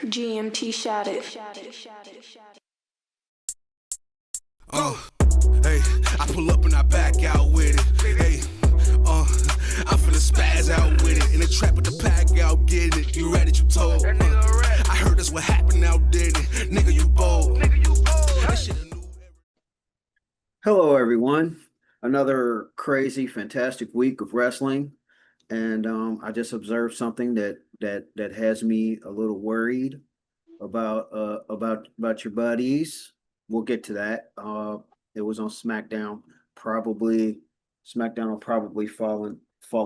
GMT shot it. Hey, I pull up and I back out with it. Hey, I'm finna spaz out with it. In the trap with the pack out, getting it. You read it, you told. I heard that's what happened out, did it. Nigga, you bold. Hello, everyone. Another crazy, fantastic week of wrestling, and I just observed something that has me a little worried about your buddies. We'll get to that. It was on SmackDown. Probably SmackDown will probably fall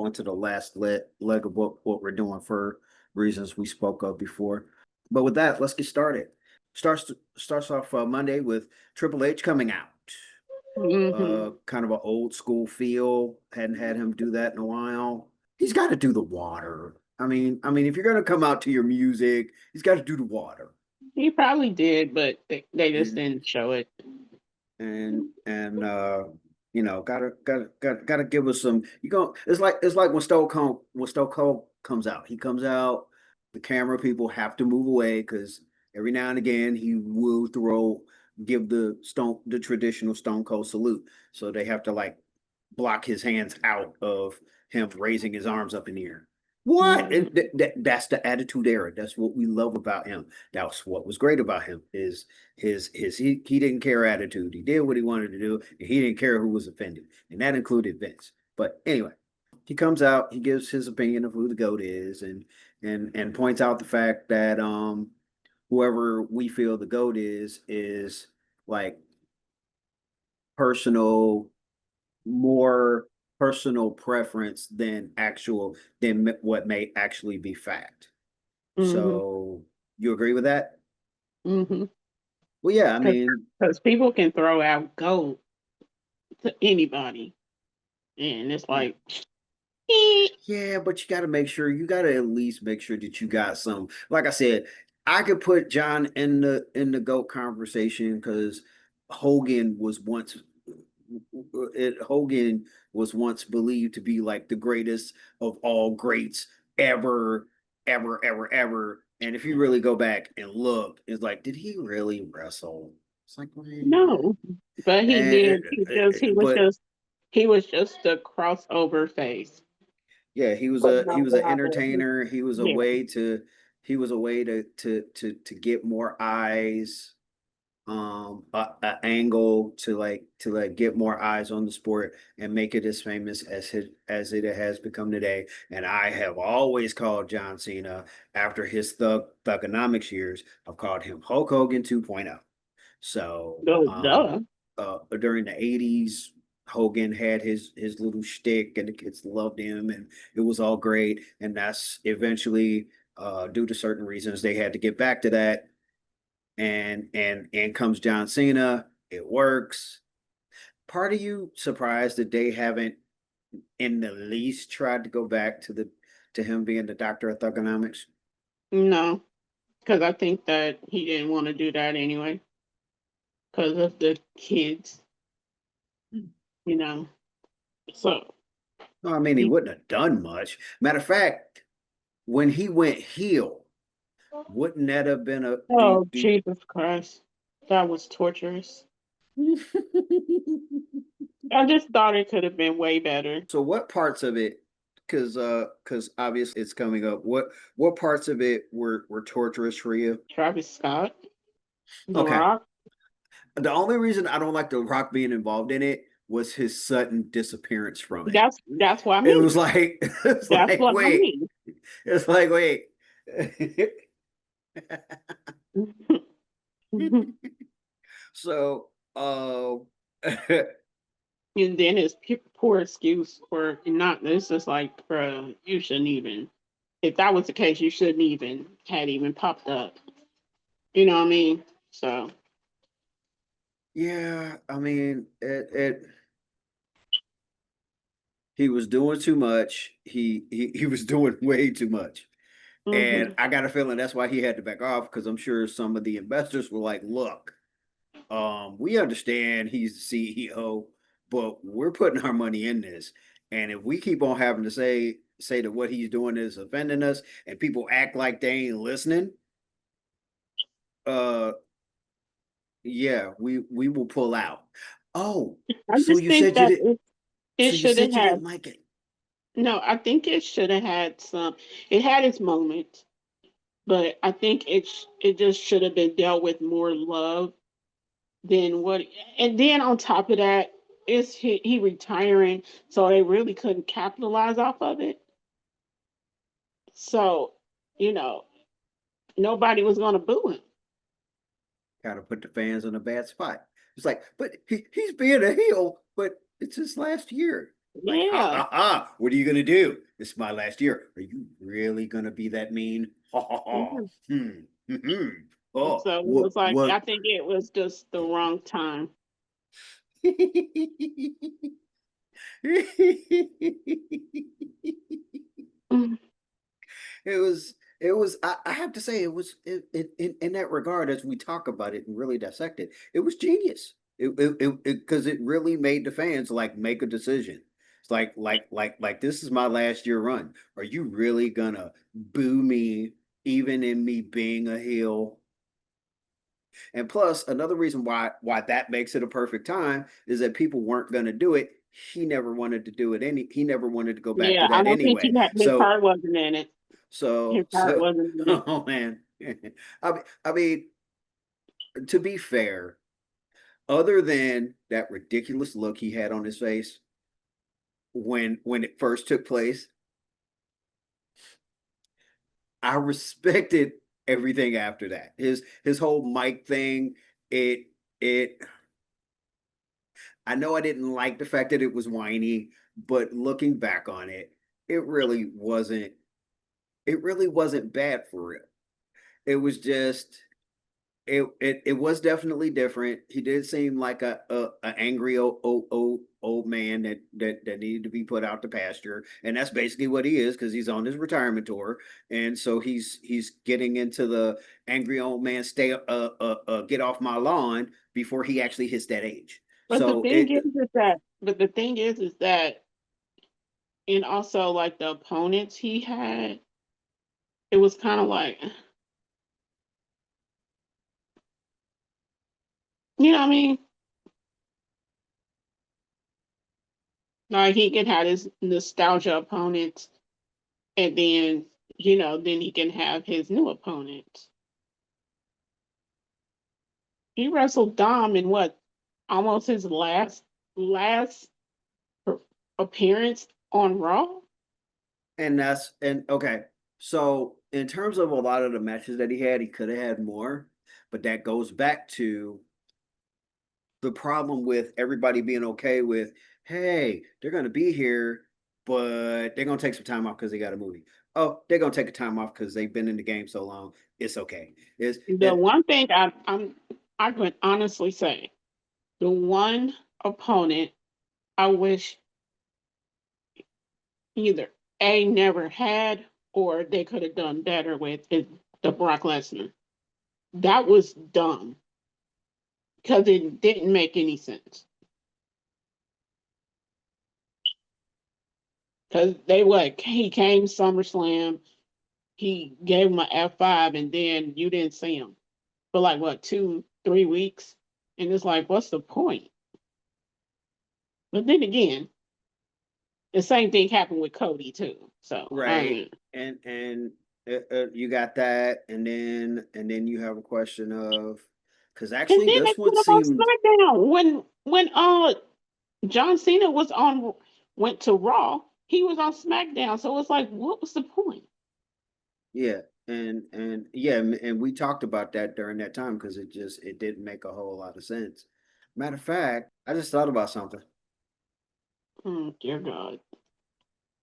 into the last leg of what we're doing for reasons we spoke of before. But with that, let's get started. Starts off Monday with Triple H coming out. Kind of an old school feel. Hadn't had him do that in a while. He's got to do the water. I mean, if you're gonna come out to your music, he's got to do the water. He probably did, but they just didn't show it. And gotta give us some. It's like when Stone Cold comes out. He comes out. The camera people have to move away because every now and again he will give the traditional Stone Cold salute. So they have to like block his hands out of him raising his arms up in the air. What? That's the attitude era. That's what we love about him. That's what was great about him is he didn't care attitude. He did what he wanted to do, and he didn't care who was offended, and that included Vince. But anyway, he comes out, he gives his opinion of who the GOAT is, and points out the fact that whoever we feel the GOAT is like more personal preference than what may actually be fact. So you agree with that? Well, yeah, I mean, because people can throw out GOAT to anybody, and it's like, yeah, but you got to at least make sure that you got some. Like I said, I could put John in the GOAT conversation because Hogan was once believed to be like the greatest of all greats ever. And if you really go back and look, it's like, did he really wrestle? It's like, no, but he did. He was just a crossover face. Yeah, he was an entertainer. He was a way to get more eyes, a angle to get more eyes on the sport and make it as famous as it has become today. And I have always called John Cena after his thugonomics years. I've called him Hulk Hogan 2.0. So during the 80s, Hogan had his little shtick and the kids loved him and it was all great. And that's eventually due to certain reasons they had to get back to that. And comes John Cena. It works. Part of you surprised that they haven't in the least tried to go back to him being the doctor of thugonomics? No, because I think that he didn't want to do that anyway because of the kids, So, No, I mean, he wouldn't have done much. Matter of fact, when he went heel, wouldn't that have been a Jesus Christ, that was torturous. I just thought it could have been way better. So what parts of it, because obviously it's coming up, what parts of it were torturous for you? Travis Scott, The Okay. Rock. The only reason I don't like The Rock being involved in it was his sudden disappearance from it. That's what I mean. It was like That's what I mean. It's like wait. So and then his poor excuse for not. This is like, bro, you shouldn't even. If that was the case, you shouldn't even had even popped up. You know what I mean? So yeah, I mean he was doing too much. He was doing way too much. And I got a feeling that's why he had to back off because I'm sure some of the investors were like, look, we understand he's the CEO, but we're putting our money in this. And if we keep on having to say that what he's doing is offending us and people act like they ain't listening, uh yeah, we will pull out. Oh, I so just you think said you that did it so you should have said you had, didn't like it. no, I think it should have had some, it had its moments, but I think it just should have been dealt with more love than what, and then on top of that, is he retiring, so they really couldn't capitalize off of it. So, you know, nobody was gonna boo him. Kind of put the fans on a bad spot. It's like, but he's being a heel, but it's his last year. Like, ha Yeah. ha ha, what are you gonna do? It's my last year. Are you really gonna be that mean? Ha ha ha. Mhm. Hmm. Oh, So it what was like, I what think it was just the wrong time. Mm. it was I have to say it was in that regard, as we talk about it and really dissect it, it was genius. Because it really made the fans like make a decision. It's like this is my last year run. Are you really gonna boo me even in me being a heel? And plus, another reason why that makes it a perfect time is that people weren't gonna do it. He never wanted to do it he never wanted to go back Yeah, to I that don't think anyway. his heart wasn't in it. His heart So, wasn't in it. oh man, I mean, to be fair, other than that ridiculous look he had on his face when it first took place, I respected everything after that. His whole mic thing, it it. I know I didn't like the fact that it was whiny, but looking back on it, it really wasn't. It really wasn't bad for real. It was just it was definitely different. He did seem like a angry old man that needed to be put out to pasture, and that's basically what he is because he's on his retirement tour, and so he's getting into the angry old man stay get off my lawn before he actually hits that age. But the So thing it is that, is that, and also like the opponents he had, it was kind of like, you know what I mean? Like he can have his nostalgia opponents, and then, then he can have his new opponents. He wrestled Dom in what, almost his last per- appearance on Raw. and that's and okay. So in terms of a lot of the matches that he could have had more, but that goes back to the problem with everybody being okay with, hey, they're gonna be here, but they're gonna take some time off because they got a movie. Oh, they're gonna take a time off because they've been in the game so long. It's okay. It's The it, one thing I could honestly say, the one opponent I wish either A never had or they could have done better with is the Brock Lesnar. That was dumb because it didn't make any sense. Because he came SummerSlam, he gave him an F5, and then you didn't see him for like what, 2, 3 weeks, and it's like, what's the point? But then again, the same thing happened with Cody too. So I right. mean, And you got that, and then you have a question of because and actually then they this one put him on seemed SmackDown when John Cena went to Raw. He was on SmackDown, so it's like, what was the point? yeah. And yeah, and we talked about that during that time because it didn't make a whole lot of sense. Matter of fact, I just thought about something. Dear God.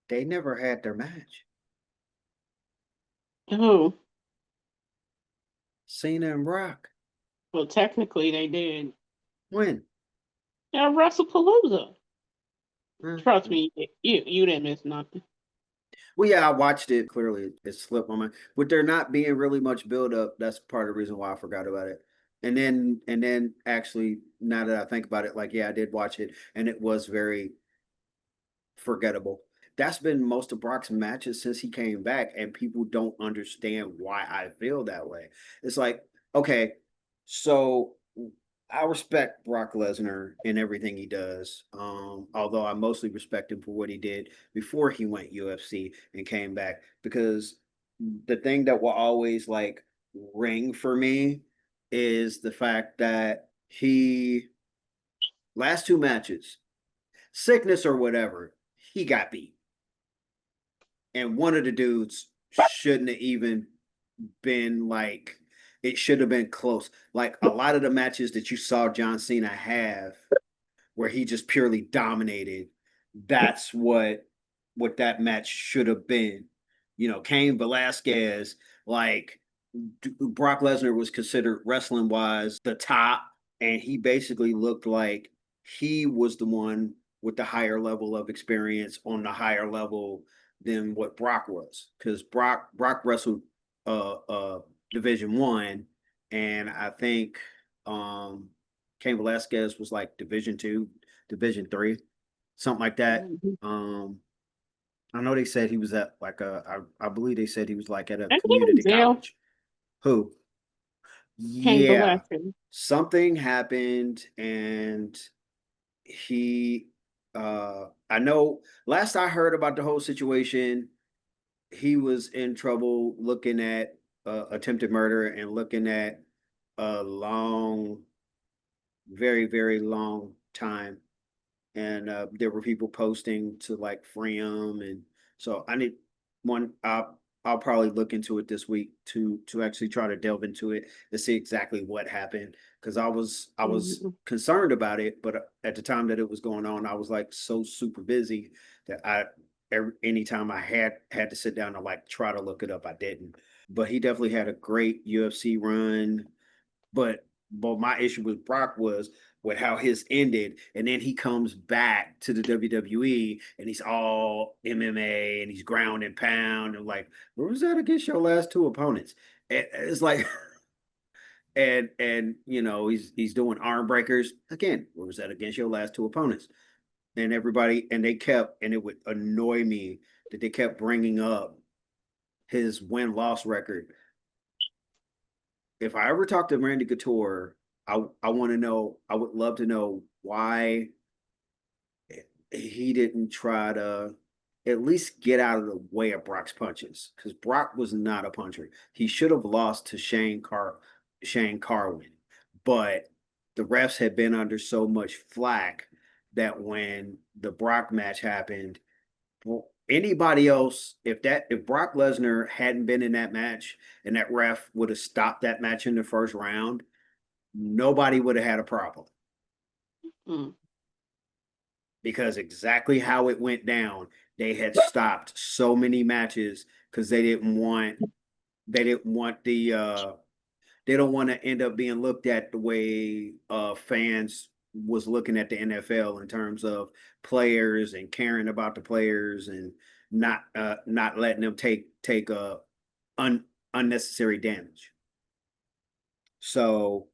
They never had their match. Oh, Cena and Brock. well, technically they did. When? Yeah, WrestlePalooza. Mm, Trust mm. me, you didn't miss nothing. Well, yeah, I watched it. Clearly, it slipped my mind. With there not being really much build up, that's part of the reason why I forgot about it. And then actually, now that I think about it, like yeah, I did watch it, and it was very forgettable. That's been most of Brock's matches since he came back, and people don't understand why I feel that way. It's like Okay, so I respect Brock Lesnar and everything he does. Although I mostly respect him for what he did before he went UFC and came back, because the thing that will always like ring for me is the fact that he last two matches, sickness or whatever, he got beat. And one of the dudes shouldn't have even been like, it should have been close. Like a lot of the matches that you saw John Cena have where he just purely dominated, that's what that match should have been. You know, Cain Velasquez, like Brock Lesnar was considered wrestling wise the top, and he basically looked like he was the one with the higher level of experience on the higher level than what Brock was, because Brock wrestled Division One, and I think Cain Velasquez was like Division 2, Division 3, something like that. Mhm. I know they said he was at like I believe they said he was like at a And he was community jail. college. Who? Came Yeah, Velasquez. something happened, and he I know last I heard about the whole situation, he was in trouble looking at attempted murder and looking at a long, very, very long time. And there were people posting to like free him, and so I need one. I'll probably look into it this week to actually try to delve into it to see exactly what happened, because I was Mhm. concerned about it, but at the time that it was going on, I was like so super busy that anytime I had to sit down to like try to look it up, I didn't. But he definitely had a great UFC run. But my issue with Brock was with how his ended, and then he comes back to the WWE and he's all MMA and he's ground and pound and like, where was that against your last two opponents? It's like, and you know he's doing arm breakers again. Where was that against your last two opponents? And everybody, and they kept, and it would annoy me that they kept bringing up his win loss record. If I ever talk to Randy Couture, I want to know. I would love to know why he didn't try to at least get out of the way of Brock's punches, because Brock was not a puncher. He should have lost to Shane Carwin, but the refs had been under so much flack that when the Brock match happened, anybody else, if Brock Lesnar hadn't been in that match and that ref would have stopped that match in the first round, nobody would have had a problem, Mm. because exactly how it went down, they had stopped so many matches because they didn't want they don't want to end up being looked at the way fans was looking at the NFL in terms of players and caring about the players and not letting them take un, unnecessary damage. So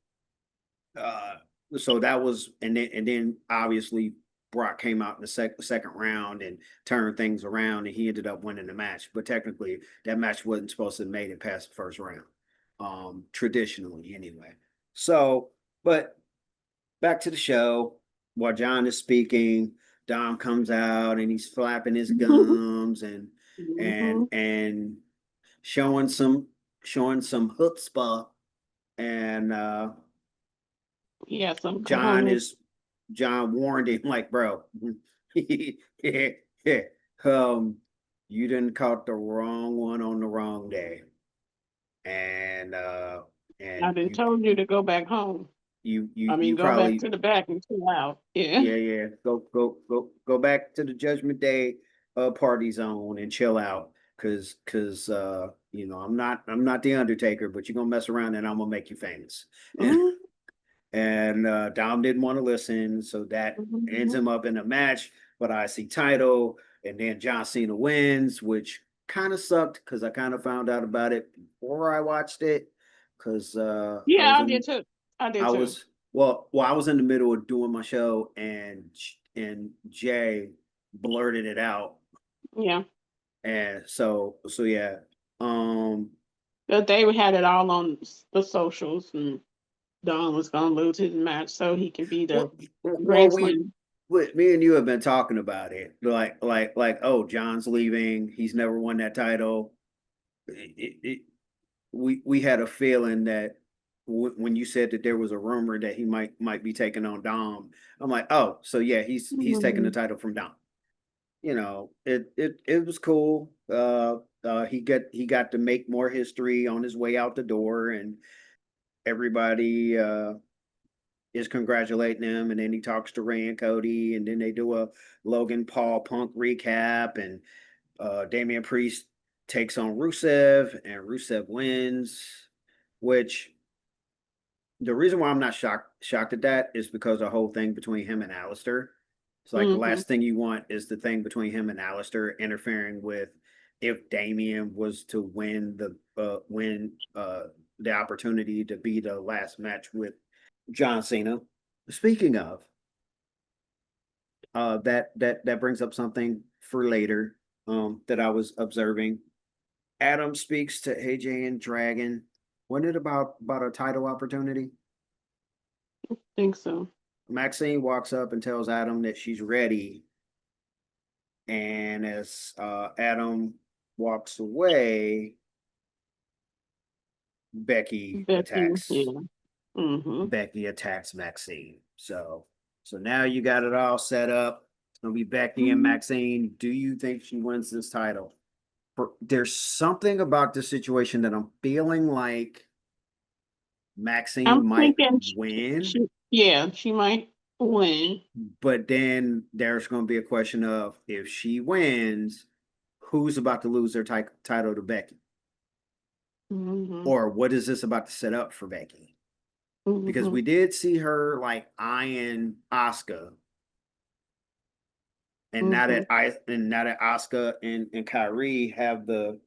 uh so that was, and then obviously Brock came out in the second round and turned things around, and he ended up winning the match. But technically, that match wasn't supposed to have made it past the first round, traditionally anyway. So, but back to the show. While John is speaking, Dom comes out and he's flapping his gums Mhm. and showing some chutzpah, and Yeah, some John cojones. is John warned him like, bro, um, you didn't caught the wrong one on the wrong day, and I and done told you to go back home. I mean, you go back probably, to the back and chill out. Yeah. yeah, go back to the Judgment Day party zone and chill out, cause you know I'm not the Undertaker, but you're gonna mess around and I'm gonna make you famous. Mhm. And Dom didn't want to listen, so that ends Mhm. him up in a match. But I see title, and then John Cena wins, which kind of sucked because I kind of found out about it before I watched it. Because Yeah, I did too. I did I too. was I was in the middle of doing my show, and Jay blurted it out, Yeah. and so yeah. Um, But they had it all on the socials, and Don was gonna lose his match so he can be the Well, Grand Slam. me and you have been talking about it, oh, John's leaving. He's never won that title. We had a feeling that when you said that there was a rumor that he might be taking on Dom, I'm like, oh, so yeah, he's taking the Mhm. title from Dom. You know, it was cool. He got to make more history on his way out the door, and everybody is congratulating him. And then he talks to Ray and Cody, and then they do a Logan Paul Punk recap, and Damian Priest takes on Rusev, and Rusev wins. Which the reason why I'm not shocked at that is because the whole thing between him and Alistair. It's like the Mhm. last thing you want is the thing between him and Alistair interfering with if Damian was to win the opportunity to be the last match with John Cena. Speaking of, that brings up something for later that I was observing. Adam speaks to AJ and Dragon. Wasn't it about a title opportunity? Think so. Maxine walks up and tells Adam that she's ready. And as Adam walks away, Becky, yeah. Mhm. Becky attacks Maxine. So now you got it all set up. It's gonna be Becky and Mhm. Maxine. Do you think she wins this title? There's something about this situation that I'm feeling like Maxine I'm might thinking win, yeah, she might win. but then there's going to be a question of if she wins, who's about to lose their title to Becky? Mhm. Or what is this about to set up for Becky? Because Mhm. we did see her like eyeing Asuka, and Mhm. now that Asuka and Kyrie have the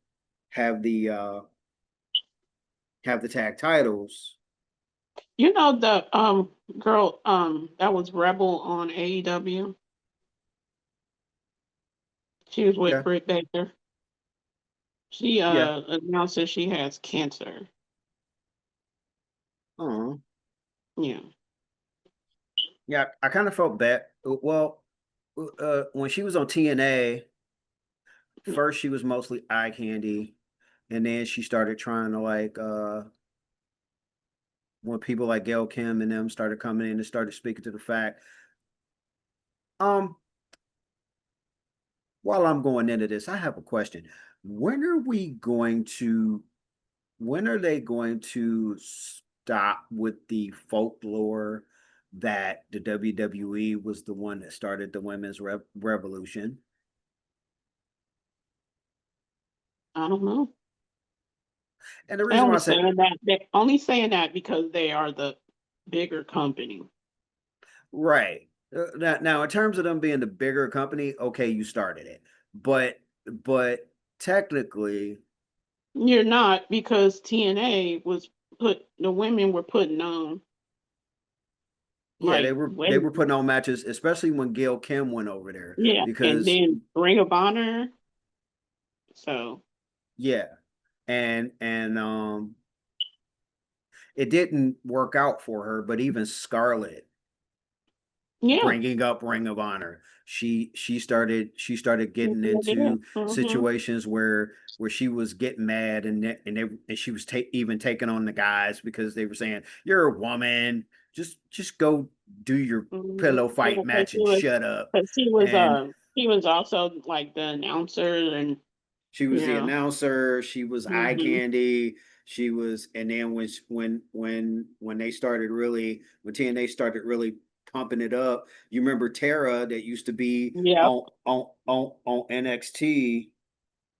uh have the tag titles. You know the girl that was Rebel on AEW. She was with Yeah, Britt Baker. She yeah. announced that she has cancer. Oh, Yeah. yeah. I kind of felt bad. Well, when she was on TNA, first she was mostly eye candy, and then she started trying to like when people like Gail Kim and them started coming in and started speaking to the fact. Um, while I'm going into this, I have a question. When are we going to when are they going to stop with the folklore that the WWE was the one that started the women's revolution? I don't know. And the They reason why only I said saying that they only saying that because they are the bigger company. right. Now, in terms of them being the bigger company, okay, you started it, but but technically, You're not because TNA was put the women were putting on yeah, like they way were putting on matches, especially when Gail Kim went over there, yeah, and because then Ring of Honor. So yeah, and it didn't work out for her. But even Scarlett yeah, bringing up Ring of Honor. She started getting yeah, they did. into situations where she was getting mad and she was even taking on the guys because they were saying you're a woman, just go do your Mm-hmm. pillow Yeah, fight match and shut up. because And he was also like the announcer and she was the yeah. announcer. She was eye Mm-hmm. candy. She was, and then when they started really when TNA started really pumping it up, you remember Tara that used to be Yep. on NXT.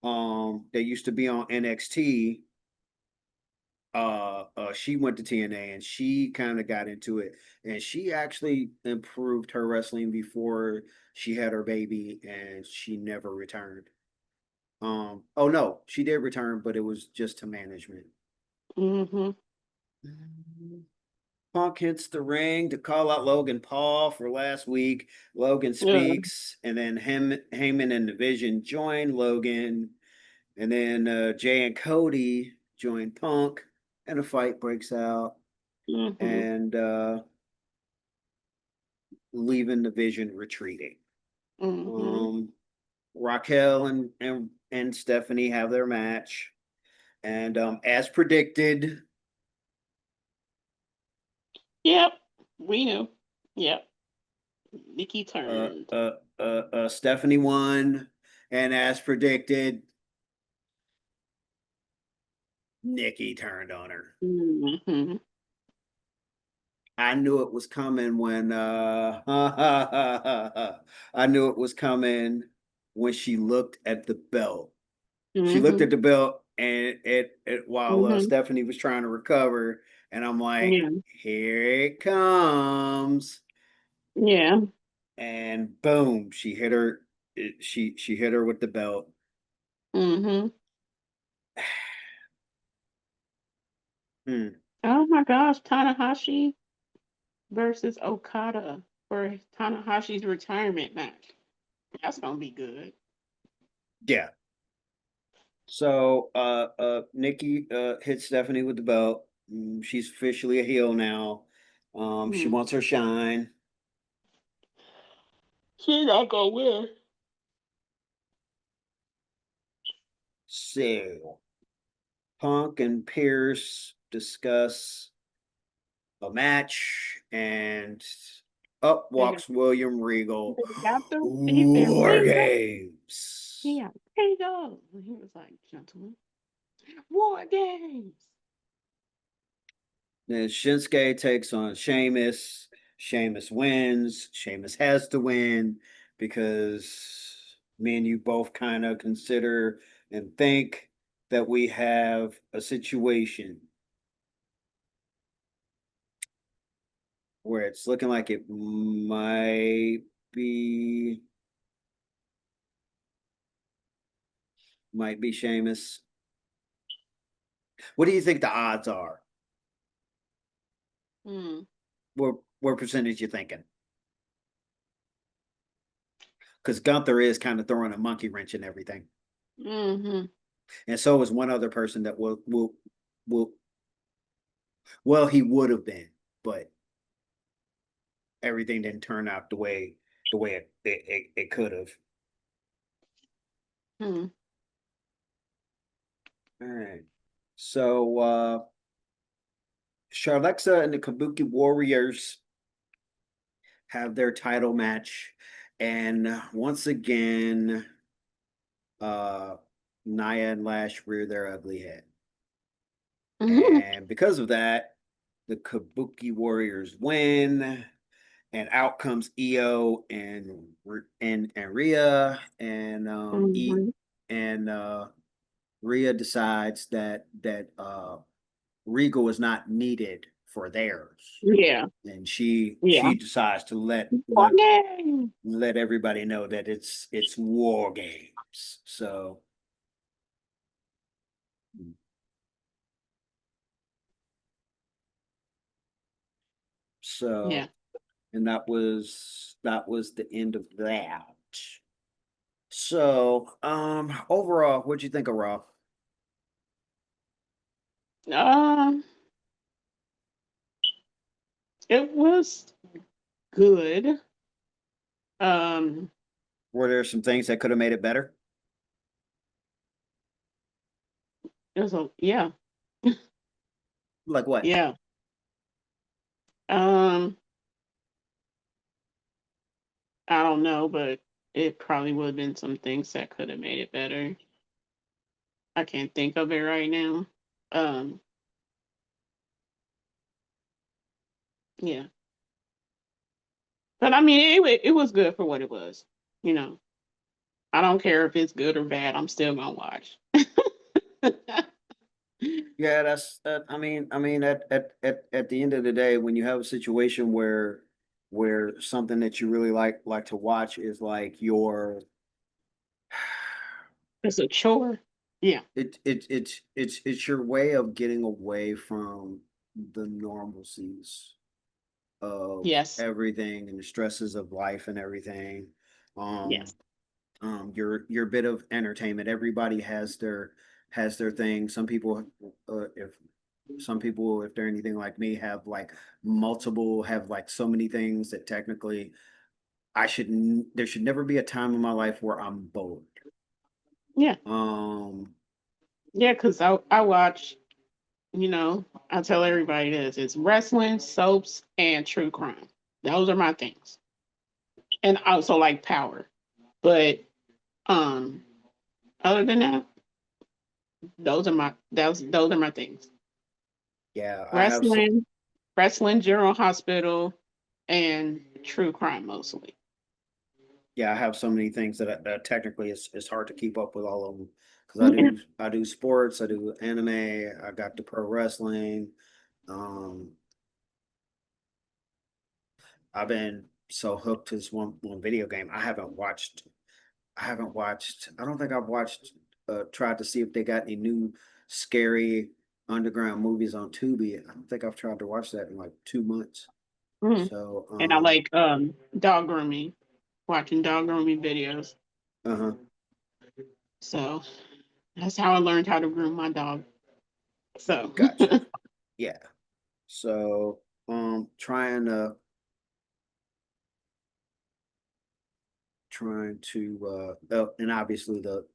That used to be on NXT. She went to TNA and she kind of got into it, and she actually improved her wrestling before she had her baby, and she never returned. Oh no, she did return, but it was just to management. Mm-hmm. Punk hits the ring to call out Logan Paul for last week. Logan Yeah. speaks, and then Heyman and the Vision join Logan, and then Jay and Cody join Punk, and a fight breaks out, Mm-hmm. and leaving the Vision retreating. Mm-hmm. Raquel and Stephanie have their match, and as predicted, Yep. We knew. Yep. Nikki uh, turned. uh, Stephanie won, and as predicted, Nikki turned on her. Mm-hmm. I knew it was coming when I knew it was coming when she looked at the belt. She looked Mm-hmm. at the belt and it while Mm-hmm. Stephanie was trying to recover, and I'm like, Yeah. here it comes, Yeah. and boom, she hit her. She hit her with the belt. Mm-hmm. Hmm. Oh my gosh, Tanahashi versus Okada for Tanahashi's retirement match. That's gonna be good. Yeah. So Nikki hit Stephanie with the belt. She's officially a heel now. She Mm. wants her shine. She's not gonna win. So Punk and Pierce discuss a match, and up They got, walks William Regal. they got the he said War Regal. games. Yeah, Regal. And he was like, gentlemen, war games. Then Shinsuke takes on Sheamus. Sheamus wins. Sheamus has to win because me and you both kind of consider and think that we have a situation where it's looking like it be might be Sheamus. What do you think the odds are? Mm. What percentage you thinking? Because Gunther is kind of throwing a monkey wrench in everything, Mm-hmm. and so is one other person that will well, he would have been, but everything didn't turn out the way it could have. Mm. All right. So Charlexa and the Kabuki Warriors have their title match, and once again, uh Nia and Lash rear their ugly head. Mm-hmm. And because of that, the Kabuki Warriors win, and out comes Io and Rhea, and Mm-hmm. and Rhea decides that Regal is not needed for theirs, Yeah. and she Yeah. she decides to War games. let everybody know that it's war games. Yeah. So and that was the end of that. So overall, what'd you think of Raw? Um, it was good. Um, Were there some things that could have made it better? it was a yeah, Like what? yeah. Um, I don't know, but it probably would have been some things that could have made it better. I can't think of it right now. Um, yeah, but I mean, it was good for what it was. You know, I don't care if it's good or bad. I'm still gonna watch. Yeah, that's I mean at the end of the day, when you have a situation where something that you really like to watch is like your It's a chore. Yeah. it's your way of getting away from the normalcies of Yes. everything and the stresses of life and everything. Um Yes. your bit of entertainment. Everybody has has their thing. Some people, if some people, if they're anything like me, have like have like so many things that technically there should never be a time in my life where I'm bored. Yeah. Um, Yeah, because I watch, I tell everybody this. It's wrestling, soaps, and true crime. Those are my things. And I also like power. But um other than that, those are my things. yeah, Wrestling, General Hospital, and true crime mostly. I have so many things that technically it's hard to keep up with all of them because Yeah. I do sports, I do anime, I got the pro wrestling. Um, I've been so hooked to this one video game. I don't think I've watched tried to see if they got any new scary underground movies on Tubi. I don't think I've tried to watch that in like 2 months. Mhm. So And I like dog grooming, watching dog grooming videos. uh-huh. So that's how I learned how to groom my dog. So Gotcha. Yeah. So trying to and obviously the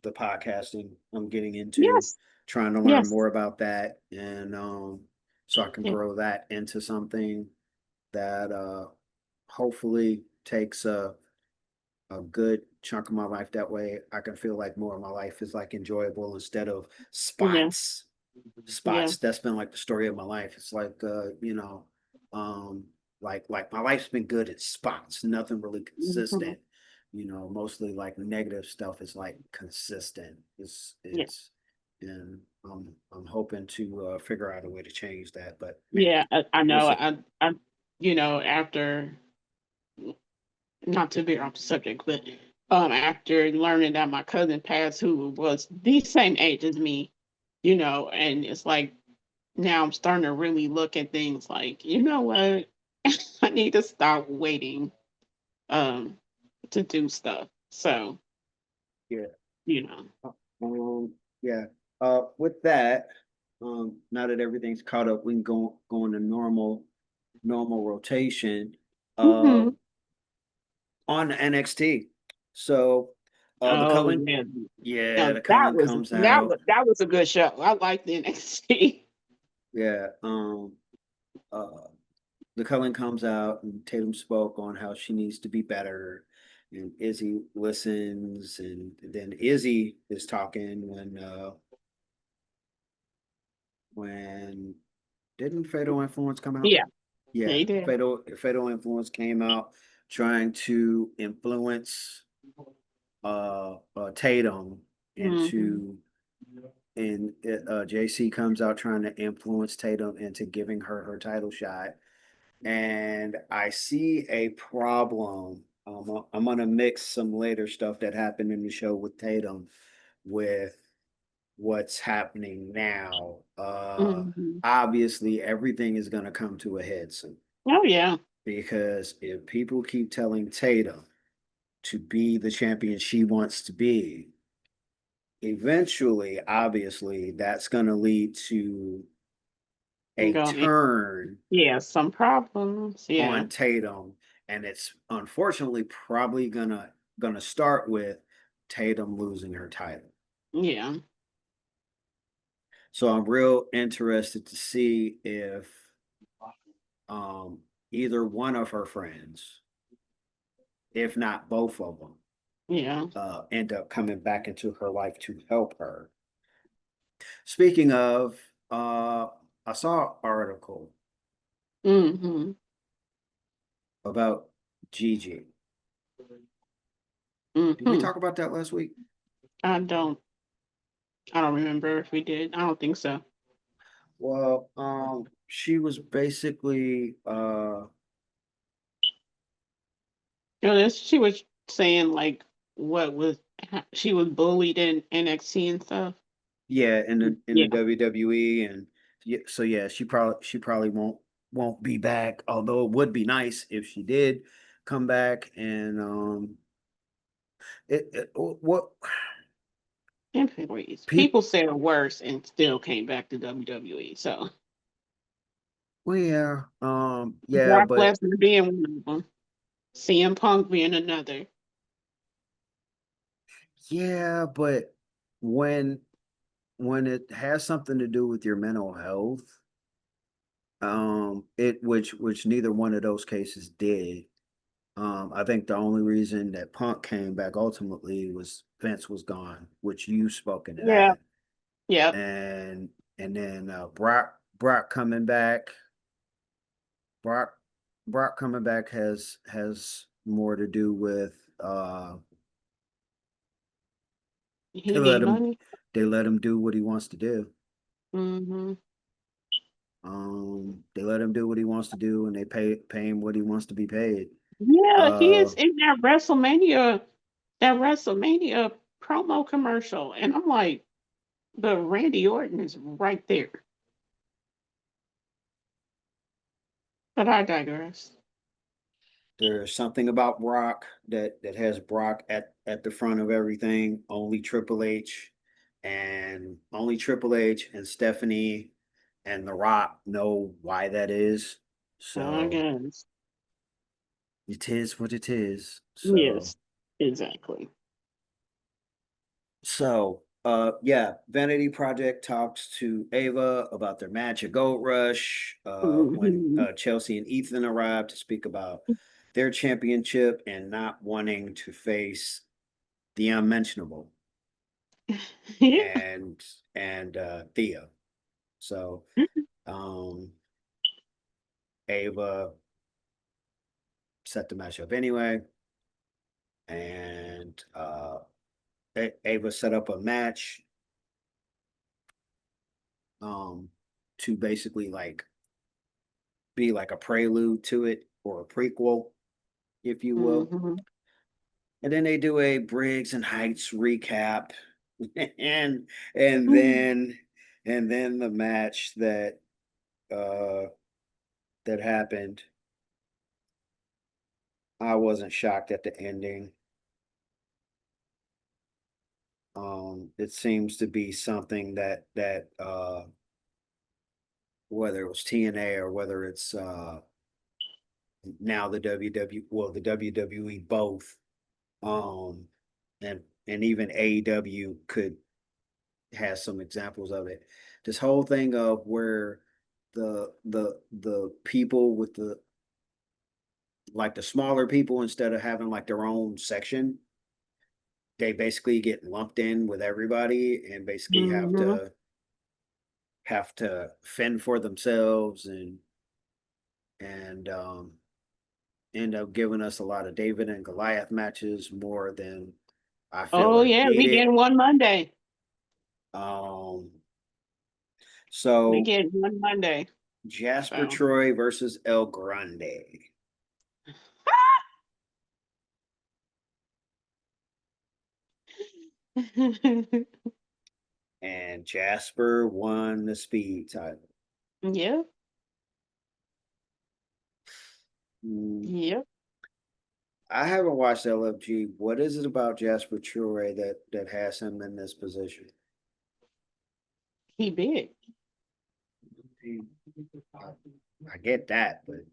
podcasting I'm getting into, yes, trying to learn yes, more about that, and so I can yeah, grow that into something that hopefully takes a good chunk of my life. That way I can feel like more of my life is like enjoyable instead of yeah, yeah. spots. That's been like the story of my life. It's like um like my life's been good at spots, nothing really Mhm. consistent. Mostly like negative stuff is like consistent. Yeah, It's and I'm hoping to figure out a way to change that, but man, yeah. I we'll know. see. After, not to veer off the subject, but after learning that my cousin passed, who was the same age as me, and it's like now I'm starting to really look at things like, you know what, I need to stop waiting um to do stuff. So, Yeah. you know, Yeah. With that, now that everything's caught up, we can go into normal rotation. Uh, hmm on NXT. So, the oh Cullen, yeah, yeah, now the Cullen comes out. that was a good show. I liked the NXT. Yeah. Uh, the Cullen comes out, and Tatum spoke on how she needs to be better, and Izzy listens, and then Izzy is talking when didn't Fatal Influence come out? Yeah, Yeah, they did. Fatal Influence came out trying to influence Tatum Hmm. into and JC comes out trying to influence Tatum into giving her title shot. And I see a problem. I'm gonna mix some later stuff that happened in the show with Tatum with what's happening now. Hmm. Obviously, everything is gonna come to a head soon Oh yeah, because if people keep telling Tatum to be the champion she wants to be, eventually, obviously, that's going to lead to I'm a going. turn Yeah, some problems. Yeah, on Tatum, and it's unfortunately probably gonna start with Tatum losing her title. yeah, So I'm real interested to see if um, either one of her friends, if not both of them, yeah. end up coming back into her life to help her. Speaking of, I saw an article Hmm. about Gigi. Did we Hmm. talk about that last week? I don't. I don't remember if we did. I don't think so. Well, she was basically, She was saying like what was she was bullied in NXT and stuff. yeah, in the Yeah, WWE, and yeah, so yeah, she probably won't be back. Although it would be nice if she did come back, and what Anyways, People, people said worse and still came back to WWE. So well, yeah, Brock but Lesnar being one of them, CM Punk being another. yeah, but when when it has something to do with your mental health, it which neither one of those cases did. I think the only reason that Punk came back ultimately was Vince was gone, which you've spoken to Yeah, that, yep. and then Brock coming back, Brock Brock coming back has more to do with they He let need him money. they let him do what he wants to do. Hmm. They let him do what he wants to do, and they pay him what he wants to be paid. Yeah, he Uh, is in that WrestleMania promo commercial, and I'm like, but Randy Orton is right there. But I digress. there's something about Brock that has Brock at the front of everything. Only Triple H and Stephanie and The Rock know why that is. I So guess. it is what it is. Yes, exactly. Yeah, Vanity Project talks to Ava about their match at Gold Rush. When Hmm. Chelsea and Ethan arrive to speak about their championship and not wanting to face the unmentionable Yeah. and Thea. So um Ava set the match up anyway, and Ava set up a match um to basically like be like a prelude to it or a prequel, if you will. Hmm. And then they do a Briggs and Heights recap, and and then and then the match uh that happened. I wasn't shocked at the ending. It seems to be something that whether it was TNA or whether it's now the the WWE both, um, and even AEW could has some examples of it. This whole thing of where the people with the like the smaller people, instead of having like their own section, they basically get lumped in with everybody and basically Hmm. have to fend for themselves and end up giving us a lot of David and Goliath matches more than I feel Oh are yeah, we needed. getting one Monday. Um, We so getting one Monday. Jasper So Troy versus El Grande. And Jasper won the speed title. yep, Mm, yep. I haven't watched LFG. What is it about Jasper Troy that has him in this position? He big. I, I get that, but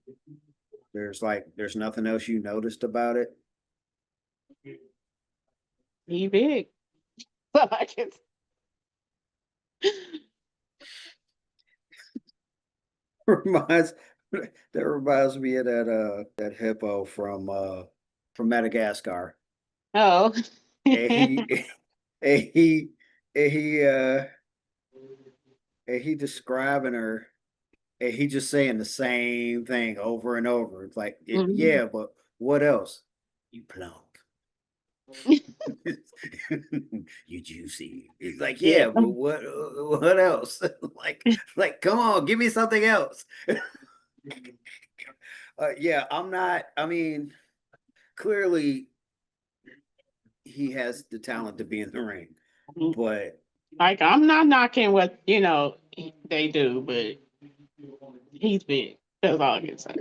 there's nothing else you noticed about it. He big. So I can. reminds that reminds me of that hippo from Madagascar. Oh. And he and he and he describing her, and he just saying the same thing over and over. It's like, Mhm. yeah, but what else? You plump. You juicy. It's like, Yeah. yeah, but what else? like, come on, give me something else. Yeah, I'm not. I mean, clearly he has the talent to be in the ring, but Like I'm not knocking what they do, but he's big. That's all I can say.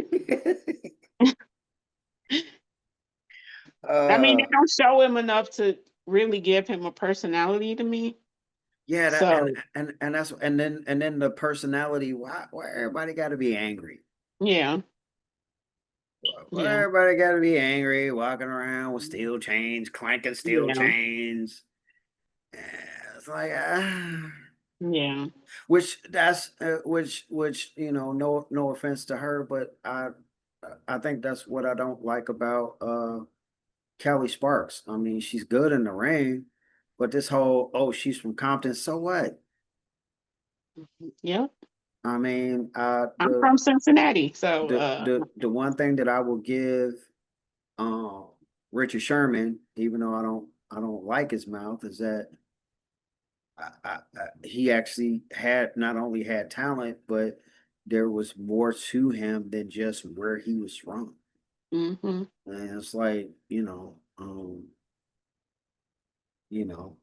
I mean, they uh, don't show him enough to really give him a personality to me. Yeah, that So and that's and then the personality. Why everybody got to be angry? yeah, Why yeah, everybody got to be angry, walking around with steel chains, clanking steel yeah, chains. Eh, It's like yeah. which that's which no offense to her, but I think that's what I don't like about Kelly Sparks. I mean, she's good in the ring, but this whole she's from Compton, so what? Yep. I mean, I'm from Cincinnati, so the one thing that I will give um Richard Sherman, even though I don't like his mouth, is that he actually had not only had talent, but there was more to him than just where he was from. hmm And it's like,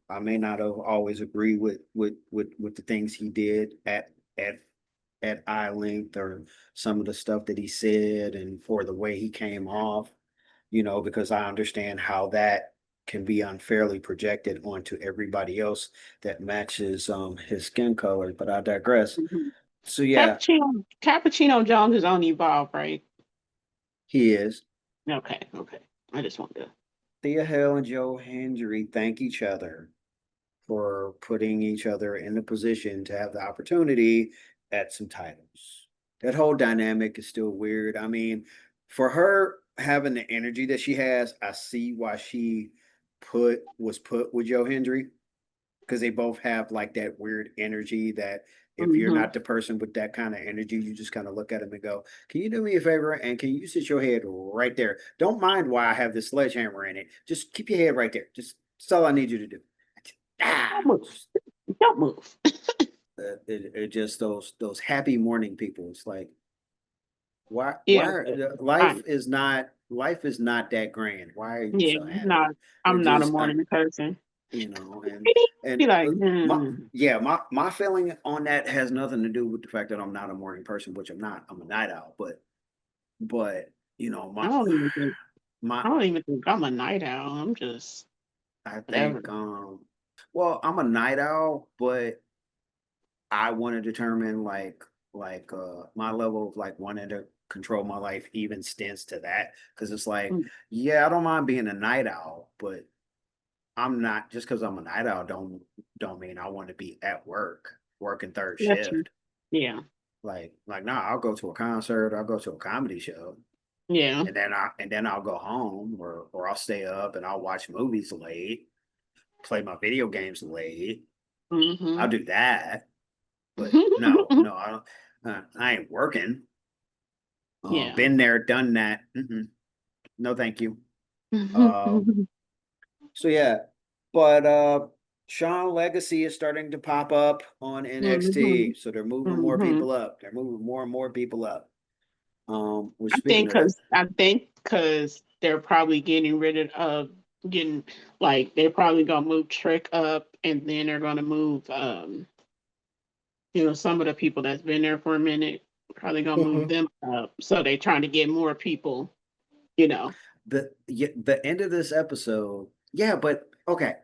I may not have always agreed with the things he did at at eye length, or some of the stuff that he said, and for the way he came off, because I understand how that can be unfairly projected onto everybody else that matches his skin color, but I digress. hmm So yeah, Cappuccino Jones is on Evolve, right? he is. Okay, okay. I just wanted to. Thea Hale and Joe Hendry thank each other for putting each other in a position to have the opportunity at some titles. That whole dynamic is still weird. I mean, for her having the energy that she has, I see why she put with Joe Hendry, because they both have like that weird energy that if you're hmm not the person with that kind of energy, you just kind of look at them and go, "Can you do me a favor and can you sit your head right there? Don't mind why I have this sledgehammer in it. Just keep your head right there. Just that's all I need you to do." Don't Ah, move. Don't move. it just those happy morning people. It's like Yeah, why but I life is not that grand. Why are you yeah, so happy? It I'm not a just morning person. and Be like, my yeah, my feeling on that has nothing to do with the fact that I'm not a morning person, which I'm not. I'm a night owl, but I my don't even think my I don't even think I'm a night owl. I'm just I whatever. think well, I'm a night owl, but I want to determine my level of like wanting to control my life even extends to that, because it's like, Mm, yeah, I don't mind being a night owl, but I'm not, just because I'm a night owl don't mean I want to be at work working third That's true. shift. Yeah, Like nah, I'll go to a concert, I'll go to a comedy show, yeah. and then I'll go home, or I'll stay up and I'll watch movies late, play my video games late. I'll hmm do that. But no, I ain't working. yeah. Been there, done that. No, thank you. Um, so yeah, but Sean Legacy is starting to pop up on hmm NXT, so they're moving more hmm people up. They're moving more and more people up. Which, I speaking think of that, because they're probably getting rid of getting like they're probably gonna move Trick up, and then they're gonna move some of the people that's been there for a minute, probably gonna move Mhm. them up. So they're trying to get more people, you know. the end of this episode, yeah, but okay,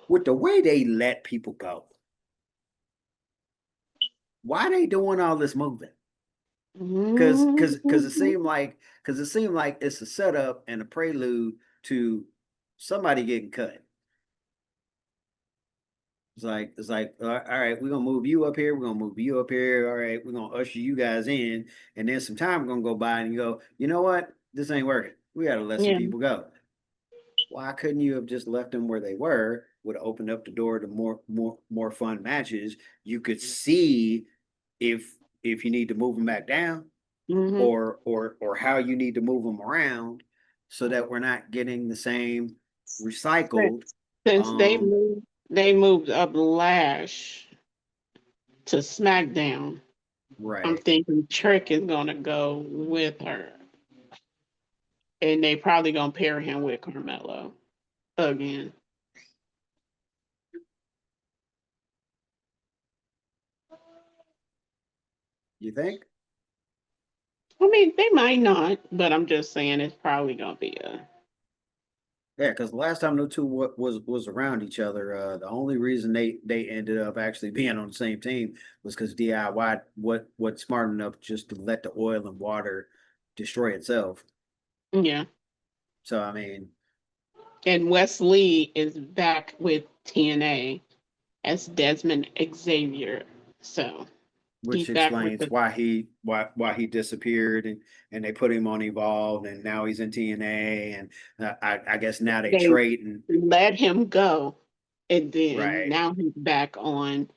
with the way they let people go, why they doing all this moving? Because it Mhm. seemed like it's a setup and a prelude to somebody getting cut. It's like all right, we're gonna move you up here, we're gonna move you up here, all right, we're gonna usher you guys in, and then some time gonna go by and you go, you know what, this ain't working, we gotta let some Yeah. people go. Why couldn't you have just left them where they were? Would have opened up the door to more fun matches. You could see if you need to move them back down, hmm or how you need to move them around, so that we're not getting the same recycled. Since Um, they moved up Lash to SmackDown, I'm right. thinking Trick is gonna go with her, and they probably gonna pair him with Carmelo again. You think? I mean, they might not, but I'm just saying it's probably gonna be a Yeah, because the last time the two was around each other, the only reason they ended up actually being on the same team was because DIY what smart enough just to let the oil and water destroy itself. Yeah. So I mean, And Wesley is back with TNA as Desmond Xavier. So he's which back with explains the why he disappeared and they put him on Evolved and now he's in TNA and I guess now they they trade and let him go. And then right. now he's back on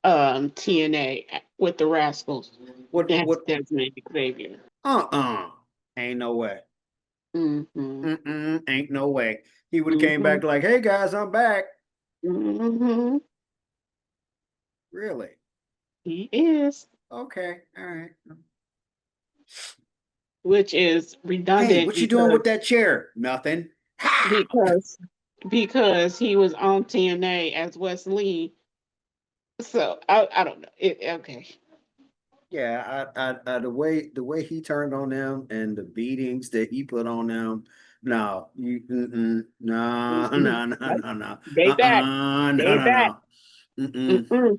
TNA with the Rascals. That's What Desmond Xavier. ain't no way. Mm-hmm. Ain't no way. He would have came Mm-hmm. back like, hey guys, I'm back. Mm-hmm. Really? He is, Okay, all right. which is Hey, redundant what you doing with because that chair? Nothing. Ha! because because he was on TNA as Wesley. So I don't know. Okay. Yeah, the way he turned on them and the beatings that he put on them. No, no, Mm-mm. no, no, Nope. no, no, They back. no, They no, back. no. Mm-mm. Mm-mm.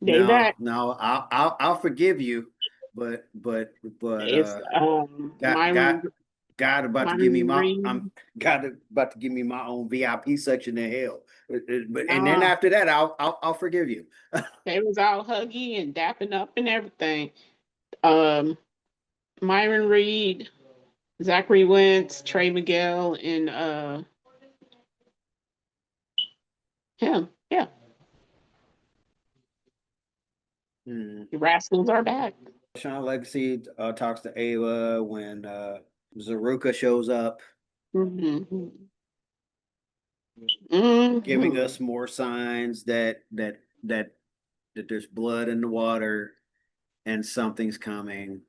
They No, back. no. I'll forgive you, but It's got God about to give me Myron my Reed. God about to give me my own VIP section in hell. But and then Nah, after that, I'll forgive you. they was all huggy and dapping up and everything. Um, Myron Reed, Zachary Wentz, Trey Miguel, and him. Yeah, Hmm. the Rascals are back. Sean Legacy talks to Ava when Zaruka shows up, Mm-hmm. giving Mm-hmm. us more signs that that there's blood in the water and something's coming.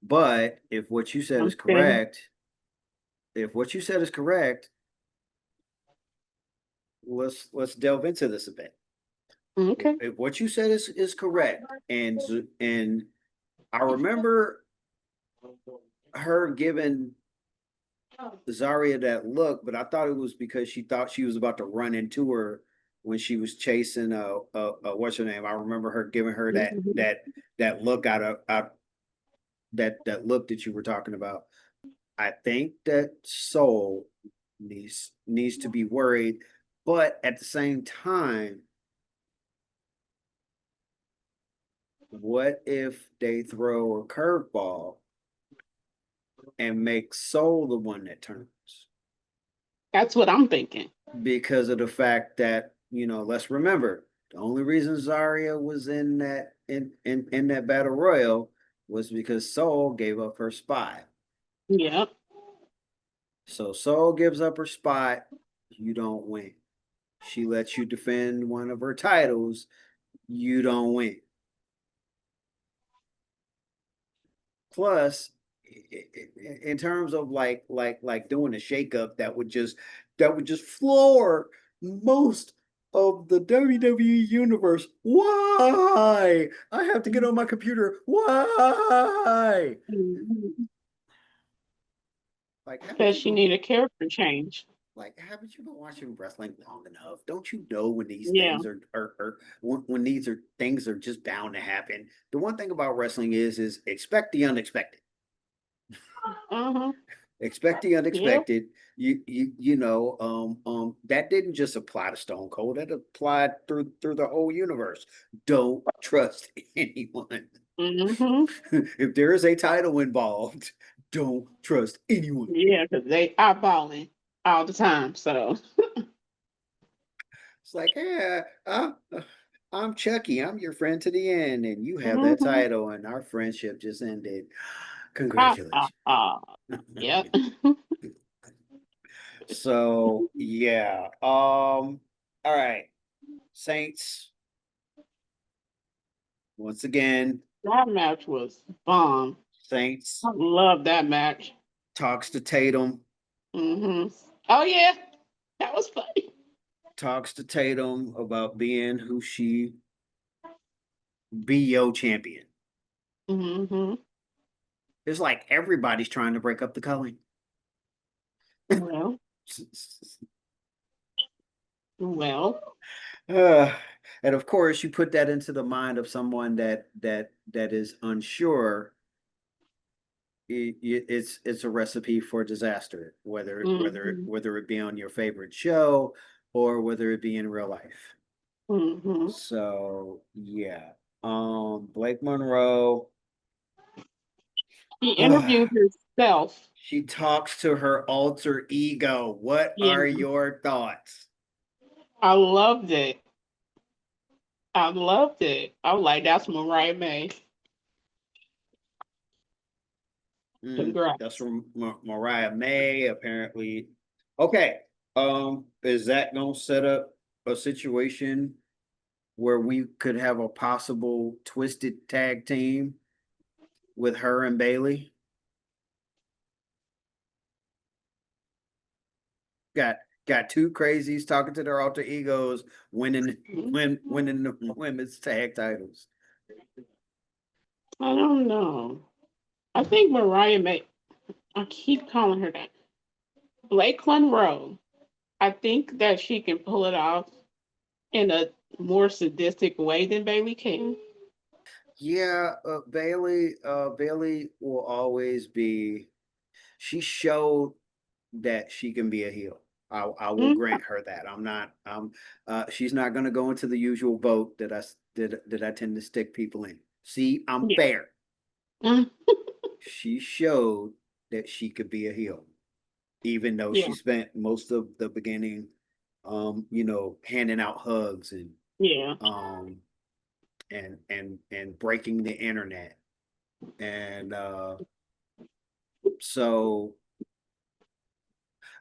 But if what you said is Something. correct, if what you said is correct, let's delve into this a bit. Okay. If what you said is correct, and I remember her giving Zarya that look, but I thought it was because she thought she was about to run into her when she was chasing what's her name? I remember her giving her Mm-hmm. that look out that look that you were talking about. I think that Soul needs to be worried, but at the same time, what if they throw a curveball and make Soul the one that turns? That's what I'm thinking. Because of the fact that, let's remember the only reason Zarya was in that battle royal was because Soul gave up her spot. Yep. So Soul gives up her spot, you don't win. She lets you defend one of her titles, you don't win. Plus, in terms of like doing a shakeup that would just floor most of the WWE universe. Why? I have to get on my computer. Why? Mhm. Like, haven't Because you she been need a character change. haven't you been watching wrestling long enough? Don't you know when these Yeah. things are when these are things are just bound to happen? The one thing about wrestling is expect the unexpected. Uh-huh. Expect the Yep. unexpected. That didn't just apply to Stone Cold. That applied through the whole universe. Don't trust anyone. Mm-hmm. If there is a title involved, don't trust anyone. Yeah, because they eyeballing all the time. So It's like, hey, I'm Chucky. I'm your friend to the end, and you have that mm-hmm. title, and our friendship just ended. Ah, ah, Congratulations. ah. Yep. So yeah. All right. Saints, once again, That match was bomb. Saints I love that match. talks to Tatum, Mm-hmm. Oh yeah, that was funny. talks to Tatum about being who she be your champion. Mm-hmm. It's like everybody's trying to break up the culling. Well, Well, Uh, and of course, you put that into the mind of someone that is unsure. It's a recipe for disaster, mm-hmm, whether it be on your favorite show or whether it be in real life. mm-hmm. So yeah, Blake Monroe. She interviewed herself. She talks to her alter ego. What Yeah, are your thoughts? I loved it. I loved it. I was like, that's Mariah May. That's Congrats. from Mariah May, apparently. Okay. Is that gonna set up a situation where we could have a possible twisted tag team with her and Bailey? Got got two crazies talking to their alter egos, winning the women's tag titles. I don't know. I think Mariah May, I keep calling her that. Blake Monroe, I think that she can pull it off in a more sadistic way than Bailey can. Yeah, Bailey will always be. She showed that she can be a heel. I will Mm, grant her that. I'm not. She's not going to go into the usual boat that I tend to stick people in. See, I'm yeah. fair. Mm, She showed that she could be a heel, even though yeah. she spent most of the beginning, handing out hugs Yeah. um, and breaking the internet. And so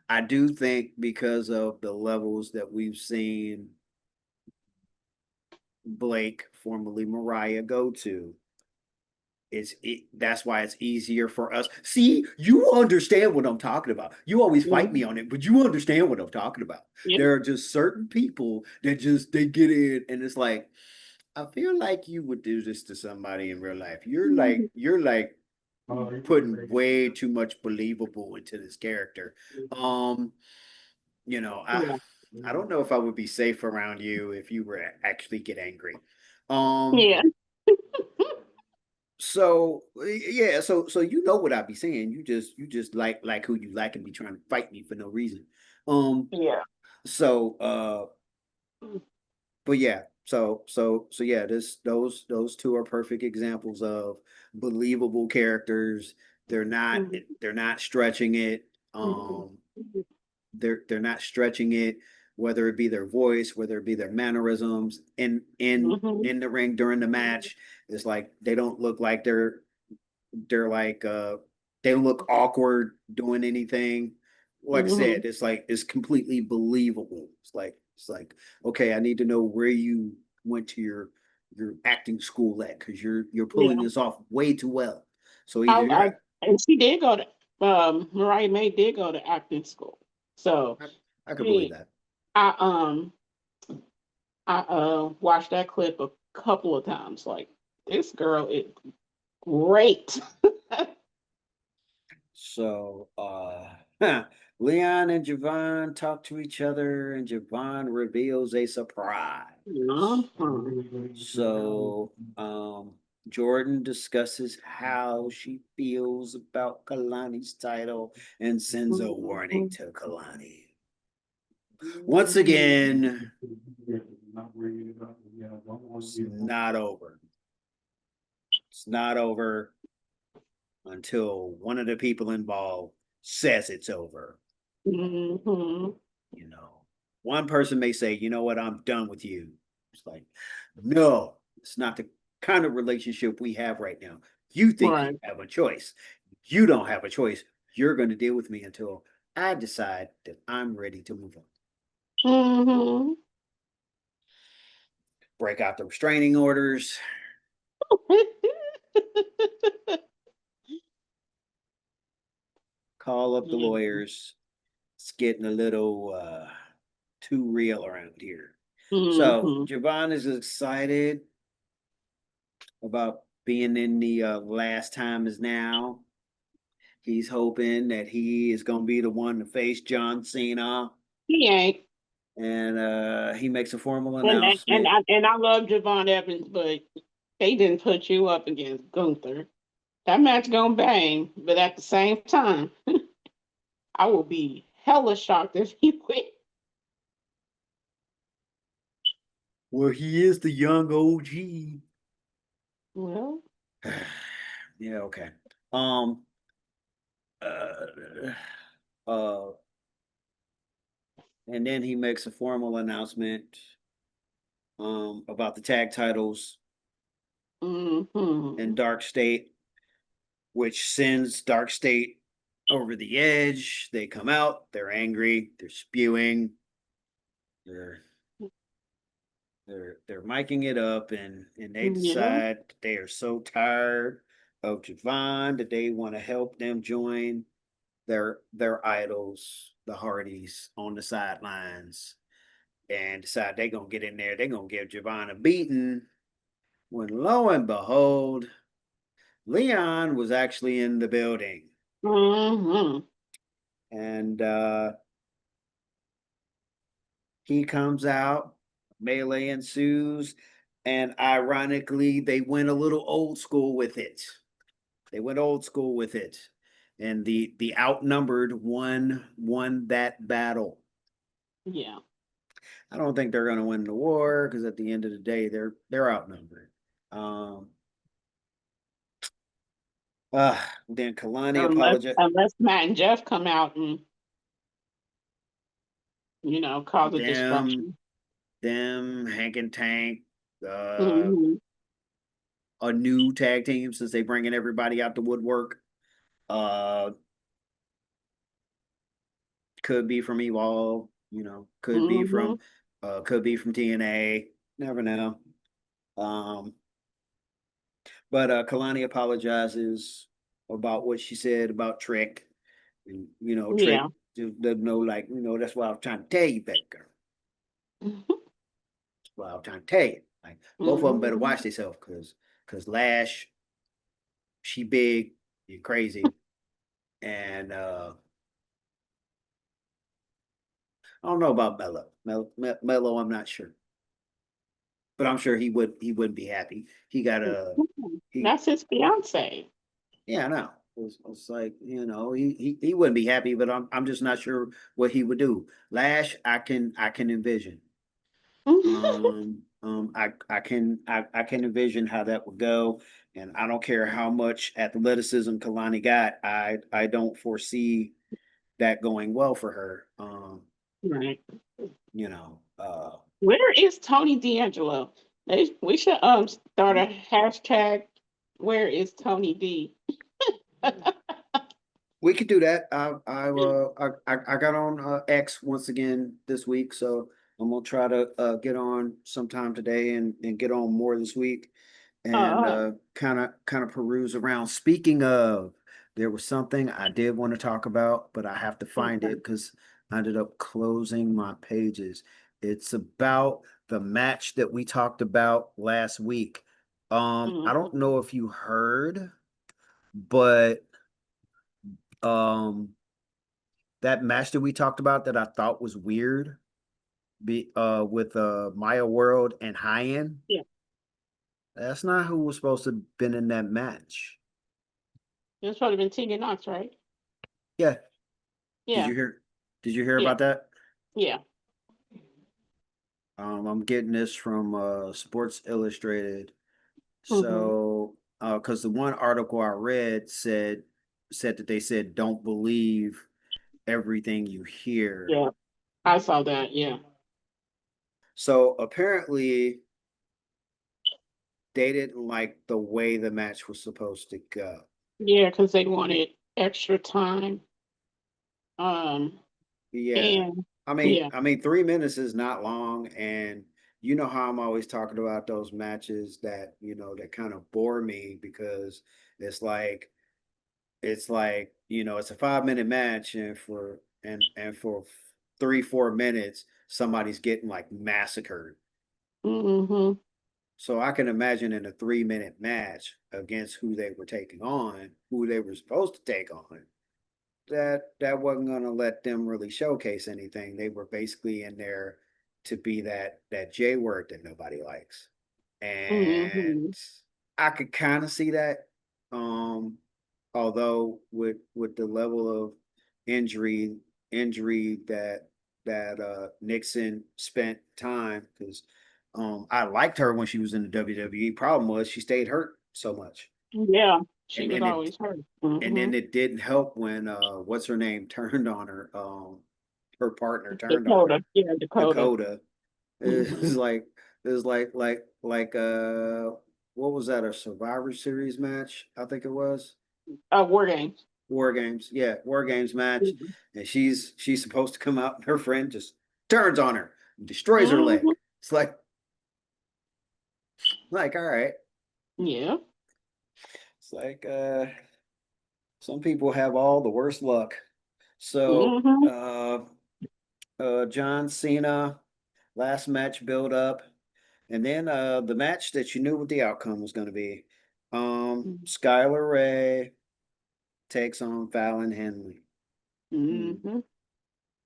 I do think because of the levels that we've seen Blake, formerly Mariah, go to, that's why it's easier for us. See, you understand what I'm talking about. You always fight me Mm, on it, but you understand what I'm talking about. yeah. There are just certain people that just they get in and it's like, I feel like you would do this to somebody in real life. Mhm. You're like putting way too much believable into this character. Um, you know, I Yeah. I don't know if I would be safe around you if you were actually get angry. Um, Yeah. so yeah, so you know what I be saying. You just like who you like and be trying to fight me for no reason. Um, Yeah. so but yeah, so yeah, this those two are perfect examples of believable characters. They're not Mhm. they're not stretching it. Mhm. They're not stretching it, whether it be their voice, whether it be their mannerisms Mhm. in the ring during the match. It's like they don't look like they're like they look awkward doing anything. Like I said, Mhm. it's like it's completely believable. It's like okay, I need to know where you went to your acting school at because you're pulling Yeah. this off way too well. So I, either I you're and she did go to Mariah May did go to acting school. So I, I could believe hey, that. I watched that clip a couple of times. Like this girl is great. So Leon and Javon talk to each other and Javon reveals a surprise. So Jordan discusses how she feels about Kalani's title and sends a warning to Kalani. Once again, it's not over. It's not over until one of the people involved says it's over. Mhm. You know, one person may say, you know what, I'm done with you. It's like, no, it's not the kind of relationship we have right now. You think you Right. have a choice. You don't have a choice. You're going to deal with me until I decide that I'm ready to move on. Mhm. Break out the restraining orders, call up the Yeah. lawyers. It's getting a little too real around here. So Mhm. Javon is excited about being in the last time is now. He's hoping that he is gonna be the one to face John Cena, He ain't. and he makes a formal And announcement. I love Javon Evans, but they didn't put you up against Gunther. That match gonna bang, but at the same time, I will be hella shocked if he win. Well, he is the young OG. Well, Yeah, okay. Um, uh, uh, and then he makes a formal announcement about the tag titles in mm-hmm. Dark State, which sends Dark State over the edge. They come out, they're angry, they're spewing, they're they're miking it up, and they Yeah. decide they are so tired of Javon that they want to help them join their idols, the Hardys, on the sidelines, and decide they're gonna get in there, they're gonna give Javon a beating. When lo and behold, Leon was actually in the building. Mm-hmm. And he comes out, melee ensues, and ironically, they went a little old school with it. They went old school with it. And the outnumbered won that battle. Yeah. I don't think they're going to win the war because at the end of the day, they're outnumbered. Um, then Kalani apologized. Unless Matt and Jeff come out and cause a Them, disruption. Hank and Tank, uh, Mm-hmm. a new tag team since they bringing everybody out the woodwork. Uh, could be from Evolve, Mm-hmm. could be from TNA. Never know. Um, but Kalani apologizes about what she said about Trick. And, Yeah. Trick doesn't know, like, that's what I was trying to tell you, baby girl. That's what I was trying to tell you. Like, both of them better Mm-hmm. watch themselves because Lash, she big, you crazy. And I don't know about Mello. Mello, I'm not sure. But I'm sure he wouldn't be happy. He got a he That's his fiance. Yeah, I know. It's like, he wouldn't be happy, but I'm just not sure what he would do. Lash, I can envision. I can envision how that would go, and I don't care how much athleticism Kalani got. I don't foresee that going well for her. Right. You know, Where is Tony D'Angelo? We should start a hashtag. Where is Tony D? we could do that. I got on X once again this week, so I'm gonna try to get on sometime today and get on more this week, and Uh, kind of peruse around. Speaking of, there was something I did want to talk about, but I have to find it okay. because I ended up closing my pages. It's about the match that we talked about last week. I don't Mhm. know if you heard, but um that match that we talked about that I thought was weird, with Maya World and High End. Yeah. That's not who was supposed to have been in that match. It's probably been Tegan Knox, right? Yeah. Did Yeah. you hear did you hear Yeah. about that? Yeah. I'm getting this from Sports Illustrated. Hmm. So because the one article I read said that they said don't believe everything you hear. Yeah. I saw that. Yeah. So apparently they didn't like the way the match was supposed to go. Yeah, because they wanted extra time. Um, Yeah. and I mean, yeah. 3 minutes is not long, and you know how I'm always talking about those matches that, that kind of bore me because it's like it's a 5 minute match, and for 3 4 minutes somebody's getting like massacred. Hmm. So I can imagine in a 3 minute match against who they were taking on, who they were supposed to take on. that wasn't gonna let them really showcase anything. They were basically in there to be that J word that nobody likes. And Mm-hmm. I could kind of see that. Um, although with the level of injury that Nixon spent time, because I liked her when she was in the WWE. Problem was she stayed hurt so much. Yeah, she And was then it always hurt. and then Mm-hmm. it didn't help when what's her name turned on her partner turned on her, Dakota, yeah, Dakota. Dakota. Mm-hmm. It's like it was like what was that, a Survivor Series match? I think it was War Games. War Games. Yeah, War Games match. Mm-hmm. And she's supposed to come out and her friend just turns on her and destroys her leg. Mm-hmm. It's like all right. Yeah. It's like some people have all the worst luck. So Mm-hmm. John Cena, last match build up, and then the match that you knew what the outcome was going to be. Skylar Ray takes on Fallon Henley. Mm. Mm-hmm.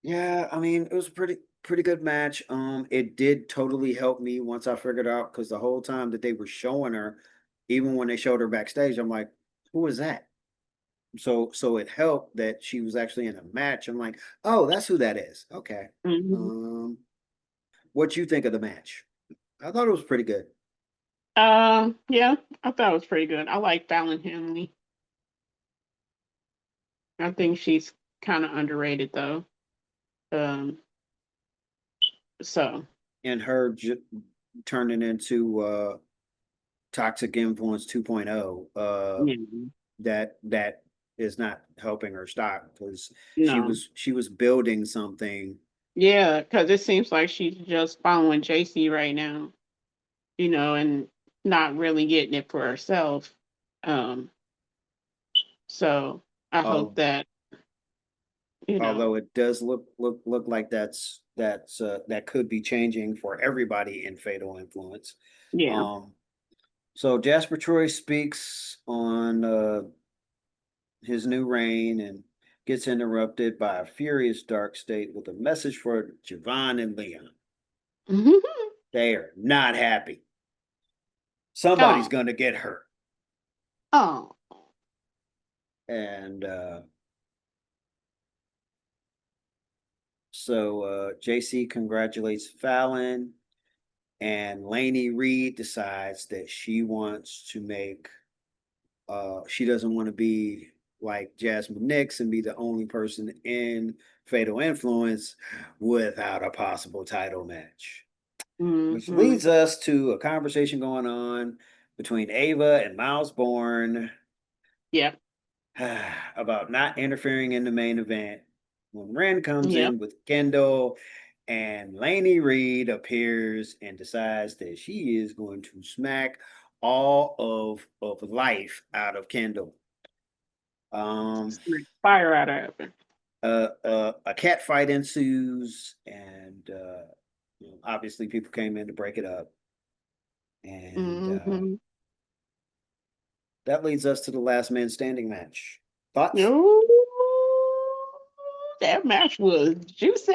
Yeah, I mean it was a pretty good match. It did totally help me once I figured out, because the whole time that they were showing her, even when they showed her backstage, I'm like, who is that? So it helped that she was actually in a match. I'm like, oh, that's who that is. Okay. Mm-hmm. Um, what you think of the match? I thought it was pretty good. Yeah, I thought it was pretty good. I like Fallon Henley. I think she's kind of underrated though. Um, so And her turning into Toxic Influence 2.0, yeah, that is not helping her stock, because no, she was building something. yeah, because it seems like she's just following JC right now, and not really getting it for herself. Um, so I hope Al- that you know, Although it does look like that could be changing for everybody in Fatal Influence. yeah. Um, so Jasper Troy speaks on his new reign and gets interrupted by a furious Dark State with a message for Javon and Leon. They are not happy. Somebody's Oh, going to get hurt. oh, And so JC congratulates Fallon, and Lainey Reed decides that she doesn't want to be like Jasmine Nix and be the only person in Fatal Influence without a possible title match. Which mm-hmm. leads us to a conversation going on between Ava and Miles Bourne Yep, about not interfering in the main event. When Ren comes yep. in with Kendall, and Lainey Reed appears and decides that she is going to smack all of life out of Kendall. Um, Fire out of it. a cat fight ensues, and obviously people came in to break it up, and Mm-hmm. that leads us to the last man standing match. Thoughts? Ooh, that match was juicy.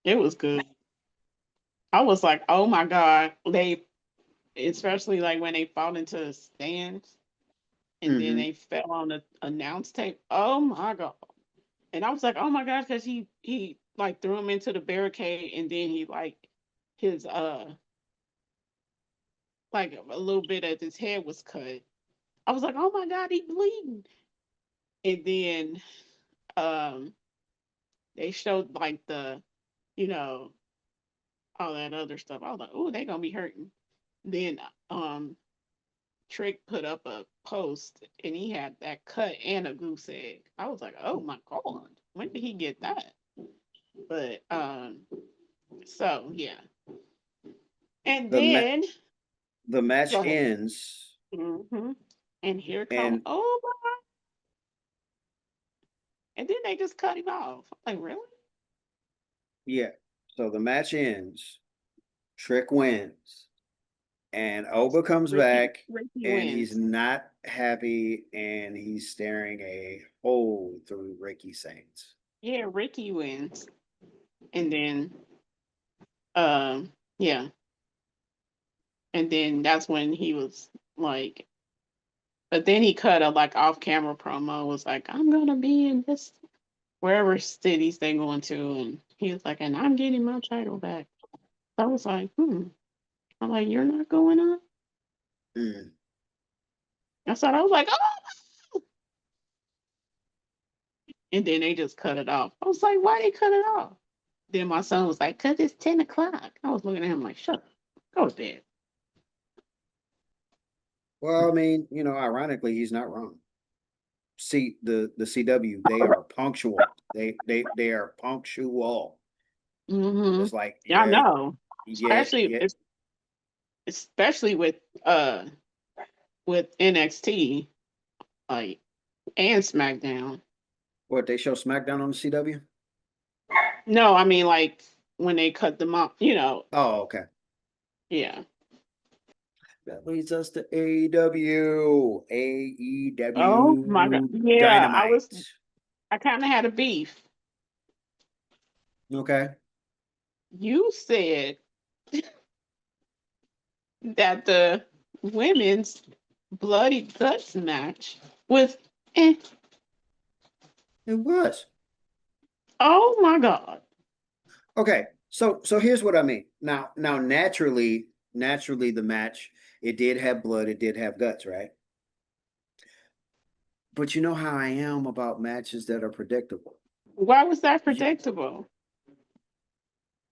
It was good. I was like, oh my God. Especially like when they fall into the stands and then Mm-hmm. they fell on the announce tape. Oh my God. And I was like, oh my God, because he like threw him into the barricade and then he like his like a little bit of his head was cut. I was like, oh my God, he bleeding. And then um they showed like you know, all that other stuff. I was like, oh, they gonna be hurting. Then Trick put up a post and he had that cut and a goose egg. I was like, oh my God, when did he get that? But so yeah. And The ma- then the go match ahead. ends, hmm And here come and oh my, and then they just cut him off. I'm like, really? yeah, so the match ends. Trick wins. And Oba comes Ricky back Ricky and he's wins. not happy and he's staring a hole through Ricky Saints. Yeah, Ricky wins. And then yeah. And then that's when he was like, but then he cut a like off camera promo, was like, I'm gonna be in this wherever cities they going to, and he was like, and I'm getting my title back. I was like, I'm like, you're not going up? Mm. I thought I was like, oh, and then they just cut it off. I was like, why they cut it off? Then my son was like, cause it's 10 o'clock. I was looking at him like, shut up, go to bed. Well, I mean, ironically, he's not wrong. See, the CW, they are punctual. They are punctual. Mm-hmm. It's like, Yeah, I yeah, know. yeah, Especially yeah. especially with NXT, like, and SmackDown. What, they show SmackDown on the CW? No, I mean like when they cut them off, Oh, okay. yeah. That leads us to AEW. Oh my god. AEW Yeah, Dynamite. I kind of had a beef. Okay. You said that the women's bloody guts match was eh. It was. Oh my god. Okay. So here's what I mean. Now naturally the match, it did have blood, it did have guts, right? But you know how I am about matches that are predictable. Why was that You, predictable?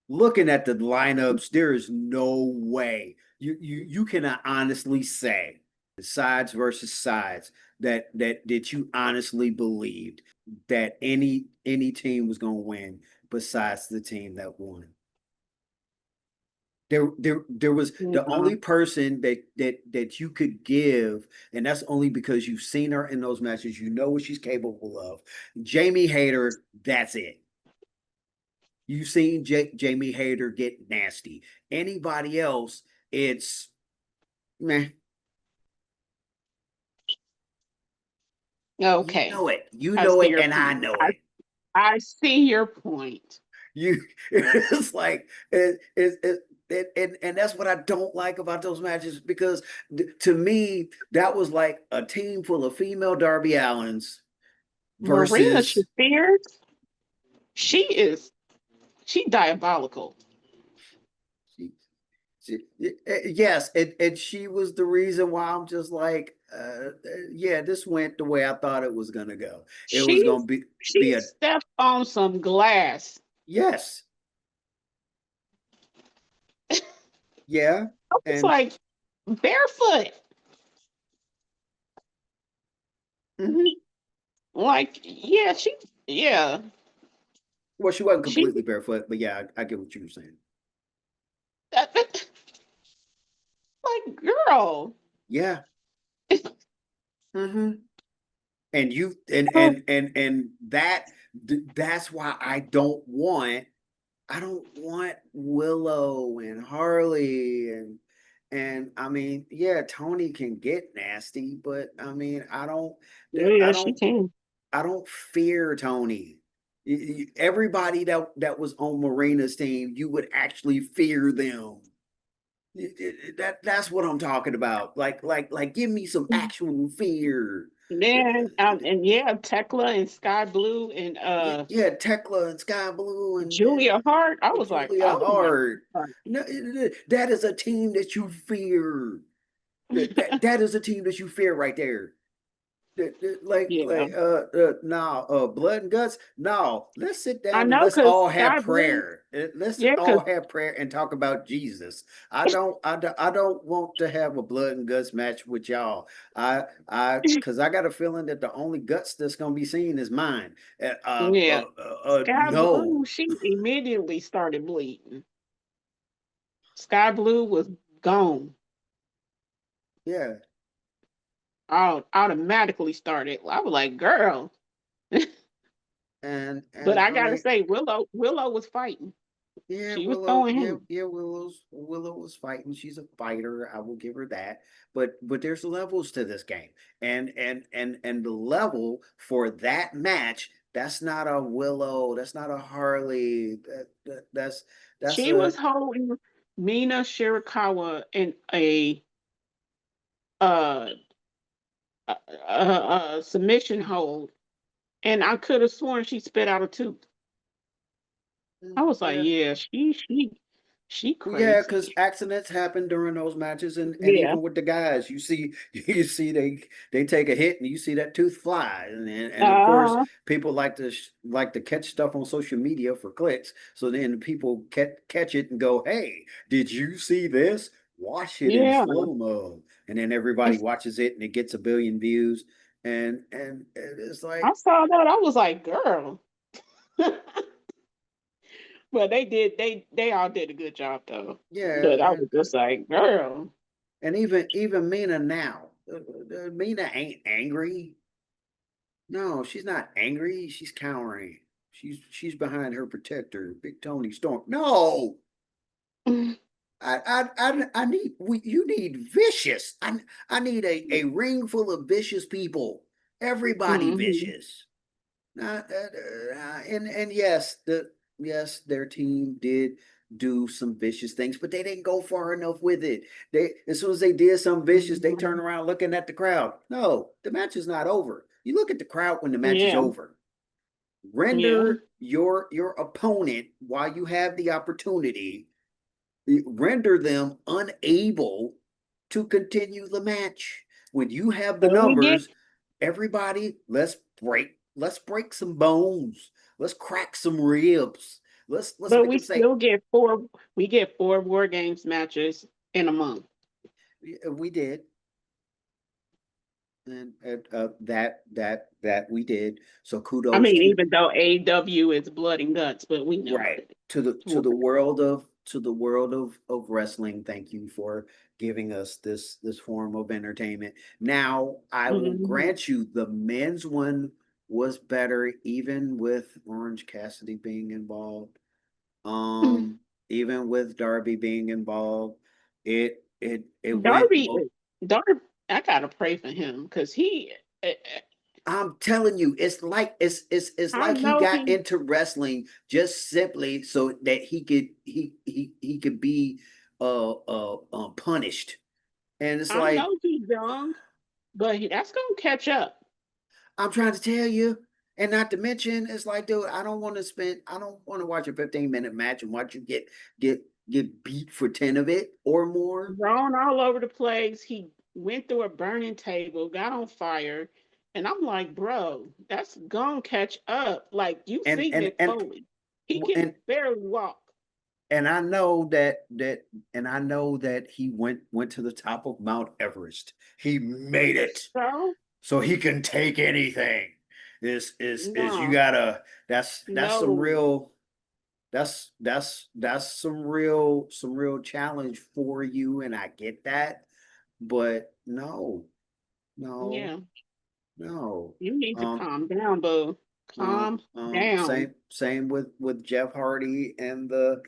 looking at the lineups, there is no way you cannot honestly say sides versus sides that you honestly believed that any team was going to win besides the team that won. There was the Yeah. only person that you could give, and that's only because you've seen her in those matches. You know what she's capable of. Jamie Hayter, that's it. You've seen Jamie Hayter get nasty. Anybody else, it's meh. You Okay. know it. You I know see it, your and I point. know it. I see your point. You, it's like and that's what I don't like about those matches because to me that was like a team full of female Darby Allens Marina versus Shafir, she diabolical. yes, and she was the reason why I'm just like, yeah, this went the way I thought it was gonna go. It was She gonna be she a stepped on some glass. yes, yeah, I was and like, barefoot. mhm. Like, yeah, yeah, Well, she wasn't she, completely barefoot, but yeah, I get what you were saying. like, girl. Yeah. Hmm. And you Oh, and that's why I don't want Willow and Harley and I mean, yeah, Tony can get nasty, but I mean, I yeah, she don't can. I don't fear Tony. Everybody that was on Marina's team, you would actually fear them. That's what I'm talking about. Like, give me some actual fear. Then and yeah, Tekla and Sky Blue and Yeah, Tekla and Sky Blue Julia Hart. I and was like, Julia oh my Hart. god. No, that is a team that you fear. That is a team that you fear right there. Yeah, No, blood and guts. No, let's sit I down and know let's because all have Sky Blue. prayer. Let's Yeah, all because have prayer and talk about Jesus. I don't want to have a blood and guts match with y'all. Because I got a feeling that the only guts that's gonna be seen is mine. yeah, Sky Blue. No, She immediately started bleeding. Sky Blue was gone. yeah, Automatically started. I was like, girl. and But I I gotta mean, say, Willow was fighting. Yeah, She was Willow. throwing Yeah, him. yeah. Willow was fighting. She's a fighter. I will give her that. But there's levels to this game, and the level for that match. That's not a Willow. That's not a Harley. That's She a was holding Mina Shirakawa in uh, a submission hold, and I could have sworn she spit out a tooth. I was like, yeah. yeah, she Well, yeah, crazy. because accidents happen during those matches, and Yeah. even with the guys, you see they take a hit, and you see that tooth fly, and of course, Uh, people like to catch stuff on social media for clicks. So then people catch it and go, "Hey, did you see this? Watch it in yeah. slow mo," and then everybody watches it, and it gets a billion views, and it's I like, saw that. I was like, girl. Well, they all did a good job though. yeah, But I was just like, girl. and even Mina now, Mina ain't angry. No, she's not angry. She's cowering. She's behind her protector, Big Tony Storm. No, I need you need vicious. I need a ring full of vicious people. Everybody Hmm. vicious. And yes, their team did do some vicious things, but they didn't go far enough with it. They as soon as they did something vicious, they turn around looking at the crowd. No, the match is not over. You look at the crowd when the match is Yeah, over. yeah. Render your opponent while you have the opportunity. Render them unable to continue the match. When you have the But we get numbers, everybody, let's break some bones. Let's crack some ribs. Let's but make we them say, still get four War Games matches in a month. "Yeah, we did." And that we did. So I kudos mean, to even though AW is blood and guts, but we know what right it to the is. world of wrestling. Thank you for giving us this form of entertainment. Now I will Mhm. grant you the men's one was better, even with Orange Cassidy being involved, even with Darby being involved. It went Darby, Darby, I gotta pray for him because eh, eh, I'm telling you, it's I like he know got he, into wrestling just simply so that he could be punished. And it's I like, know he's young, but that's gonna catch up. I'm trying to tell you, and not to mention, it's like, dude, I don't want to watch a 15-minute match and watch you get get beat for 10 of it or more. Thrown all over the place. He went through a burning table, got on fire, and I'm like, bro, that's gonna catch up. Like you And see and Mick and Foley, he can and barely walk. and I know that he went to the top of Mount Everest. He made it. So So he can take anything. Is you no, gotta that's some no, real that's some real challenge for you, and I get that, but no, no, yeah, no. you need to Um, calm down, boo. Calm down. same with Jeff Hardy and the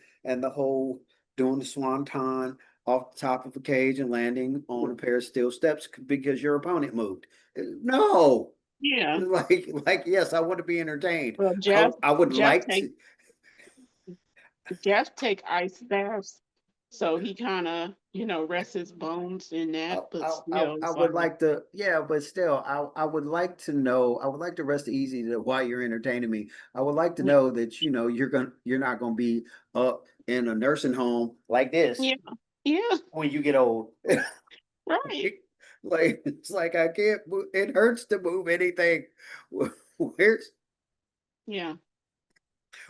whole doing the swanton off the top of a cage and landing on a pair of steel steps because your opponent moved. No, Yeah. like yes, I want to be entertained. Well, I would Jeff like take to. Jeff take ice baths, so he kind of rests his bones in I, that. But I still, I it's would like, like to, yeah, but still, I would like to know. I would like to rest easy that while you're entertaining me. I would like to yeah, know that you're not gonna be up in a nursing home like this yeah, yeah, when you get old. right, Like it's like I can't move. It hurts to move anything. Where's yeah,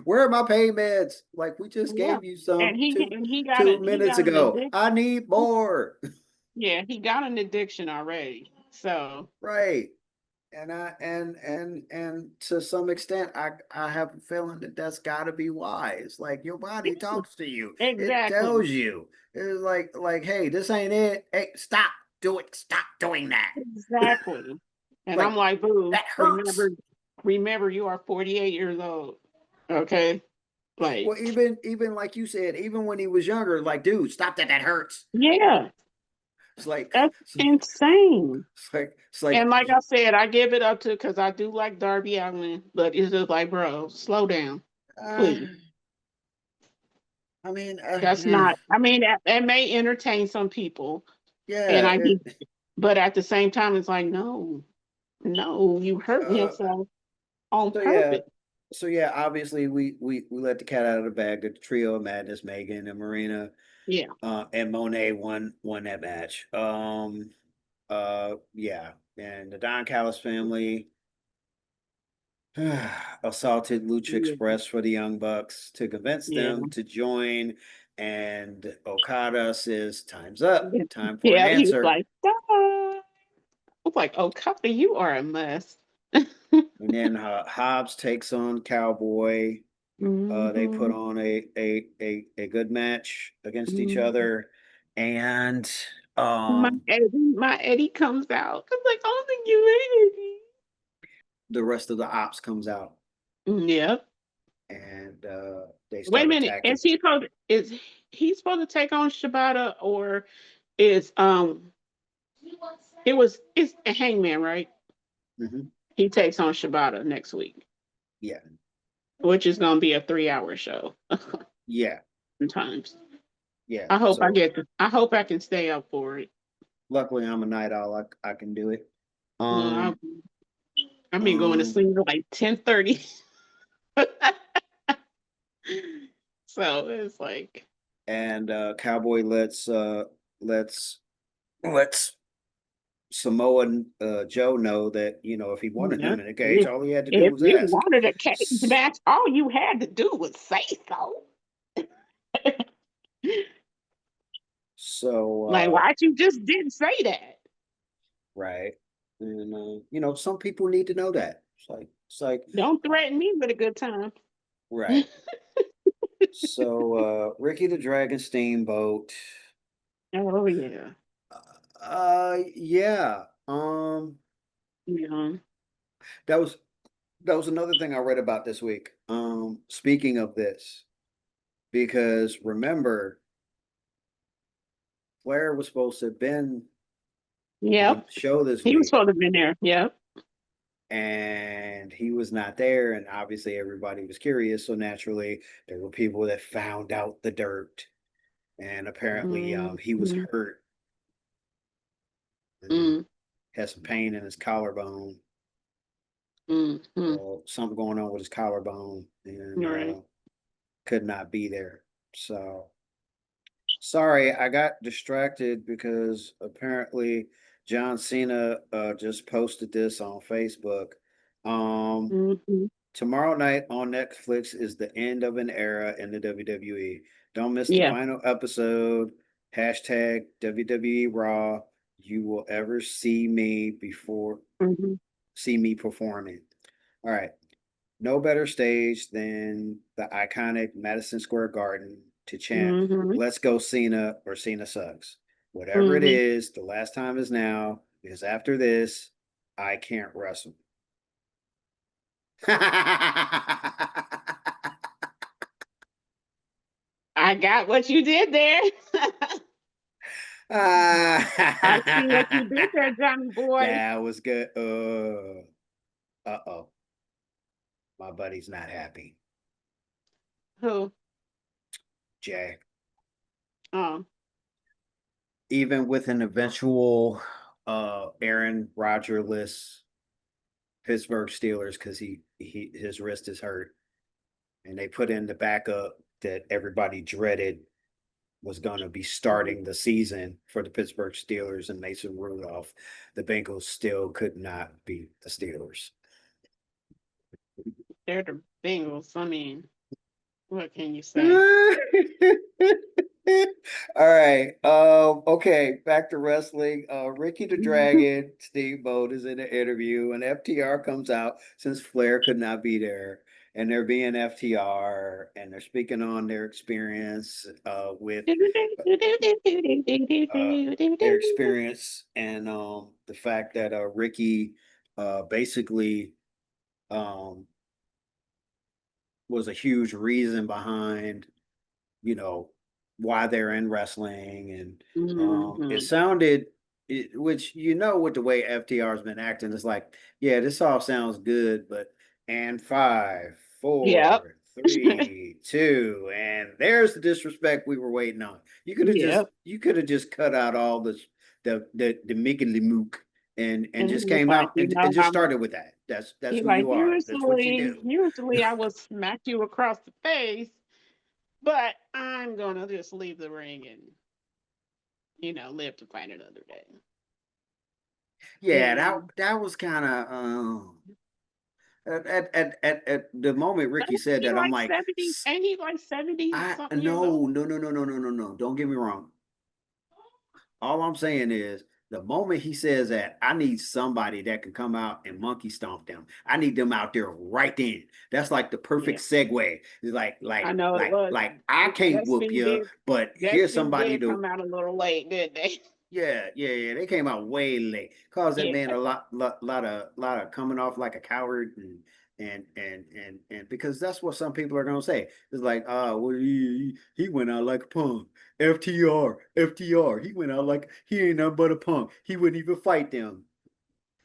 where are my pain meds? Like we just yeah. gave you And some he two and he got two an he minutes got an ago. I addiction. need more. Yeah, he got an addiction already. So Right. And to some extent, I have a feeling that that's got to be why. It's like your body yeah, talks to you. It exactly, tells you. It's like, hey, this ain't it. Hey, stop. Do it. Stop doing that. exactly. And I'm Like like, boo, that hurts. remember, you are 48 years old. Okay. Like, Well, even like you said, even when he was younger, like, dude, stop that. That hurts. yeah, It's like that's insane. it's like And like I said, I give it up to because I do like Darby Allin, but it's just like, bro, slow down, uh, please. I mean, That's not. I mean, that may entertain some people, and yeah. I get, but at the same time, it's like, no, no, you hurting Uh, yourself on so yeah, purpose. so yeah. Obviously, we let the cat out of the bag. The trio of madness, Megan and Marina, Yeah, and Monet won that match. Yeah, and the Don Callis family assaulted Lucha yeah, Express for the Young Bucks to convince yeah, them to join. And Okada says, "Time's up. yeah. Time for an Yeah, he was answer." like, "Stop." I was like, "Oh, Copy, you are a mess." And then Hobbs takes on Cowboy. They put Hmm. on a good match against each Hmm. other, and My Eddie comes out. I'm like, "Oh, thank you, the rest of the ops comes out, Eddie." Yep. and they Wait a start minute. attacking. Is he supposed to take on Shibata, or is it's a Hangman, right? Hmm. He takes on Shibata next week, Yeah, which is gonna be a 3 hour show yeah, sometimes. yeah. I So get I hope I can stay up for it. luckily, I'm a night owl. I can do it. No, Um, I've been going to um, sleep at like 10:30. So it's like, and Cowboy lets lets Samoa Joe know that if he wanted yeah, him in the cage, if all he had to do if was you ask. wanted a cage match, all you had to do was say so. So Like, why'd you just didn't say that? right, and some people need to know that. It's like Don't uh, threaten me with a good time. right. So Ricky the Dragon Steamboat. Oh yeah, Yeah. yeah. That was another thing I read about this week. Speaking of this, because remember, Flair was supposed to have been on Yep. the show this He was week, supposed to have been there. Yep. and he was not there. And obviously, everybody was curious. So naturally, there were people that found out the dirt, and apparently, he was Mm-hmm. hurt and Mm-hmm. had some pain in his collarbone. Mm-hmm. Something going on with his collarbone, and Right. could not be there. So sorry, I got distracted because apparently John Cena just posted this on Facebook. Um, Mm-hmm. Tomorrow night on Netflix is the end of an era in the WWE. Don't miss the Yeah. final episode. Hashtag WWE Raw. You will ever Mm-hmm. see me performing. All right. No better stage than the iconic Madison Square Garden to chant, Mm-hmm. "Let's go Cena" or "Cena sucks." Whatever it Mm-hmm. is, the last time is now, because after this, I can't wrestle. I got what you did there. I see what you did there, Johnny boy. That was good. Uh-oh. My buddy's not happy. Who? Jay. Oh. Even with an eventual Aaron Rodgers Pittsburgh Steelers, because his wrist is hurt, and they put in the backup that everybody dreaded was going to be starting the season for the Pittsburgh Steelers and Mason Rudolph. The Bengals still could not beat the Steelers. They're the Bengals. I mean, what can you say? All right. Okay, back to wrestling. Ricky the Dragon Steamboat is in an interview, and FTR comes out since Flair could not be there. And they're being FTR, and they're speaking on their experience with uh, their experience and the fact that Ricky basically um, was a huge reason behind, you know, why they're in wrestling. And it Mm-hmm. sounded, which, with the way FTR's been acting, it's like, yeah, this all sounds good, but and five, Yep. 4, 3, 2, and there's the disrespect we were waiting on. Yep. You could have just cut out all this, the mickey mook, and And he just was came like, out and just started with that. That's he who like, you are. That's what you do. usually I will smack you across the face, but I'm gonna just leave the ring and, live to fight another day. Yeah, And that was kind of at the moment but Ricky said he that, I'm like like, 70, and he like 70 I something years no, old. no, no, no, no, no, no, no. Don't get me wrong. All I'm saying is the moment he says that, I need somebody that can come out and monkey stomp them. I need them out there right then. That's like the Yeah, perfect segue. It's I know it was. like I can't whoop Destiny you, did. but here's Destiny somebody did to. come out a little late, didn't they? Yeah, yeah, yeah. They came out way late. Caused that Yeah. man a lot of coming off like a coward, and because that's what some people are gonna say. It's like, well, he went out like a punk. FTR. He went out like he ain't nothing but a punk. He wouldn't even fight them.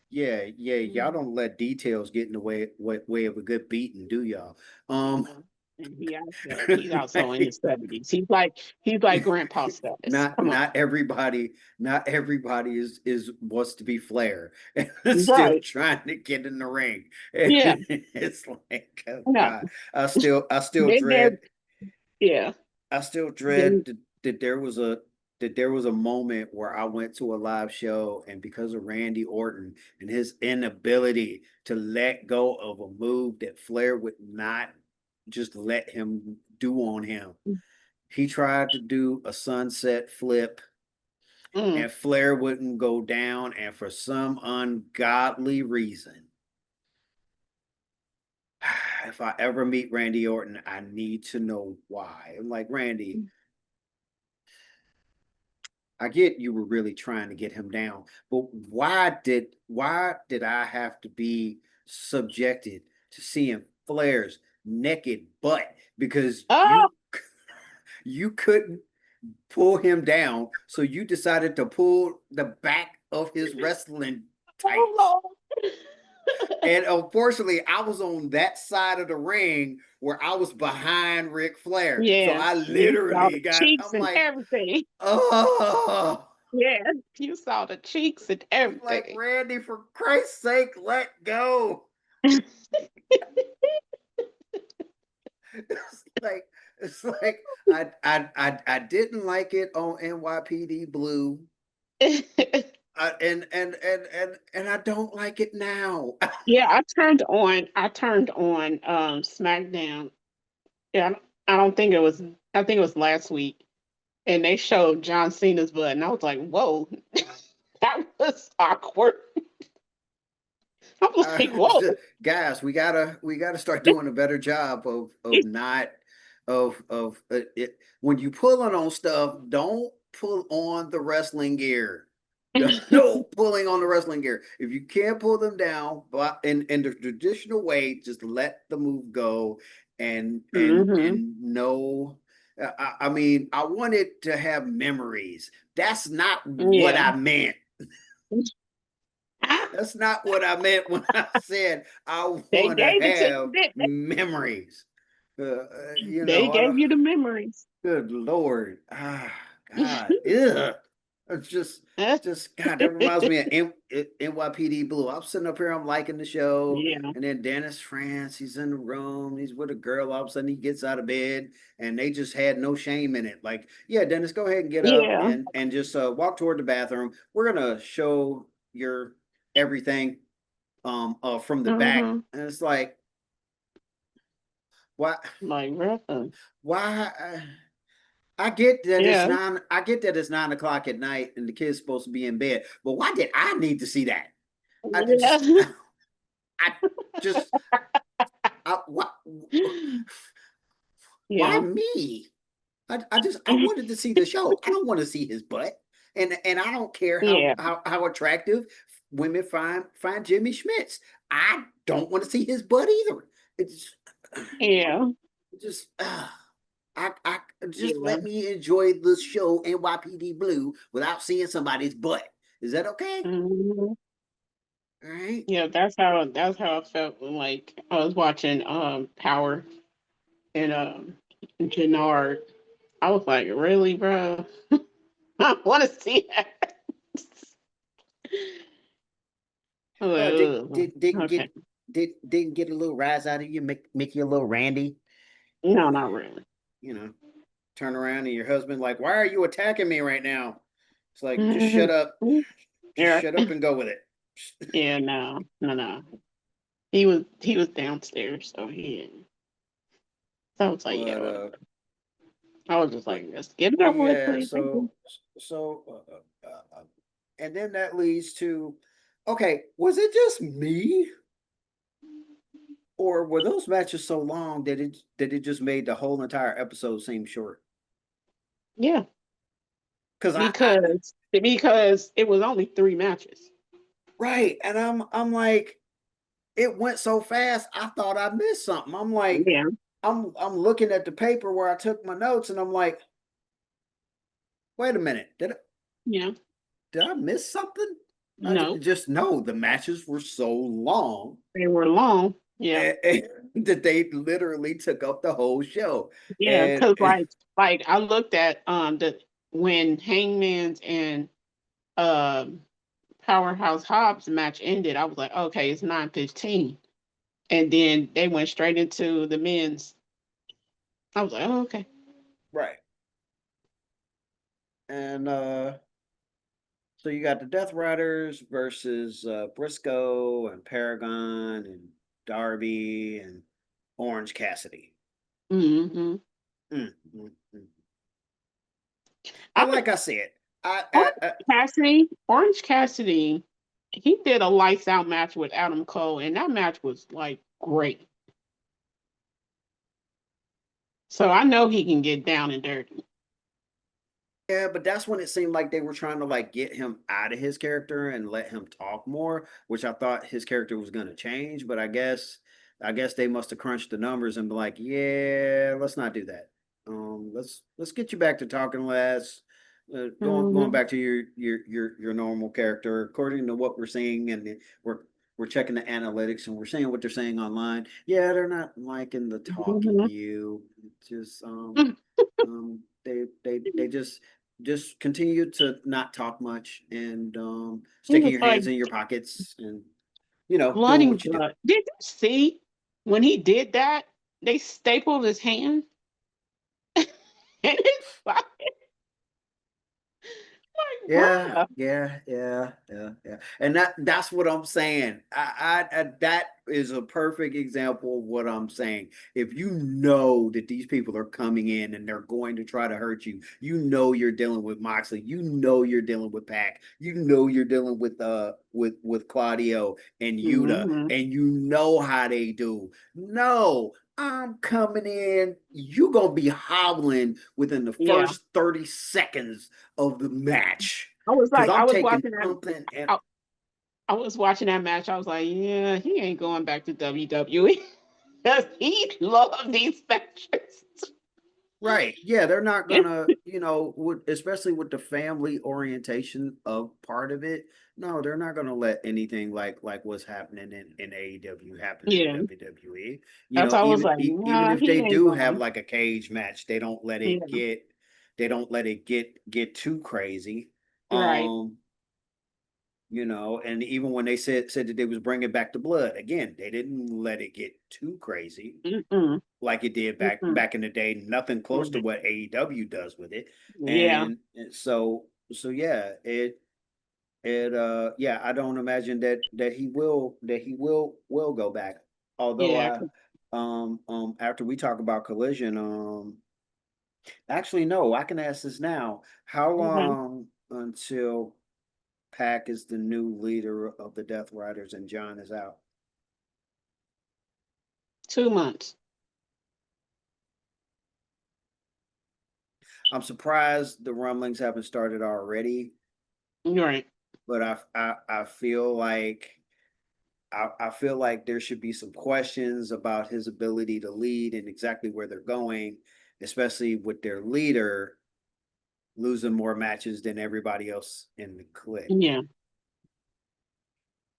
Yeah, yeah. Y'all Mhm. don't let details get in the way of a good beating, do y'all? Yeah. And he's also in his 70s. He's like grandpa status. not Come on. not everybody not everybody is wants to be Flair and still Right. trying to get in the ring. Yeah. It's like, oh No. God, I still They gave dread yeah. I still They dread that there was a moment where I went to a live show, and because of Randy Orton and his inability to let go of a move that Flair would not just let him do on him. He tried to do a sunset flip, mm, and Flair wouldn't go down. And for some ungodly reason, if I ever meet Randy Orton, I need to know why. I'm like, Randy, I get you were really trying to get him down, but why did I have to be subjected to seeing Flair's naked butt? Because oh, you couldn't pull him down, so you decided to pull the back of his wrestling tights. oh Lord. And unfortunately, I was on that side of the ring where I was behind Ric Flair. So Yeah. I You saw the literally cheeks I'm and like, everything. oh, Yeah. You saw the cheeks and I'm like, everything. Randy, for Christ's sake, let go. It's like, it's like I didn't like it on NYPD Blue. And I don't like it now. Yeah, I turned on SmackDown. Yeah, I don't think it was I think it was last week. And they showed John Cena's butt and I was like, whoa, that was awkward. I was Uh, like, whoa. guys, we gotta start doing a better job of not of it. When you pulling on stuff, don't pull on the wrestling gear. No pulling on the wrestling gear. If you can't pull them down, but in the traditional way, just let the move go, Hmm. and no. I mean, I wanted to have memories. That's not what Yeah. I meant. That's not what I meant when I said I They want to gave it to you, have didn't they? memories. They I gave don't. you the memories. Good Lord, God, ugh. It's just God. That reminds me of NYPD Blue. I'm sitting up here, I'm liking the show, Yeah. and then Dennis France, he's in the room, he's with a girl. All of a sudden, he gets out of bed, and they just had no shame in it. Like, yeah, Dennis, go ahead and get up Yeah. and just walk toward the bathroom. We're gonna show your everything from the back, Hmm. and it's like, why Like, brother. why I get that it's Yeah. 9. I get that it's 9 o'clock at night and the kid's supposed to be in bed. But why did I need to see that? I just, Yeah. I just, what? Why Yeah. me? I wanted to see the show. I don't want to see his butt, and I don't care Yeah. how attractive women find Jimmy Schmitz. I don't want to see his butt either. It's Yeah. Just I just Yeah. let me enjoy the show NYPD Blue without seeing somebody's butt. Is that okay? Mhm. All right. Yeah, that's how I felt when like I was watching Power and Gennard. I was like, really, bro? I want to see that. I was Did like, didn't ugh. Okay. didn't get a little rise out of you, make you a little randy, No, not really. you know, turn around and your husband like, why are you attacking me right now? It's like, just Yeah. shut up and go with it. Yeah, no, no, no. He was downstairs, so he didn't. So I was like, yeah, But whatever. I was just but like, just get it over with, yeah, please. Thank you. so and then that leads to, okay, was it just me, or were those matches so long that it just made the whole entire episode seem short? Yeah, Because I because it was only 3 matches. right, and I'm like, it went so fast, I thought I missed something. I'm like, Yeah, I'm looking at the paper where I took my notes, and I'm like, wait a minute, yeah. did I miss something? I No, just know the matches were so long they were long. Yeah, that they literally took up the whole show. yeah. And, Because like I looked at the when Hangman's and um Powerhouse Hobbs match ended, I was like, okay, it's 9:15, and then they went straight into the men's. I was like, oh, okay. right. And so you got the Death Riders versus Briscoe and Paragon and Darby and Orange Cassidy. Hmm. Mm, mm, mm. I But like I said, Orange Orange Cassidy, he did a lights out match with Adam Cole, and that match was like great. So I know he can get down and dirty. yeah, but that's when it seemed like they were trying to like get him out of his character and let him talk more, which I thought his character was going to change. But I guess they must have crunched the numbers and be like, yeah, let's not do that. Let's get you back to talking less. Going Hmm. back to your normal character according to what we're seeing, and we're checking the analytics and we're seeing what they're saying online. Yeah, they're not liking the talking Hmm. you. Just they just continue to not talk much and He sticking was your like hands in your pockets and doing bloody what you do. blood. Did you see when he did that? They stapled his hand and it's like, Yeah, bruh. yeah. And that's what I'm saying. That is a perfect example of what I'm saying. If you know that these people are coming in and they're going to try to hurt you, you know you're dealing with Moxley, you know you're dealing with Pac, you know you're dealing with Claudio and Yuta, Hmm. and you know how they do. No, I'm coming in. You gonna be hobbling within the Yeah. first 30 seconds of the match I was because like, I I'm was taking watching that. something and I, I was watching that match. I was like, yeah, he ain't going back to WWE because he loved these matches. right, yeah, they're not gonna, especially with the family orientation of part of it. No, they're not gonna let anything like what's happening in AEW happen in the Yeah. WWE. That's why I was Even like, even nah, if he they ain't do have going. like a cage match, Yeah. they don't let it get too crazy. Right. Um, and even when they said that they was bringing back the blood again, they didn't let it get too crazy Mm-mm. like it did Mm-mm. back in the day. Nothing close to Mm-mm. what AEW does with it, Yeah. and so yeah, yeah, I don't imagine that he will go back. Although Yeah. I after we talk about Collision, actually no, I can ask this now. How Okay. long until Pac is the new leader of the Death Riders and John is out? 2 months. I'm surprised the rumblings haven't started already, Right. but I feel like I feel like there should be some questions about his ability to lead and exactly where they're going, especially with their leader losing more matches than everybody else in the clique. Yeah.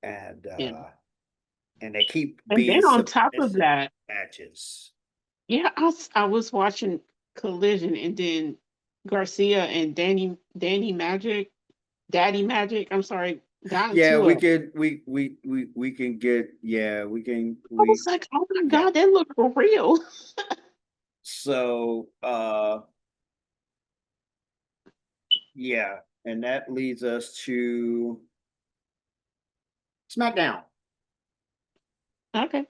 And Yeah. they keep And being then on top of submissive that, matches. yeah, I was watching Collision, and then Garcia and Daddy Magic, I'm sorry, got Yeah, into we it. could we can get yeah, we can I was we like, oh my yeah. God, that looked for real. So yeah, and that leads us to SmackDown. Okay.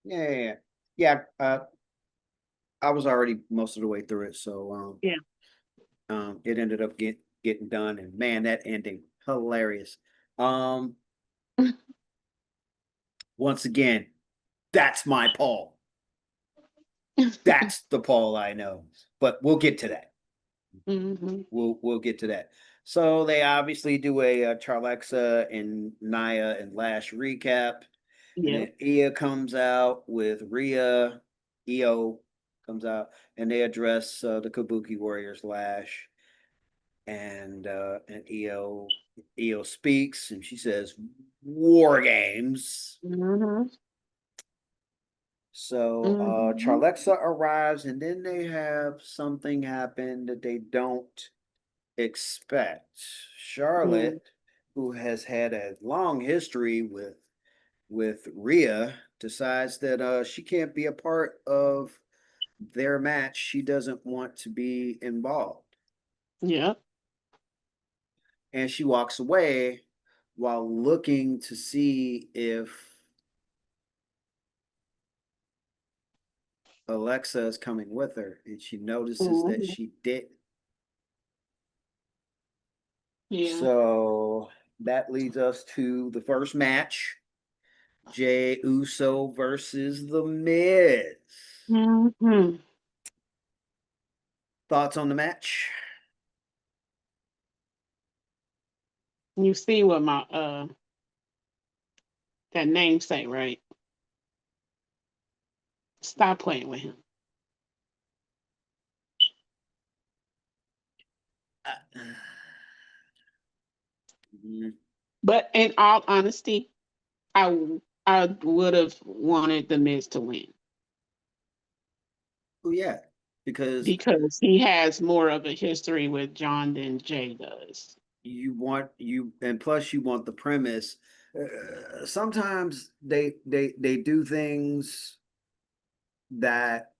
Yeah. Yeah. I was already most of the way through it, so Yeah. it ended up getting done, and man, that ending hilarious. Um, once again, that's my Paul. That's the Paul I know, but we'll get to that. Hmm. We'll get to that. So they obviously do a Charlexa and Naya and Lash recap, and Yeah. then Ia comes out with Rhea. Io comes out, and they address the Kabuki Warriors Lash, and Io speaks, and she says War Games. Hmm. So Hmm. Charlexa arrives, and then they have something happen that they don't expect. Hmm. Charlotte, who has had a long history with Rhea, decides that she can't be a part of their match. She doesn't want to be involved, Yeah. and she walks away while looking to see if Alexa is coming with her, and she notices that Hmm. she did. Yeah. So that leads us to the first match. Jey Uso versus The Miz. Hmm. Thoughts on the match? You see what my that name say, right? Stop playing with him. Uh, mm, But in all honesty, I would have wanted the Miz to win oh yeah, because because he has more of a history with John than Jay does. and plus you want the premise. Sometimes they do things that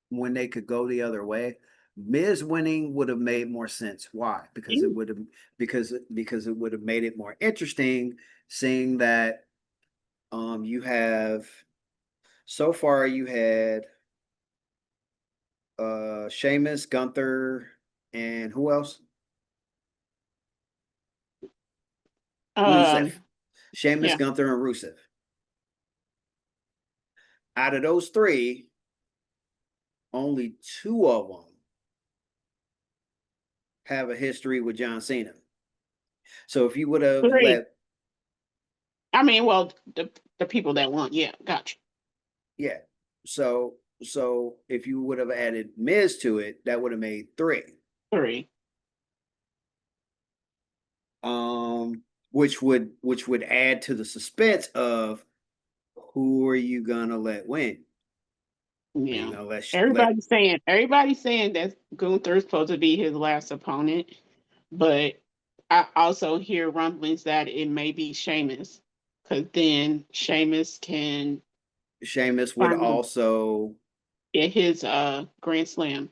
when they could go the other way. Miz winning would have made more sense. Why? Because it Mm. would have because it would have made it more interesting, seeing that you have so far you had Sheamus, Gunther, and who else? Rusev. Um, Sheamus, yeah, Gunther, and Rusev. Out of those three, only two of them have a history with John Cena. So if you would have three. let, I mean, well, the people that won, yeah, gotcha. yeah. So if you would have added Miz to it, that would have made three. Three. Which would add to the suspense of who are you gonna let win? Are you Yeah. gonna let Everybody's saying that Gunther's supposed to be his last opponent, but I also hear rumblings that it may be Sheamus, because then Sheamus can Sheamus would finally also, get his Grand Slam.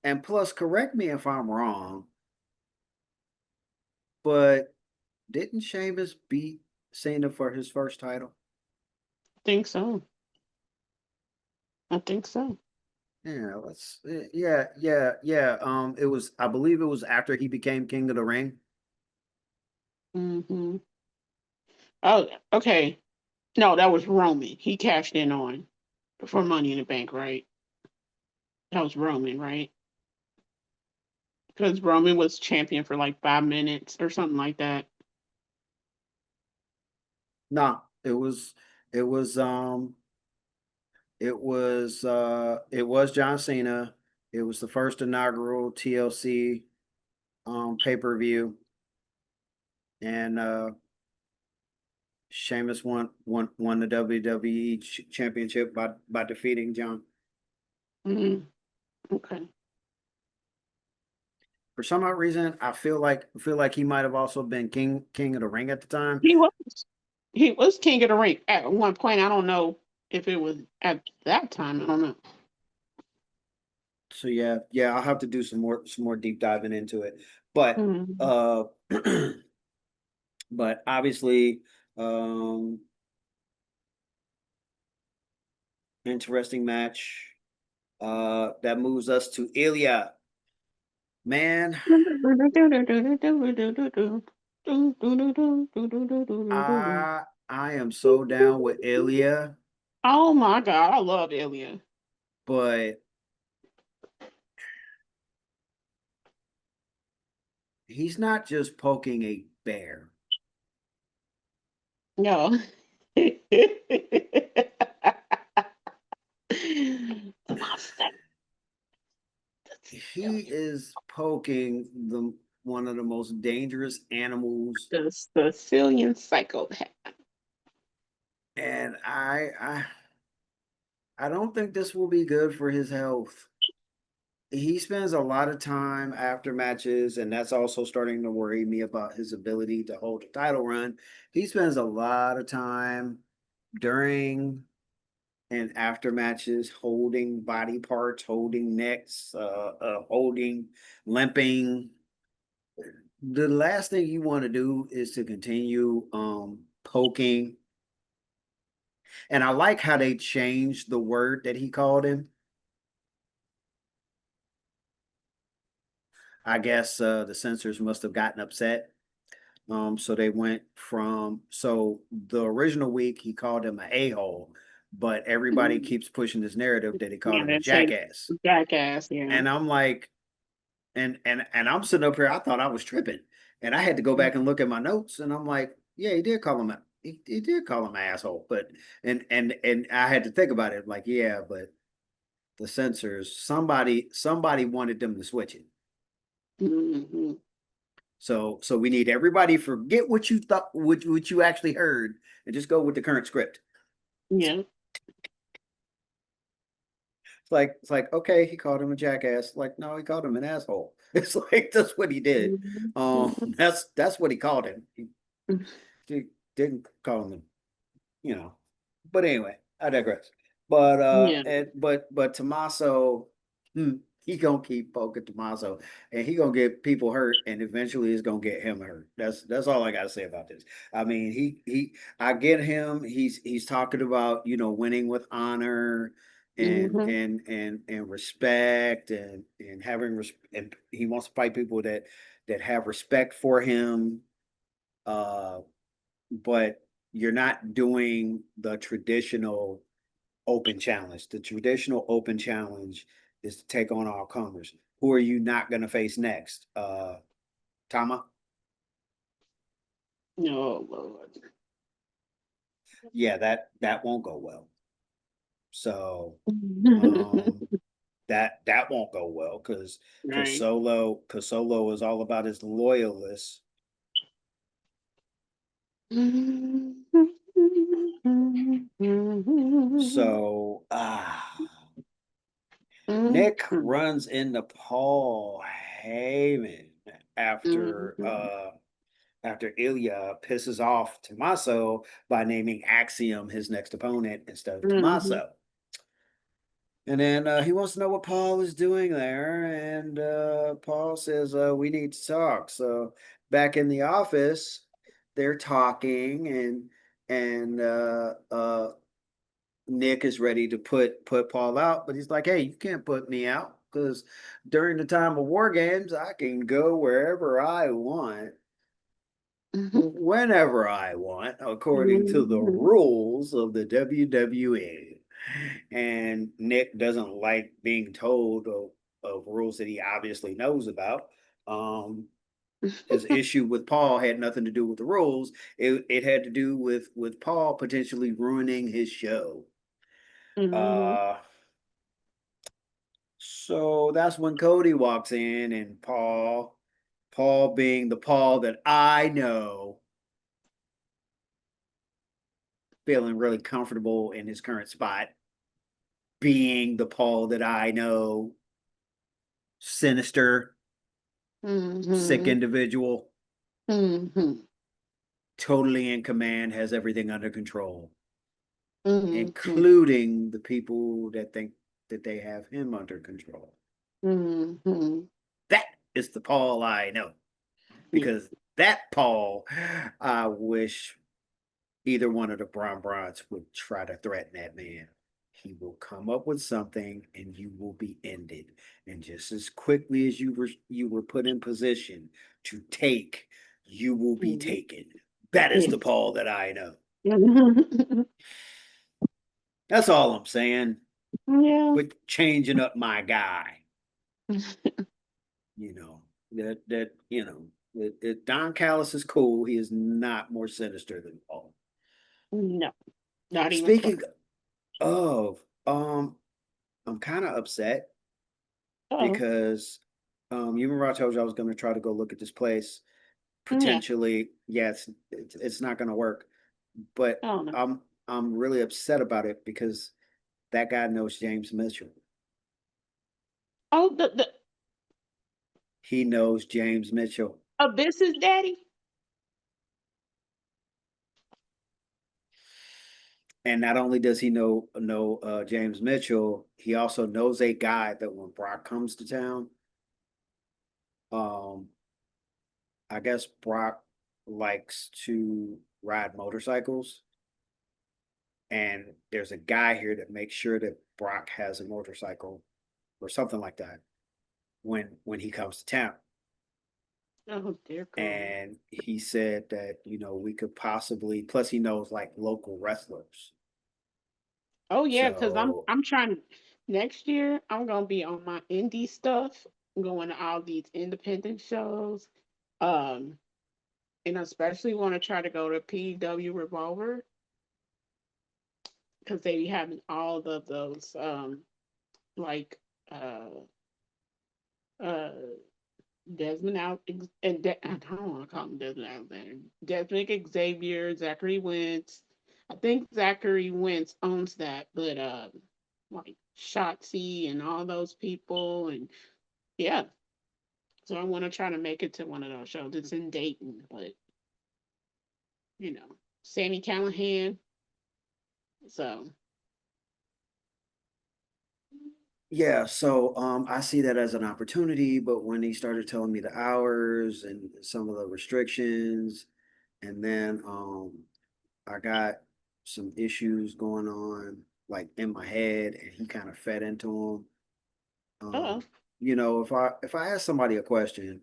and plus, correct me if I'm wrong, but didn't Sheamus beat Cena for his first title? Think so. I think so. Yeah, yeah. It was, I believe it was after he became King of the Ring. Hmm. Oh, okay. No, that was Roman. He cashed in on for Money in the Bank, right? That was Roman, right? Because Roman was champion for like 5 minutes or something like that. No, it was it was John Cena. It was the first inaugural TLC pay-per-view, and Sheamus won the WWE championship by defeating John. Mm, okay. For some odd reason, I feel like he might have also been king of the ring at the time. He was. He was king of the ring at one point. I don't know if it was at that time. I don't know. So yeah, I'll have to do some more deep diving into it. But Mm. but obviously, um, interesting match. That moves us to Ilya. Man, I am so down with Ilya, Oh my God, I love Ilya. but he's not just poking a bear. No. He is poking the one of the most dangerous animals, The Sicilian psychopath. and I don't think this will be good for his health. He spends a lot of time after matches, and that's also starting to worry me about his ability to hold a title run. He spends a lot of time during and after matches holding body parts, holding necks, holding, limping. The last thing you want to do is to continue poking. And I like how they changed the word that he called him. I guess the censors must have gotten upset. So they went from so the original week he called him an a-hole, but everybody Mhm. keeps pushing this narrative that he called Yeah, him a they say jackass. jackass. Yeah. And I'm like, and I'm sitting up here, I thought I was tripping. And I had to go back and look at my notes, and I'm like, yeah, he did call him he did call him an asshole. But and I had to think about it, like, yeah, but the censors, somebody wanted them to switch it. Hmm. So we need everybody forget what you thought, what you actually heard, and just go with the current script. Yeah. It's like okay, he called him a jackass. Like no, he called him an asshole. It's like that's what he did. Mhm. That's what he called him. He didn't call him, you know. But anyway, I digress. Yeah. But Tommaso, hmm, he gonna keep poking Tommaso, and he gonna get people hurt, and eventually it's gonna get him hurt. That's all I gotta say about this. I mean, I get him. He's talking about winning with honor Hmm. and respect and and he wants to fight people that have respect for him. Uh, but you're not doing the traditional open challenge. The traditional open challenge is to take on all comers. Who are you not going to face next? Tama? Oh Lord. Yeah, that won't go well. So um that won't go well because Right. Solo is all about his loyalists. So Nick runs into Paul Heyman after after Ilya pisses off Tommaso by naming Axiom his next opponent instead of Tommaso. And then he wants to know what Paul is doing there, and Paul says we need to talk. So back in the office, they're talking, and Nick is ready to put Paul out, but he's like, "Hey, you can't put me out because during the time of war games, I can go wherever I want, whenever I want, according to the rules of the WWE." And Nick doesn't like being told of rules that he obviously knows about. Um, His issue with Paul had nothing to do with the rules. It had to do with Paul potentially ruining his show. Mhm. Uh, so that's when Cody walks in, and Paul being the Paul that I know, feeling really comfortable in his current spot, being the Paul that I know, sinister, sick Mhm. individual, Mhm. totally in command, has everything under control, Mhm. including the people that think that they have him under control. Mhm. That is the Paul I know. Yeah. Because that Paul, I wish either one of the Bronze would try to threaten that man. He will come up with something and you will be ended. And just as quickly as you were put in position to take, you will be Mhm. taken. That is the Yes. Paul that I know. That's all I'm saying. Yeah. Quit changing up my guy. You know, that Don Callis is cool. He is not more sinister than Paul. No, not even close. Speaking of, I'm kind of upset Oh, because you remember I told you I was going to try to go look at this place. yeah. Potentially, yes, it's not going to work, but Oh no. I'm really upset about it because that guy knows James Mitchell. Oh, the He knows James Mitchell, Abyss's daddy. and not only does he know James Mitchell, he also knows a guy that when Brock comes to town, um, I guess Brock likes to ride motorcycles, and there's a guy here that makes sure that Brock has a motorcycle or something like that when he comes to town. Oh dear God. And he said that we could possibly, plus he knows like local wrestlers. Oh yeah, because I'm So I'm trying to next year I'm gonna be on my indie stuff, going to all these independent shows. Um, and I especially want to try to go to PW Revolver because they be having all of those like uh uh Desmond out and I don't want to call him Desmond Alexander. Desmond Xavier, Zachary Wentz. I think Zachary Wentz owns that, but like Shotzi and all those people and yeah. So I want to try to make it to one of those shows. It's in Dayton, but Sammy Callahan. So yeah, so I see that as an opportunity, but when he started telling me the hours and some of the restrictions, and then I got some issues going on like in my head, and he kind of fed into them. uh If I ask somebody a question,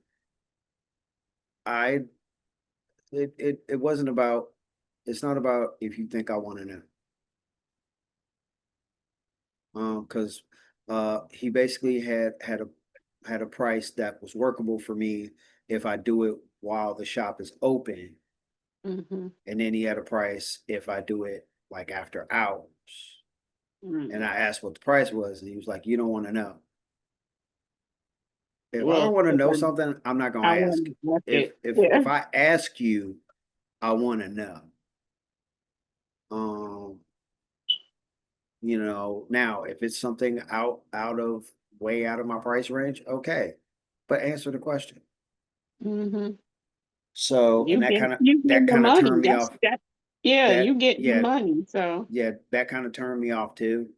I it wasn't about, it's not about if you think I want to know. Because he basically had a price that was workable for me if I do it while the shop is open, mm-hmm. and then he had a price if I do it like after hours. And Mm. I asked what the price was, and he was like, "You don't want to know." If I don't Well, want to know something, I'm not I gonna ask. wouldn't like If it. if Yeah. if I ask you, I want to know. Um, now if it's something out of way out of my price range, okay, but answer the question. Mm-hmm. So, and You that get kind of you that get the kind of money. turned me off. That yeah, That you get the Yeah, money. So yeah, that kind of turned me off too.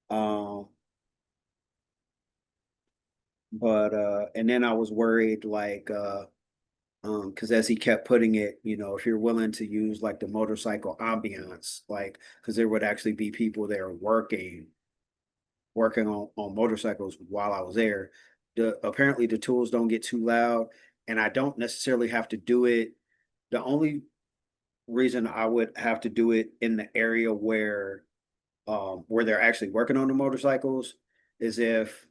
Um, but and then I was worried like because as he kept putting it, if you're willing to use like the motorcycle ambiance, like because there would actually be people there working on motorcycles while I was there. Apparently the tools don't get too loud, and I don't necessarily have to do it. The only reason I would have to do it in the area where they're actually working on the motorcycles is if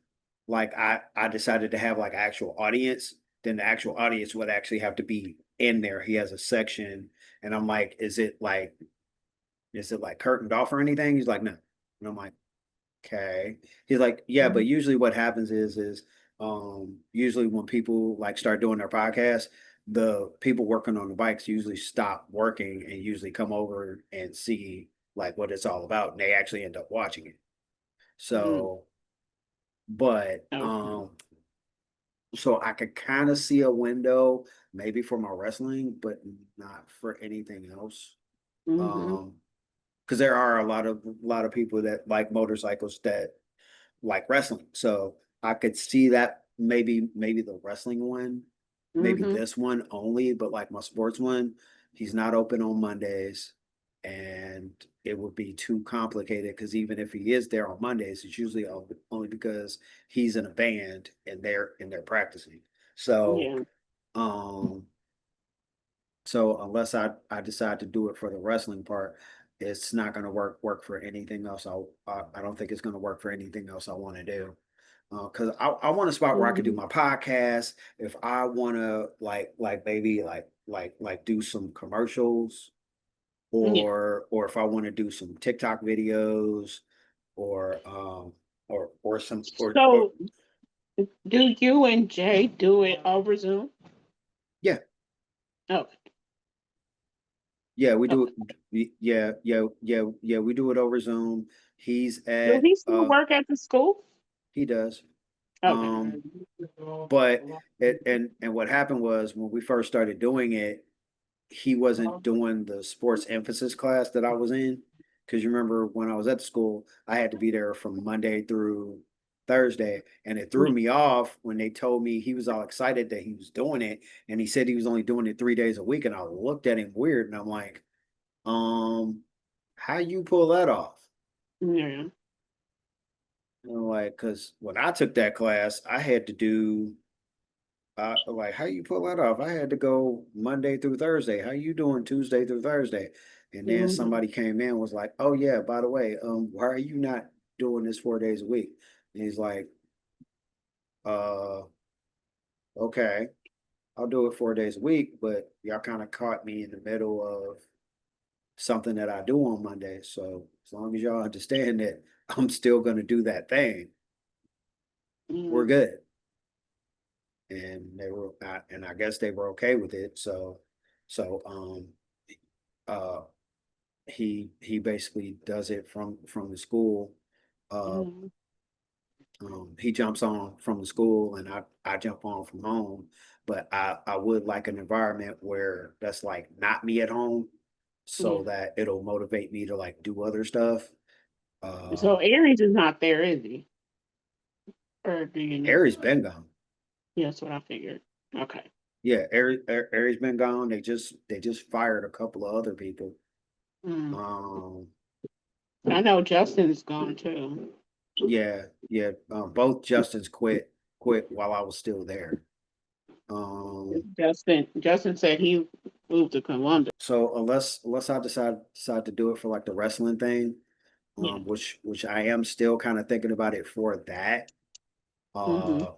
like I decided to have like actual audience then the actual audience would actually have to be in there. He has a section, and I'm like, is it like curtained off or anything? He's like, no. And I'm like, okay. He's like, yeah, but usually what happens is usually when people like start doing their podcast, the people working on the bikes usually stop working and usually come over and see like what it's all about, and they actually end up watching it. Mm. So, but Okay. so I could kind of see a window maybe for my wrestling, but not for anything else. Mm-hmm. Um, because there are a lot of people that like motorcycles that like wrestling. So I could see that maybe the wrestling one, maybe Mm-hmm. this one only, but like my sports one, he's not open on Mondays, and it would be too complicated because even if he is there on Mondays, it's usually only because he's in a band and they're practicing. So Yeah. um so unless I decide to do it for the wrestling part, it's not going to work for anything else. I don't think it's going to work for anything else I want to do. Because I want a spot where I could do Mm-hmm. my podcast. If I want to like maybe like do some commercials, Yeah. or if I want to do some TikTok videos, or or some or So, do you and Jay do it over Zoom? yeah. Oh, Yeah, we do okay. it. Yeah, we do it over Zoom. He's Do at he still work at the school? he does. Okay. Um but and what happened was when we first started doing it, he wasn't doing the sports emphasis class that I was in. Because you remember when I was at the school, I had to be there from Monday through Thursday. And it threw Yeah. me off when they told me he was all excited that he was doing it. And he said he was only doing it 3 days a week. And I looked at him weird and I'm like, um, how you pull that off? Yeah. Like, because when I took that class, I had to do like how you pull that off? I had to go Monday through Thursday. How you doing Tuesday through Thursday? And then Mm-hmm. somebody came in and was like, "Oh yeah, by the way, why are you not doing this 4 days a week?" And he's like, "Uh, okay, I'll do it 4 days a week, but y'all kind of caught me in the middle of something that I do on Monday. So as long as y'all understand that I'm still going to do that thing, we're Mm-hmm. good." And and I guess they were okay with it. So uh he basically does it from the school. Uh, Mm-hmm. he jumps on from the school, and I jump on from home. But I would like an environment where that's like not me at home, so Yeah. that it'll motivate me to like do other stuff. Uh, So Aries is not there, is he? Or do you know? Aries been gone. Yeah, that's what I figured. Okay. Yeah, Aries been gone. They just fired a couple of other people. Mm. Um, I know Justin's gone too. yeah. Both Justins quit while I was still there. Um, Justin said he moved to Columbus. so unless I decide to do it for like the wrestling thing, Yeah. which I am still kind of thinking about it for that, Mm-hmm. uh,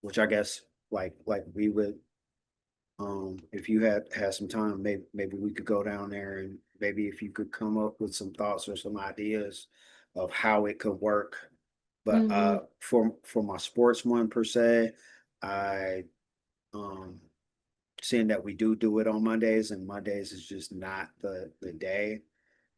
which I guess like we would, if you had some time, maybe we could go down there, and maybe if you could come up with some thoughts or some ideas of how it could work. But Mm-hmm. for my sports one per se, I um seeing that we do it on Mondays, and Mondays is just not the day,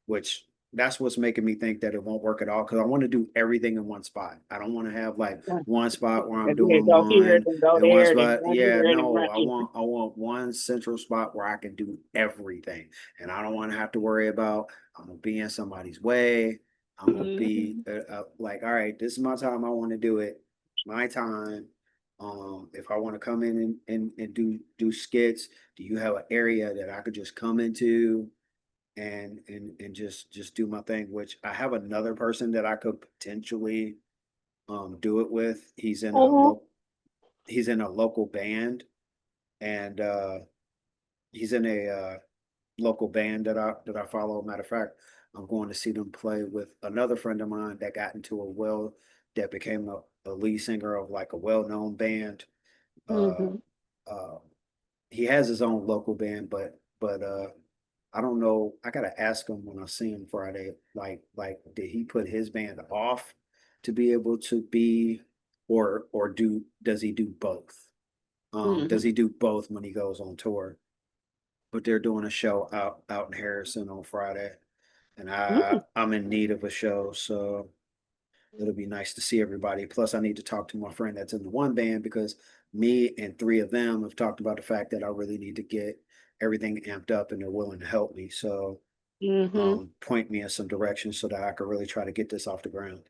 which that's what's making me think that it won't work at all, because I want to do everything in one spot. I don't want to have like one spot where I'm Yeah, doing go here, one then go and one there, then spot. go Yeah, here, then no, run. I want one central spot where I can do everything, and I don't want to have to worry about I'm gonna be in somebody's way. I'm gonna be Mm-hmm. like, all right, this is my time. I want to do it, my time. If I want to come in and do skits, do you have an area that I could just come into and just do my thing? Which I have another person that I could potentially do it with. Mm-hmm. He's in a local band, and he's in a local band that I follow. Matter of fact, I'm going to see them play with another friend of mine that got into that became a lead singer of like a well-known band. Mm-hmm. he has his own local band, but I don't know. I gotta ask him when I see him Friday. Like did he put his band off to be able to be, or does he do both? Does Mhm. he do both when he goes on tour? But they're doing a show out in Harrison on Friday, and Mm. I'm in need of a show, so it'll be nice to see everybody. Plus, I need to talk to my friend that's in the one band because me and three of them have talked about the fact that I really need to get everything amped up, and they're willing to help me. So, Mhm. point me in some direction so that I can really try to get this off the ground.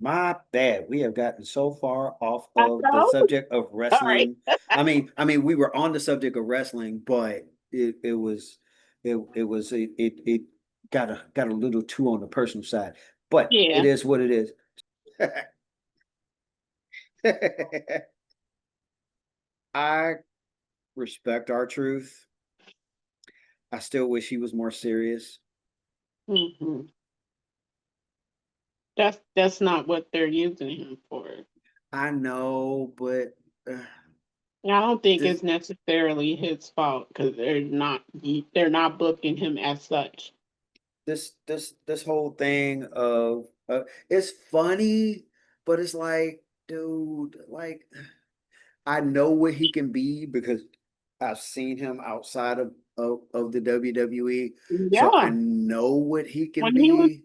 My bad. We have gotten so far off I of the know. subject of Sorry. wrestling. I mean, we were on the subject of wrestling, but it was it got a little too on the personal side. But it Yeah. is what it is. I respect our truth. I still wish he was more serious. Mhm. That's not what they're using him for. I know, but And I don't think this it's necessarily his fault because they're not booking him as such. this whole thing of it's funny, but it's like, dude, like I know what he can be because I've seen him outside of the WWE, so I Yeah. know what he can When he was, be.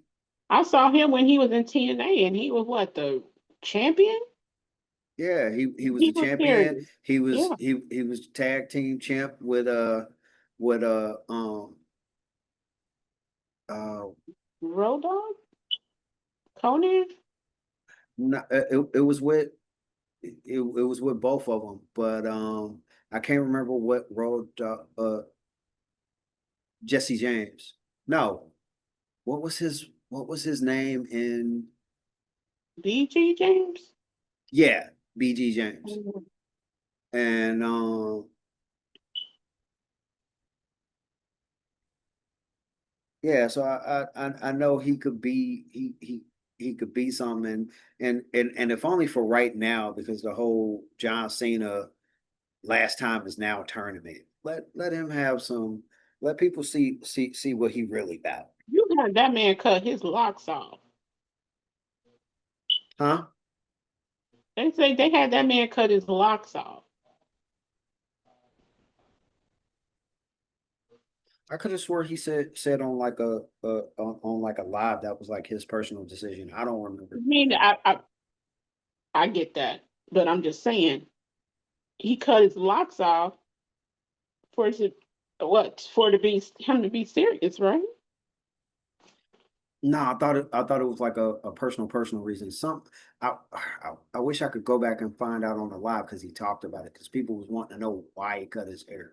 I saw him when he was in TNA, and he was what, the champion? Yeah, he was He the was champion. serious. Yeah. He was tag team champ with uh Road Dogg? Conan? not, it was with it was with both of them, but I can't remember what road Jesse James. No, what was his name in BG James? yeah, BG James. Mhm. And yeah, so I know he could be he could be something, and if only for right now because the whole John Cena last time is now tournament. Let him have some. Let people see what he really about, You had that man cut his locks off. huh? They say they had that man cut his locks off. I could have swore he said on like on like a live that was like his personal decision. I don't I remember. mean, I get that, but I'm just saying he cut his locks off for it to, what, for to be him to be serious, right? No, I thought it was like a personal reason. I wish I could go back and find out on the live because he talked about it because people was wanting to know why he cut his hair.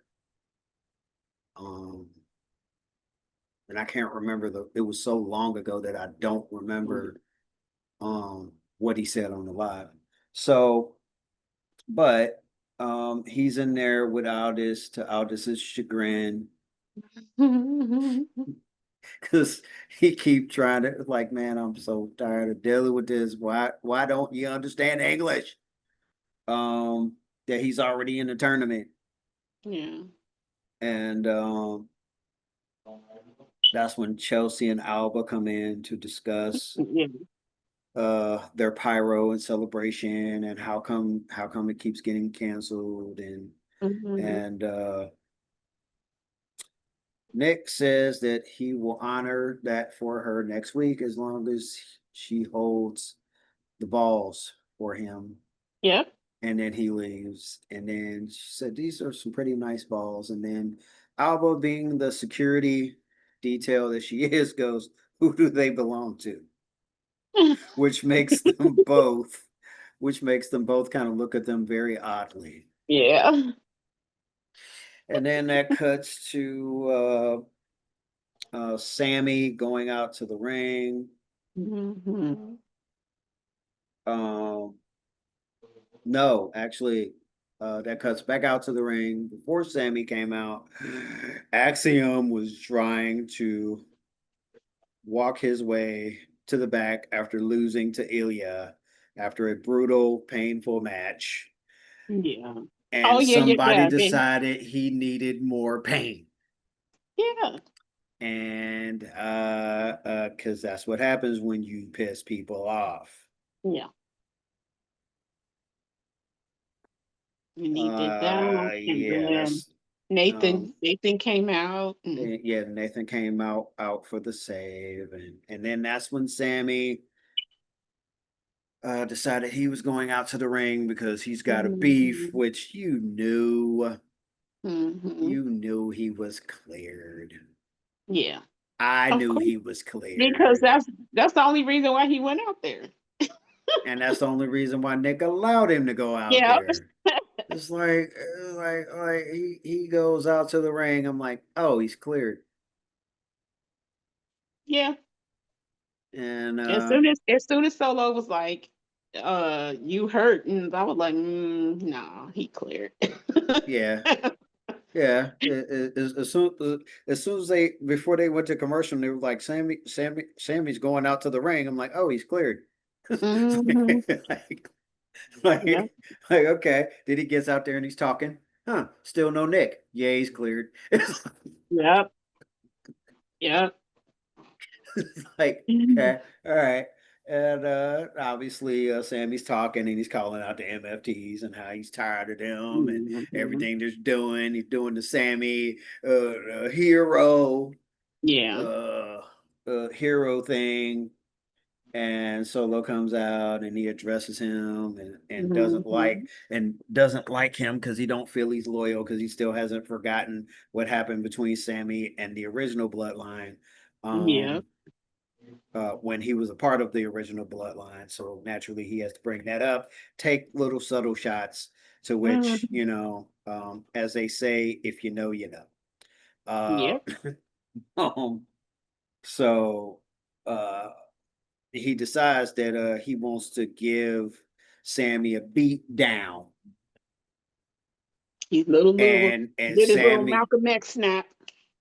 Um, and I can't remember it was so long ago that I don't remember what he said on the live. So, but he's in there with Aldis to Aldis's chagrin because he keep trying to like, man, I'm so tired of dealing with this. Why don't you understand English? That he's already in the tournament, Yeah. and that's when Chelsea and Alba come in to discuss Yeah. their pyro and celebration and how come it keeps getting canceled, Mhm. and Nick says that he will honor that for her next week as long as she holds the balls for him. Yep. And then he leaves. And then she said, these are some pretty nice balls. And then Alba, being the security detail that she is, goes, who do they belong to? Which makes them both, which makes them both kind of look at them very oddly. Yeah. And then that cuts to Sammy going out to the ring. Mhm. Um, no, actually, that cuts back out to the ring. Before Sammy came out, Axiom was trying to walk his way to the back after losing to Ilya after a brutal, painful match. Yeah. Oh and yeah, yeah, somebody yeah. decided he needed more pain. Yeah. And because that's what happens when you piss people off. Yeah. And he did that, and Yeah, then that's Nathan came out, and yeah, Nathan came out for the save, and then that's when Sammy decided he was going out to the ring because he's got a beef, mhm, which mhm. you knew he was cleared. Yeah, I of knew course, he was because cleared. that's the only reason why he went out there. And that's the only reason why Nick allowed him to go out Yeah. there. It's like he goes out to the ring. I'm like, oh, he's cleared. Yeah. And As soon as Solo was like, you hurt, and I was like, no, he cleared. yeah, yeah. As soon as they before they went to commercial, they were like, Sammy's going out to the ring. I'm like, oh, he's cleared. Hmm. like, Yeah. like, like, okay. Did he gets out there and he's talking? Huh? Still no Nick. Yeah, he's cleared. Yep. Yep. like, Mhm. okay, all right. And obviously, Sammy's talking and he's calling out the MFTs and how he's tired of them and everything they're doing. He's doing the Sammy hero Yeah. uh, hero thing. And Solo comes out and he addresses him and Hmm. doesn't like him because he don't feel he's loyal because he still hasn't forgotten what happened between Sammy and the original bloodline. Yeah. Um, when he was a part of the original bloodline. So naturally, he has to bring that up, take little subtle shots to which, Mhm. as they say, if you know, you know. Uh, Yep. um, so uh, he decides that he wants to give Sammy a beat down, He's little and did his little Sammy Malcolm X snap.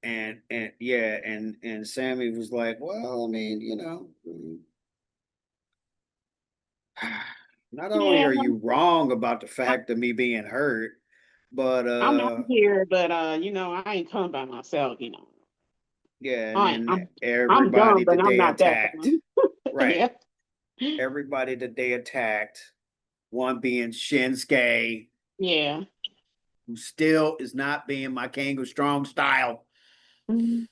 and yeah, and Sammy was like, well, I mean, not only Yeah, are you wrong about the fact of me being hurt, but I'm out here, but I ain't come by myself. yeah, and I then I'm I'm dumb, everybody but that I'm they not that attacked, dumb. right? Yeah. Everybody that they attacked, one being Shinsuke, Yeah. who still is not being my king of strong style. Mhm.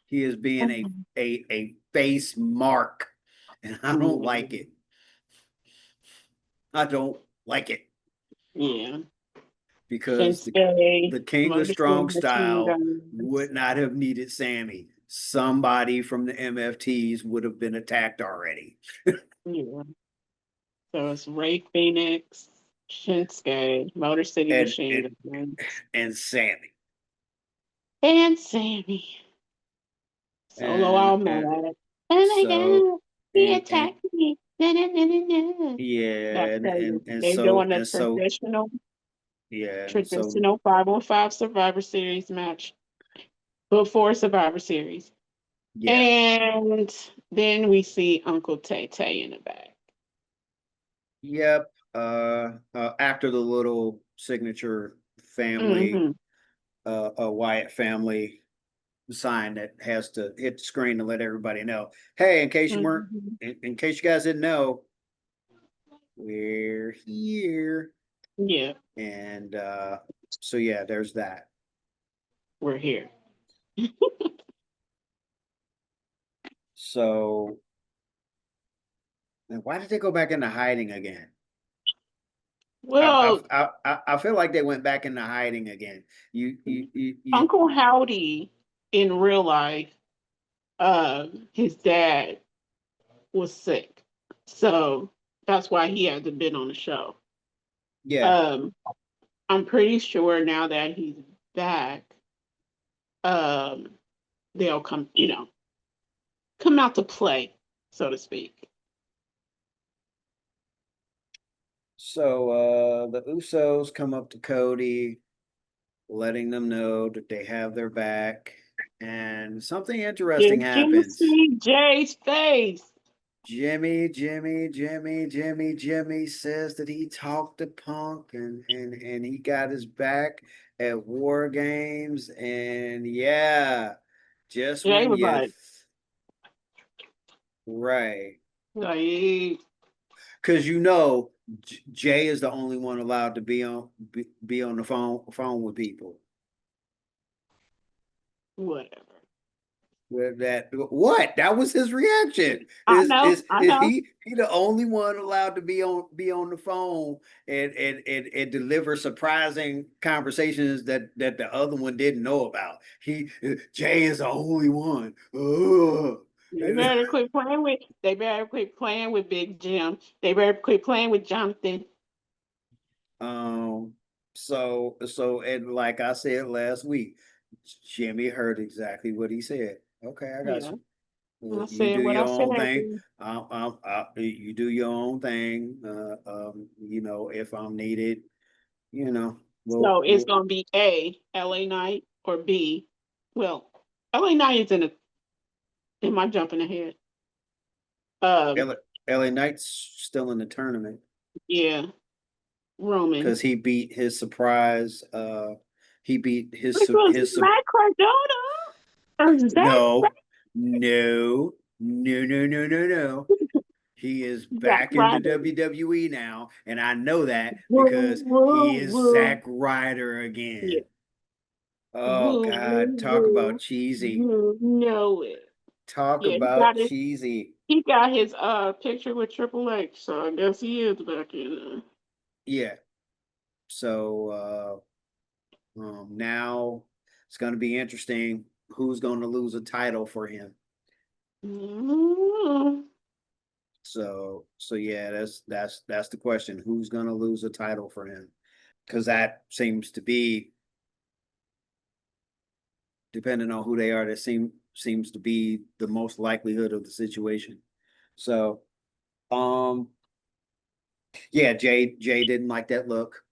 He is being a face mark, and I don't like Yeah. it. I don't like it Yeah. because Shinsuke, the king of Motor strong City Machine style Guns. would not have needed Sammy. Somebody from the MFTs would have been attacked already. Yeah. So it's Ray Phoenix, Shinsuke, Motor City And Machine Guns, and Sammy. and Sammy. Solo all And mad. Oh my so god, he and attacked me. Na, na, na, na, na. yeah, That's crazy. and They're so doing a and so traditional yeah, and so traditional 5-on-5 Survivor Series match before Survivor Series. yeah. And then we see Uncle Tay Tay in the back. Yep. After the little signature family, Hmm. a Wyatt family sign that has to hit the screen to let everybody know, hey, Hmm. in case you guys didn't know, we're here. Yeah, And so yeah, there's that. we're here. So why did they go back into hiding again? Well, I feel like they went back into hiding again. You Uncle Howdy in real life, his dad was sick. So that's why he hasn't been on the show. yeah. Um, I'm pretty sure now that he's back, um, they'll come out to play, so to speak. So the Usos come up to Cody, letting them know that they have their back, and something interesting Did you happens. see Jay's face? Jimmy says that he talked to Punk and he got his back at War Games. And yeah, just Jay when was you, like, right. like, Because Jay is the only one allowed to be on the phone with people. whatever. With that, what? That was his reaction. I Is know, is I is know. he the only one allowed to be on the phone and deliver surprising conversations that the other one didn't know about? Jay is the only one. Ugh. They better quit playing with. They better quit playing with Big Jim. They better quit playing with Jonathan. Um. So and like I said last week, Jimmy heard exactly what he said. Okay, I got Yeah, you. I You said do what I your said. own thing. You do your own thing. If I'm needed, you know, So it's we'll gonna be A, LA Knight, or B. Well, LA Knight is in a. Am I jumping ahead? Um, LA Knight's still in the tournament yeah, Roman. because he beat his surprise. He beat Which was Matt Cardona or Zach no, no, no. He is Zack back in the Ryder. WWE now, and I know that Woo, because he woo, is woo. Zack Ryder Yeah, again. Oh woo, God, woo, talk about woo. cheesy. You know it. Talk Yeah, about cheesy. he got his picture with Triple H, so I guess he is back in. Yeah. So now it's gonna be interesting who's gonna lose a title for him. Mm, So yeah, that's the question. Who's gonna lose a title for him? Because that seems to be, depending on who they are, that seems to be the most likelihood of the situation. So yeah, Jay didn't like that look.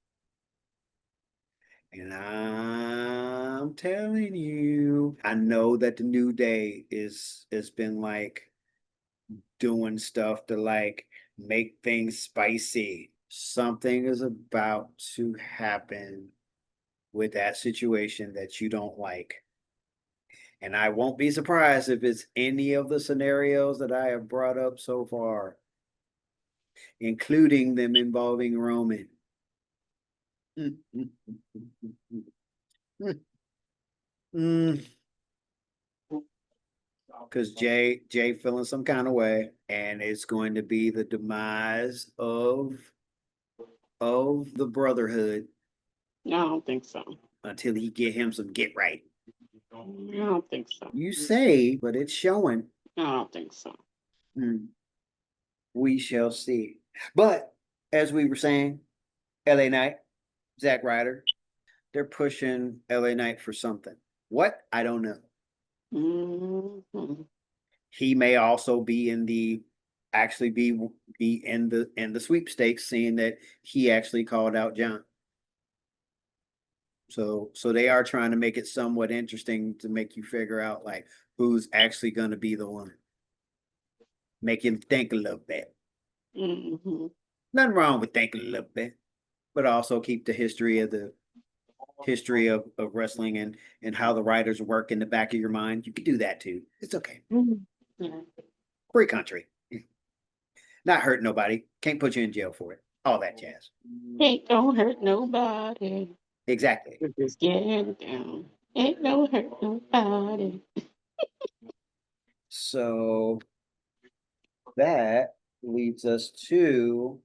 And I'm telling you, I know that the New Day has been like doing stuff to like make things spicy. Something is about to happen with that situation that you don't like. And I won't be surprised if it's any of the scenarios that I have brought up so far, including them involving Roman. Because Jay feeling some kind of way, and it's going to be the demise of the Brotherhood I don't think so. until he get him some get right. I don't think so. You say, but it's showing. I don't think so. We shall see. But as we were saying, LA Knight, Zack Ryder, they're pushing LA Knight for something. What? I don't know. Mm-hmm. He may also be in the actually be in the sweepstakes, seeing that he actually called out John. So they are trying to make it somewhat interesting to make you figure out like who's actually going to be the one. Make you think a little bit. Mm-hmm. Nothing wrong with thinking a little bit, but also keep the history of wrestling and how the writers work in the back of your mind. You could do that too. It's okay. Mm-hmm. Yeah. Free country. Not hurt nobody. Can't put you in jail for it. All that jazz. Ain't don't hurt nobody. Exactly. Just get it down. Ain't no hurt nobody. So that leads us to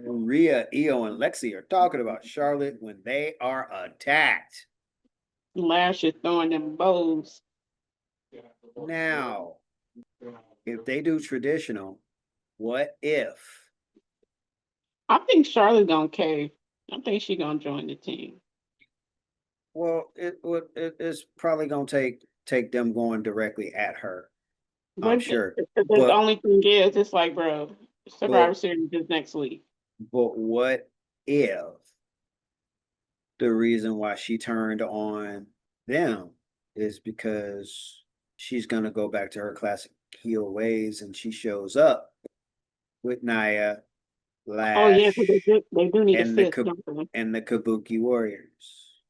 Rhea, Io, and Lexi are talking about Charlotte when they are attacked. Lash is throwing them bows. Now, if they do traditional, what if? I think Charlotte gonna cave. I think she gonna join the team. Well, it's probably gonna take them going directly at her. I'm But sure. the But only thing is, it's like, bro, Survivor but Series is next week. but what if the reason why she turned on them is because she's gonna go back to her classic heel ways, and she shows up with Naya, Oh yeah, 'cause Lash, they do need a and the fist, don't they? and the Kabuki Warriors.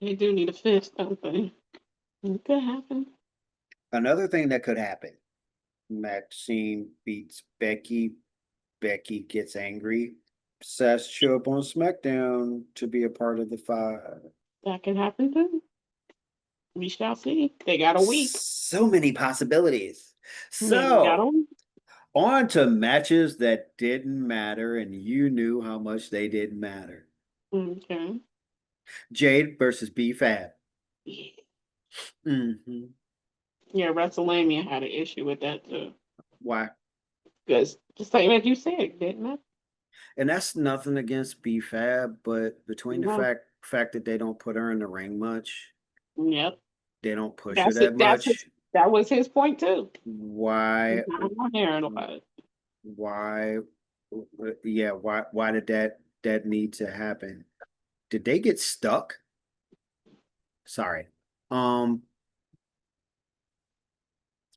They do need a fist, don't they? It could happen. Another thing that could happen: Maxine beats Becky. Becky gets angry. Seth show up on SmackDown to be a part of the five. That can happen too. We shall see. They got a week. So many possibilities. Yeah, they got a So week. on to matches that didn't matter, and you knew how much they didn't matter. Okay. Jade versus B Fab. Yeah. Mm-hmm. Yeah, WrestleMania had an issue with that too. Why? Because the same as you said, didn't it? And that's nothing against B Fab, but between the No. fact that they don't put her in the ring much, Yep. they don't push her That's it. that much. That was his point too. Why? He's not on there a lot. Why? Yeah. Why did that need to happen? Did they get stuck? Sorry. Um,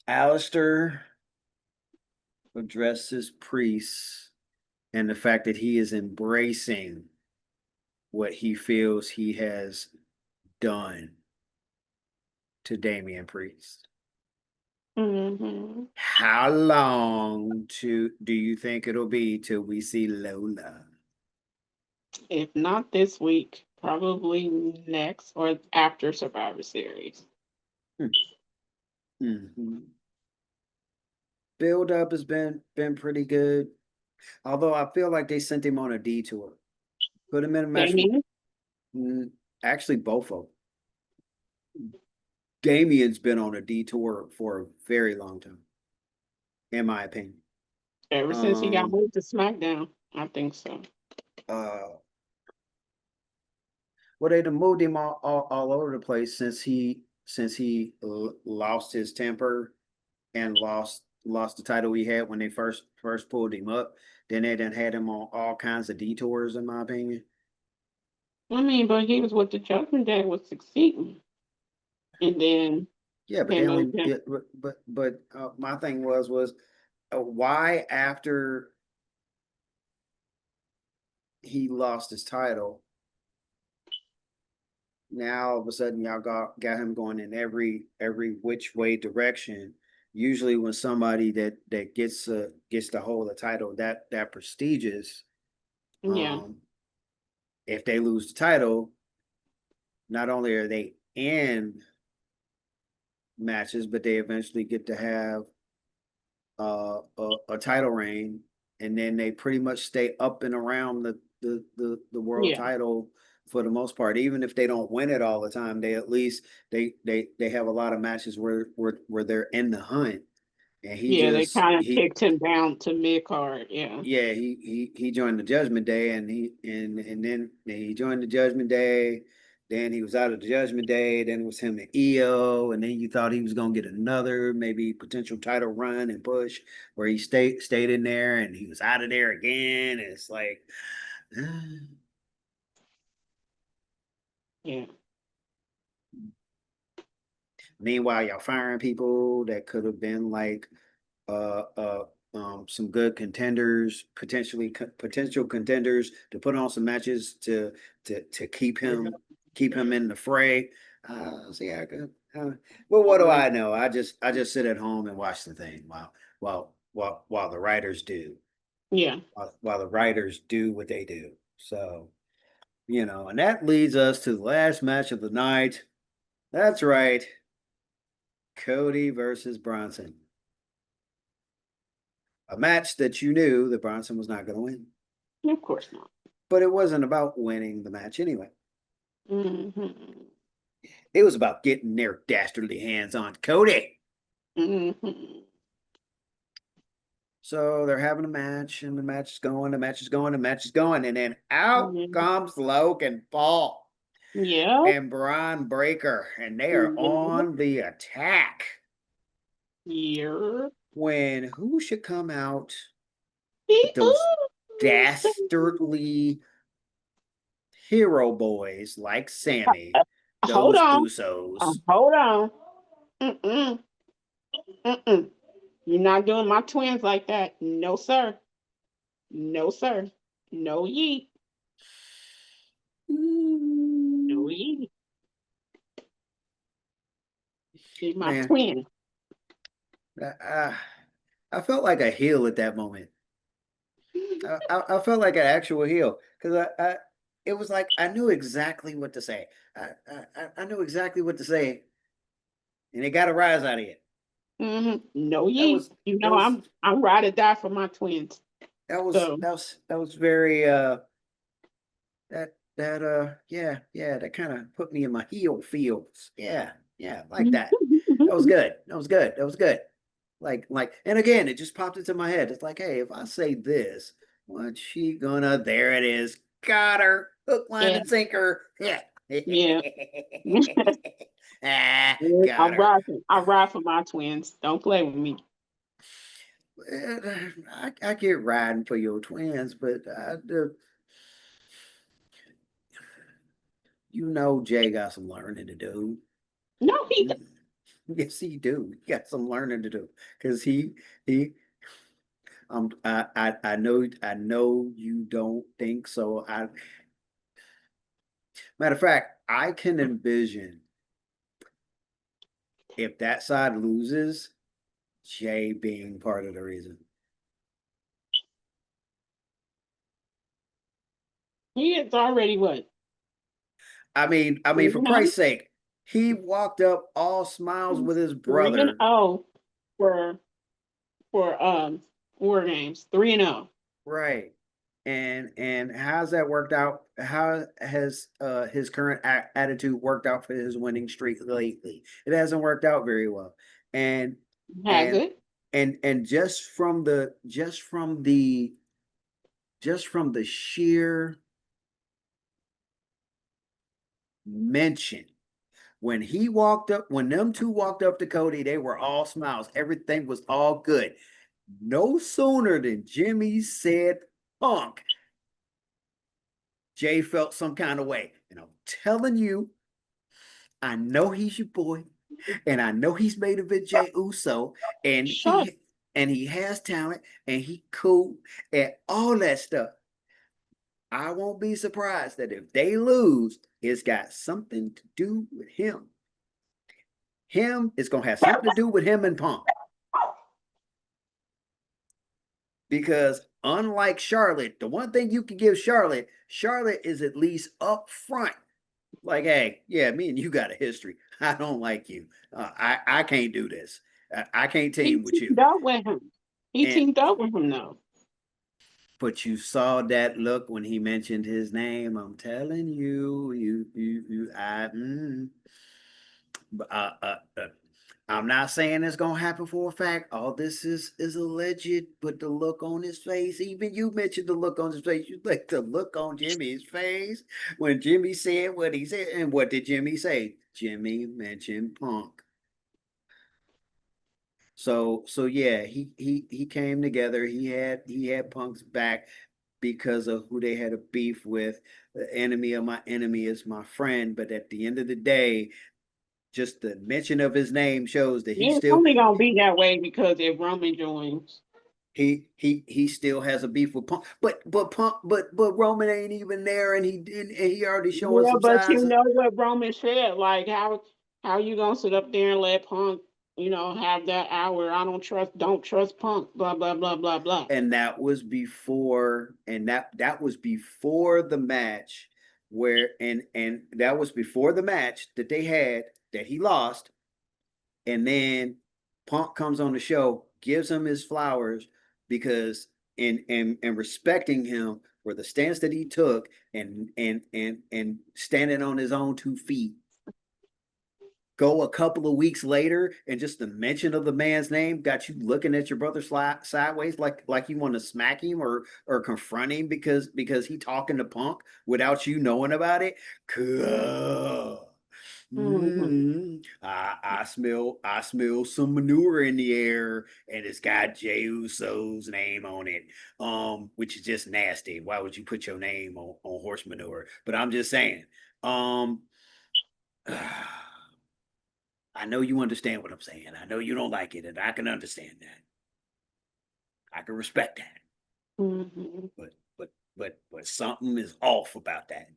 Alistair addresses priests and the fact that he is embracing what he feels he has done to Damian Priest. Hmm. How long do you think it'll be till we see Lola? If not this week, probably next or after Survivor Series. Mm-hmm. Build up has been pretty good. Although I feel like they sent him on a detour. Put him in a match. Damien? Actually, both of them. Damien's been on a detour for a very long time, in my opinion. Ever since he got Um, moved to SmackDown, I think so. uh, well, they done moved him all over the place since he lost his temper and lost the title he had when they first pulled him up. Then they done had him on all kinds of detours, in my opinion. I mean, but he was with the Judgment Day was succeeding. And then Yeah, but they they moved only him. yeah, but my thing was why after he lost his title, now all of a sudden y'all got him going in every which way direction. Usually when somebody that gets to hold the title that prestigious, Yeah. um, if they lose the title, not only are they in matches, but they eventually get to have a title reign, and then they pretty much stay up and around the world Yeah. title for the most part. Even if they don't win it all the time, they at least they have a lot of matches where they're in the hunt. And he Yeah, they just kind of he kicked him down to mid card. Yeah. yeah, he joined the Judgment Day, and then he joined the Judgment Day. Then he was out of the Judgment Day. Then it was him and EO, and then you thought he was gonna get another maybe potential title run and push, where he stayed in there, and he was out of there again. And it's like, Yeah. meanwhile, y'all firing people that could have been like uh uh some good contenders, potential contenders to put on some matches to keep him in the fray. So yeah, good. Well, what do I know? I just sit at home and watch the thing while the writers do Yeah. while the writers do what they do. So and that leads us to the last match of the night. That's right, Cody versus Bronson. A match that you knew that Bronson was not going to win. Of course not. But it wasn't about winning the match anyway. Hmm. It was about getting their dastardly hands on Cody. Hmm. So they're having a match, and the match is going, the match is going, the match is going, and then out comes Logan Paul Yeah. and Braun Breaker, and they are Yeah. on the attack. Yeah. When who should come out with He, those dastardly hero boys like Sammy, hold those on. Usos. Hold on. Mm-mm. Mm-mm. You're not doing my twins like that. No, sir. No, sir. No yeet. No yeet. She's my Man, twin. I felt like a heel at that moment. I felt like an actual heel because it was like I knew exactly what to say. I knew exactly what to say, and it got a rise out of it. No That yeet. was You that know was I'm ride or die for my twins. So that was very yeah, that kind of put me in my heel feels. Yeah, like that. That was good. That was good. That was good. Like, and again, it just popped into my head. It's like, hey, if I say this, what's she gonna? There it is. Got her. Hook, line, yeah, and sinker. Yeah. yeah. Ah, I got her. ride I ride for my twins. Don't play with me. I get riding for your twins, but you know Jay got some learning to do. No, he Yes, he do. He got some learning to do because he I know you don't think so. Matter of fact, I can envision if that side loses, Jay being part of the reason. he is already what? For 3-0? Christ's sake, he walked up all smiles with his Three and brother, oh for war games. 3-0. right? And how's that worked out? How has his current attitude worked out for his winning streak lately? It hasn't worked out very well, and Has and it? and just from the sheer mention when them two walked up to Cody, they were all smiles. Everything was all good. No sooner than Jimmy said punk, Jay felt some kind of way. And I'm telling you, I know he's your boy, and I know he's made a bit Jay Uso, and Shut. he has talent, and he cool, and all that stuff. I won't be surprised that if they lose, it's got something to do with him. It's gonna have something to do with him and Punk. Because unlike Charlotte, the one thing you can give Charlotte is at least up front. Like, hey, yeah, me and you got a history. I don't like you. I can't do this. I can't He team with you. teamed up with him. He And teamed up with him though. but you saw that look when he mentioned his name. I'm telling you, I'm not saying it's gonna happen for a fact. All this is alleged, but the look on his face, even you mentioned the look on his face. You like the look on Jimmy's face when Jimmy said what he said. And what did Jimmy say? Jimmy mentioned Punk. So yeah, he came together. He had Punk's back because of who they had a beef with. The enemy of my enemy is my friend. But at the end of the day, just the mention of his name shows that Yeah, it's only gonna be that way because if Roman joins. he still has a beef with Punk. But Roman ain't even there, and he already showing Yeah, some but you signs. know what Roman said. Like how you gonna sit up there and let Punk, have that hour? I don't trust Punk, blah blah blah blah blah. And that was before the match and that was before the match that they had that he lost. And then Punk comes on the show, gives him his flowers because and respecting him for the stance that he took and standing on his own 2 feet. Go a couple of weeks later, and just the mention of the man's name got you looking at your brother sideways, like you want to smack him or confront him because he talking to Punk without you knowing about it. Cool. Hmm. I smell some manure in the air, and it's got Jey Uso's name on it. Which is just nasty. Why would you put your name on horse manure? But I'm just saying. I know you understand what I'm saying. I know you don't like it, and I can understand that. I can respect that. Mhm. But something is off about that.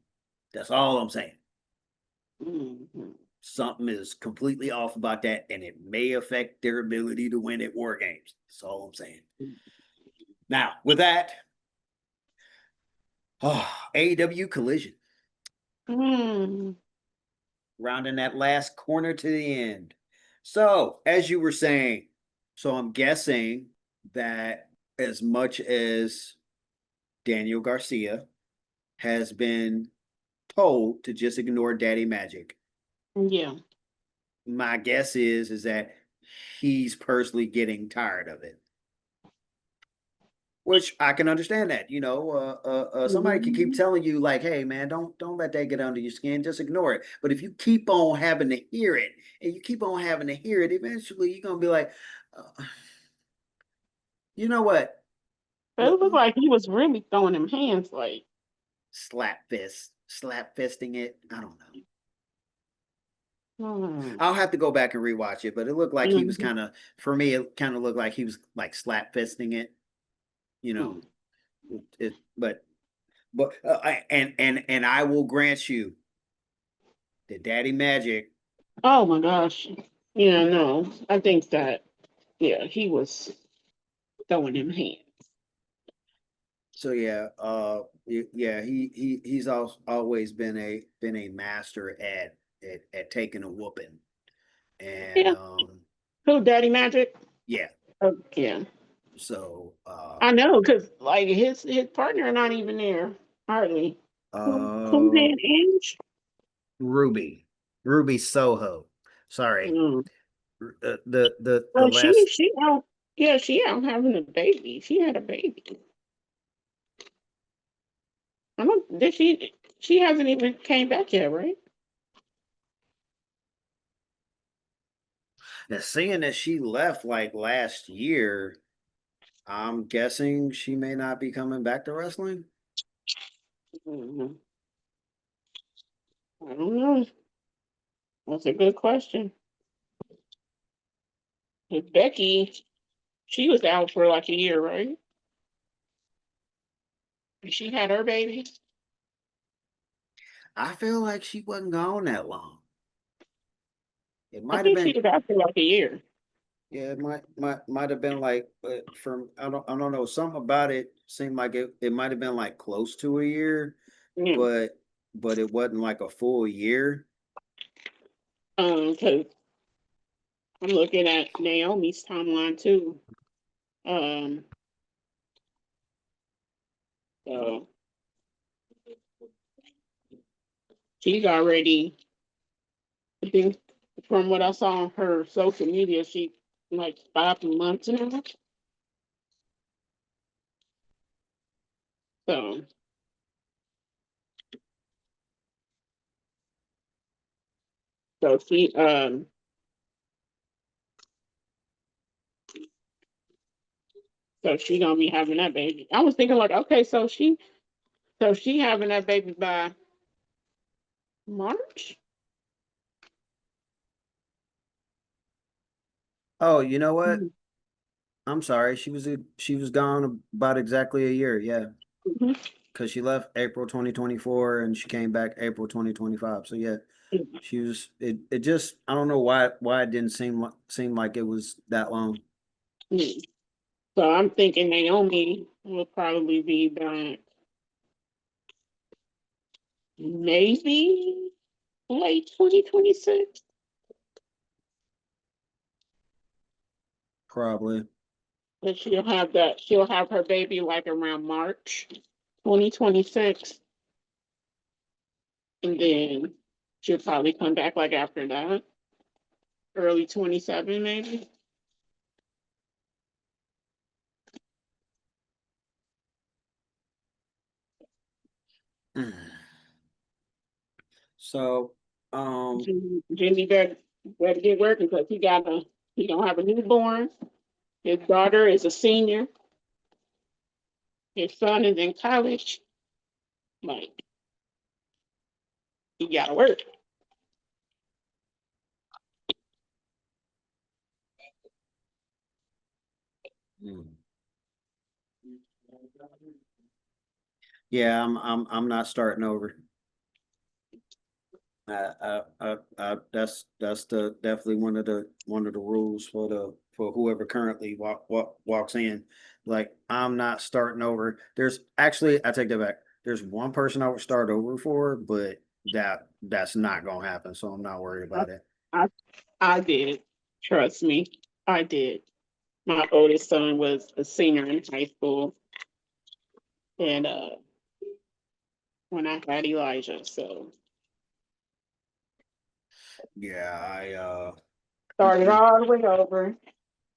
That's all I'm saying. Mhm. Something is completely off about that, and it may affect their ability to win at War Games. That's all I'm saying. Now, with that, AEW Collision, Mm. rounding that last corner to the end. So, as you were saying, so I'm guessing that as much as Daniel Garcia has been told to just ignore Daddy Magic, Yeah. my guess is that he's personally getting tired of it. Which I can understand that, somebody can keep Mhm. telling you like, "Hey, man, don't let that get under your skin. Just ignore it." But if you keep on having to hear it, and you keep on having to hear it, eventually you're gonna be like, you know what? But it looked like he was really throwing them hands like. Slap fisting it. I don't know. Mm. I'll have to go back and rewatch it, but it looked like he was Mhm. kind of, for me, it kind of looked like he was like slap fisting it. You know, Mm. but I will grant you that Daddy Magic. Oh my gosh. Yeah, no. I think that yeah, he was throwing them hands. So yeah, yeah, he's always been a master at taking a whooping, and Yeah. Who Daddy Magic? yeah, Oh, yeah. so I know, because like his partner not even there, hardly. Who uh, did Inch? Ruby Soho, sorry, Mm. the Well, last. she out. Yeah, she out having a baby. She had a baby. I don't. Did she? She hasn't even came back yet, right? Now, seeing that she left like last year, I'm guessing she may not be coming back to wrestling. Mhm. I don't know. That's a good question. 'Cause Becky, she was out for like a year, right? And she had her baby. I feel like she wasn't gone that long. It I might have think she been. was out for like a year. Yeah, it might have been like from I don't know, something about it seemed like it might have been like close to a year, Yeah. but it wasn't like a full year. Because I'm looking at Naomi's timeline too. Um, so she's already. I think from what I saw on her social media, she like 5 months now. So so she gonna be having that baby. I was thinking like, okay, so she having that baby by March. Oh, you know what? Mhm. I'm sorry. She was gone about exactly a year. Yeah, Mhm. because she left April 2024 and she came back April 2025. So yeah, she was. It just I don't know why it didn't seem like it was that long. Mhm. So I'm thinking Naomi will probably be back maybe late 2026. Probably. But she'll have her baby like around March 2026. And then she'll probably come back like after that, early 27 maybe. So, um, Jimmy better get working because he don't have a newborn. His daughter is a senior. His son is in college. Like he gotta work. mm, Yeah, I'm not starting over. That's the definitely one of the rules for the for whoever currently walks in. Like I'm not starting over. There's actually I take that back. There's one person I would start over for, but that's not gonna happen. So I'm not worried I, about it. I, I did. Trust me, I did. My oldest son was a senior in high school, and when I had Elijah, so Yeah, started mm-mm, all the way over.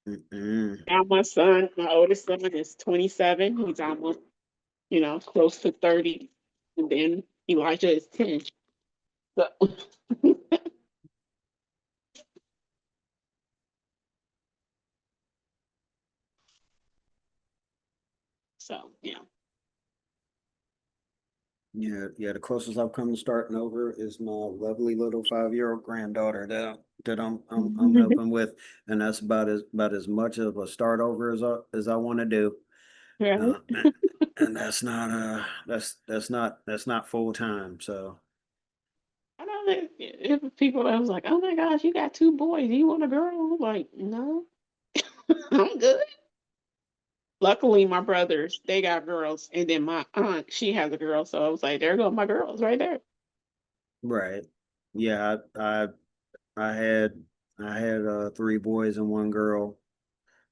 mm-mm. Now my oldest son is 27. He's almost, close to 30, and then Elijah is 10. So, so yeah. Yeah. The closest I've come to starting over is my lovely little 5-year-old granddaughter that I'm helping with, and that's about as much of a start over as I want to do. Yeah. Uh, and that's not that's not full time. So I don't know if people that was like, oh my gosh, you got two boys. You want a girl? I'm like, no, I'm good. Luckily, my brothers, they got girls. And then my aunt, she has a girl. So I was like, there go my girls right there. right, yeah, I had I had 3 boys and 1 girl,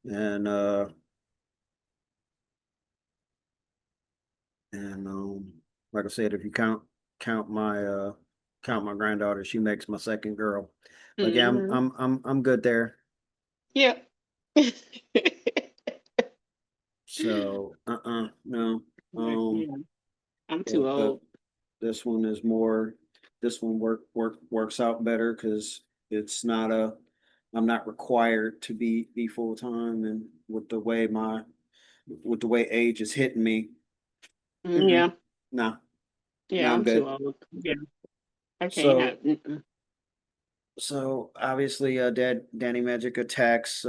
and like I said, if you count count my granddaughter, she makes my second girl. Like yeah, Hmm. I'm good there. Yeah. So no. Yeah, Um I'm yeah, too but old. this one is more this one works out better because it's not a I'm not required to be full time, and with the way age is hitting me, mm-mm, Yeah. no, no, Yeah, I'm I'm too good. old. Yeah. I can't have. So so obviously Danny Magic attacks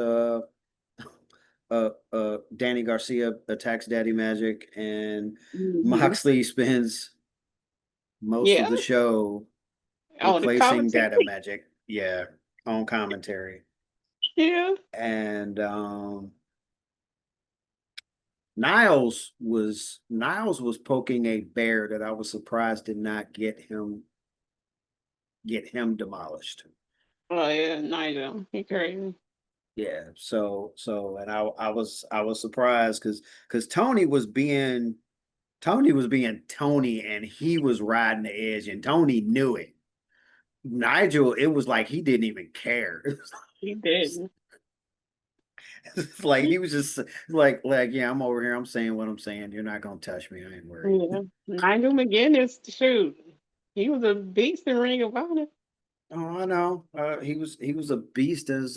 Danny Garcia attacks Daddy Magic, and Hmm. Moxley spends most of Yeah. the show Oh, the replacing commentary. Data Magic, yeah, on commentary. Yeah. And Niles was poking a bear that I was surprised did not get him demolished. Oh yeah, Nigel. He crazy. Yeah, so and I was surprised because Tony was being Tony, and he was riding the edge, and Tony knew it. Nigel, it was like he didn't even care. He did. It's like he was just like yeah, I'm over here. I'm saying what I'm saying. You're not gonna touch me. I ain't worried. Yeah. Nigel McGuinness, shoot. He was a beast in Ring of Honor. Oh, I know. He was a beast as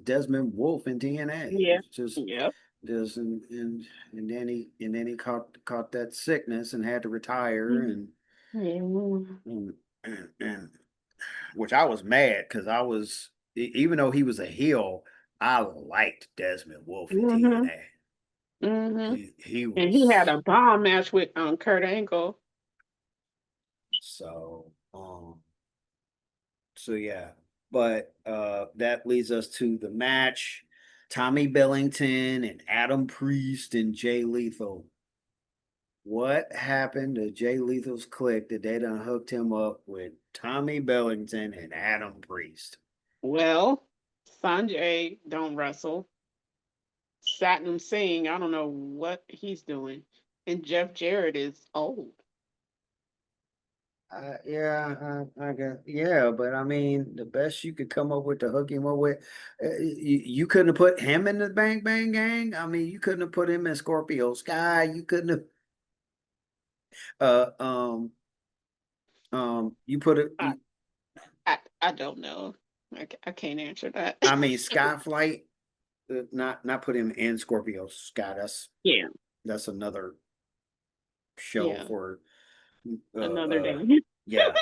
Desmond Wolf in TNA. Yeah. It's Yep. just and then he caught that sickness and had to retire, Yeah. and, and which I was mad because even though he was a heel, I liked Desmond Wolf in Hmm. TNA. Hmm. He And he had was a bomb match with Kurt Angle. so so yeah. But that leads us to the match. Tommy Billington and Adam Priest and Jay Lethal. What happened to Jay Lethal's clique that they done hooked him up with Tommy Billington and Adam Priest? Well, Sanjay don't wrestle. Satnam Singh, I don't know what he's doing. And Jeff Jarrett is old. I guess, yeah, but I mean, the best you could come up with to hook him up with, you couldn't have put him in the Bang Bang Gang. I mean, you couldn't have put him in Scorpio Sky. You couldn't have, uh, um, you put it. I I don't know. I can't answer that. I mean, Skyflight, not put him in Scorpio Sky. Yeah, That's another show yeah. for, uh, Another uh, day. yeah,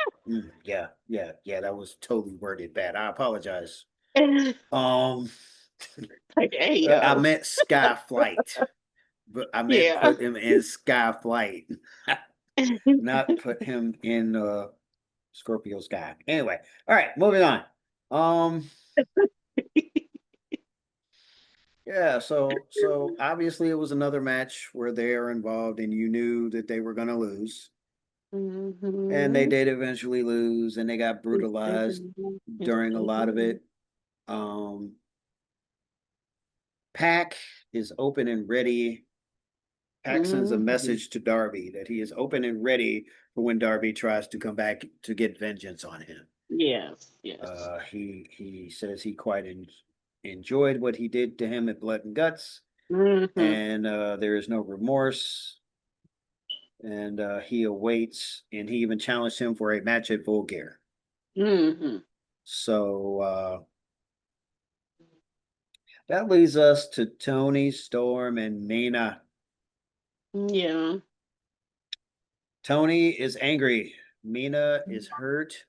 yeah. That was totally worded bad. I apologize. Like, Um. hey I yo. meant Sky Flight. but I meant Yeah. put him in Sky Flight, not put him in Scorpio Sky. Anyway, all right, moving on. Um, yeah, so obviously it was another match where they are involved, and you knew that they were gonna lose, and they Mm-hmm. did eventually lose, and they got Yes, they brutalized do. Yes, during a they lot of do. it. Pac is open and ready. Pac sends a Mm-hmm. message to Darby that he is open and ready for when Darby tries to come back to get vengeance on him. Yes, yes. He says he quite enjoyed what he did to him at Blood and Guts, Mm-hmm. and there is no remorse. And he awaits, and he even challenged him for a match at Vulgar. Mm-hmm. So that leads us to Tony Storm and Nina. Yeah. Tony is angry. Mina is hurt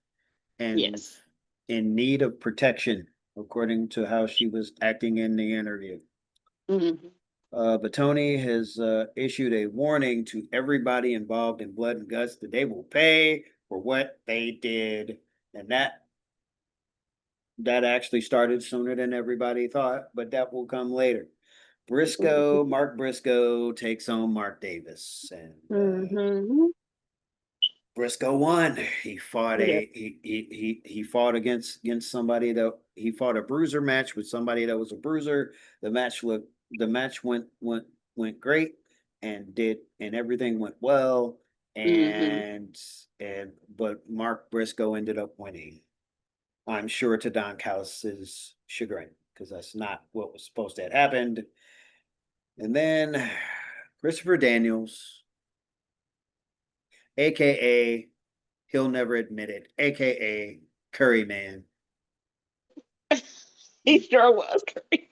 and Yes. in need of protection, according to how she was acting in the interview. Mm-hmm. But Tony has issued a warning to everybody involved in Blood and Guts that they will pay for what they did, and that actually started sooner than everybody thought, but that will come later. Mark Briscoe takes on Mark Davis, and Mm-hmm. Briscoe won. Yeah. He fought against somebody that he fought a bruiser match with somebody that was a bruiser. The match went great and everything went well, Mm-hmm. and but Mark Briscoe ended up winning. I'm sure to Don Callis' chagrin, because that's not what was supposed to have happened. And then Christopher Daniels, aka he'll never admit it, aka Curry Man. He sure was great.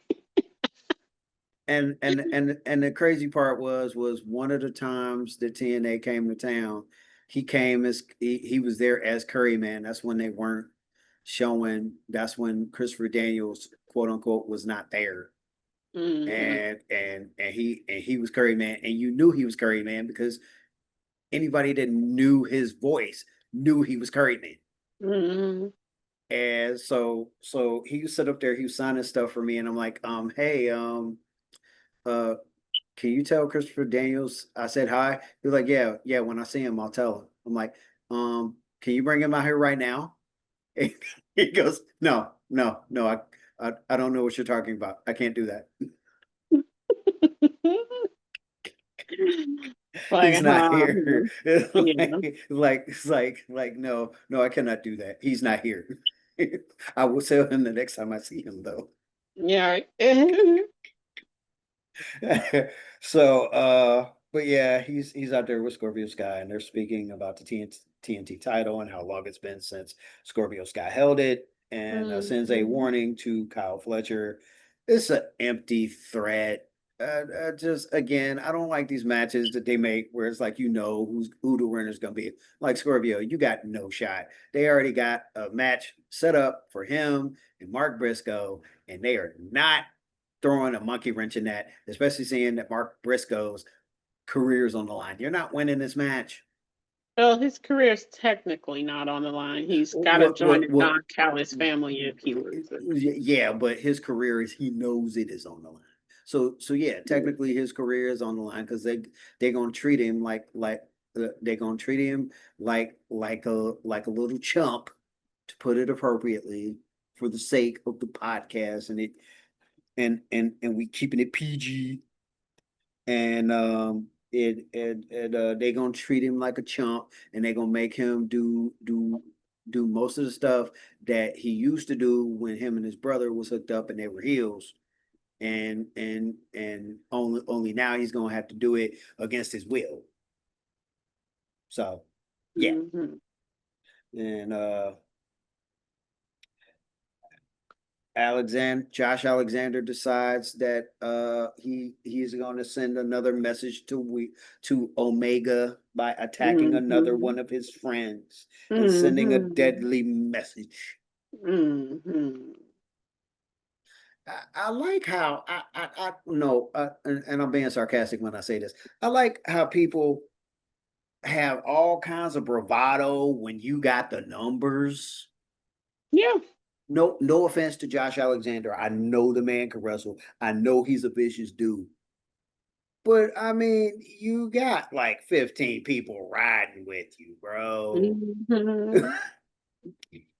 And the crazy part was one of the times that TNA came to town, he was there as Curry Man. That's when they weren't showing. That's when Christopher Daniels, quote unquote, was not there. Mm-hmm. And he was Curry Man, and you knew he was Curry Man because anybody that knew his voice knew he was Curry Man. Mm-hmm. And so he was set up there, he was signing stuff for me, and I'm like, hey, uh, can you tell Christopher Daniels I said hi? He was like, yeah, yeah. When I see him, I'll tell him. I'm like, can you bring him out here right now? And he goes, no, no, no. I don't know what you're talking about. I can't do that. He's Like, not here. yeah. It's like, no, no, I cannot do that. He's not here. I will tell him the next time I see him, though. Yeah. So, but yeah, he's out there with Scorpio Sky, and they're speaking about the TNT title and how long it's been since Scorpio Sky held it, and sends a Mm-hmm. warning to Kyle Fletcher. It's an empty threat. Just again, I don't like these matches that they make where it's like who the winner's gonna be. Like Scorpio, you got no shot. They already got a match set up for him and Mark Briscoe, and they are not throwing a monkey wrench in that, especially seeing that Mark Briscoe's career is on the line. You're not winning this match. Well, his career is technically not on the line. He's got to What join what the what? Don Callis family if he loses. Yeah, but his career is he knows it is on the line. So yeah, Yeah. technically his career is on the line because they're gonna treat him they're gonna treat him like a little chump, to put it appropriately, for the sake of the podcast and we keeping it PG, and they gonna treat him like a chump, and they gonna make him do most of the stuff that he used to do when him and his brother was hooked up and they were heels, and only now he's gonna have to do it against his will. So yeah. Mm-hmm. And Josh Alexander decides that he's going to send another message to Omega by attacking another Mm-hmm. one of his friends and sending a Mm-hmm. deadly message. Mm-hmm. I like how I no, and I'm being sarcastic when I say this. I like how people have all kinds of bravado when you got the numbers. Yeah. No offense to Josh Alexander. I know the man can wrestle. I know he's a vicious dude. But I mean, you got like 15 people riding with you, bro. Mhm.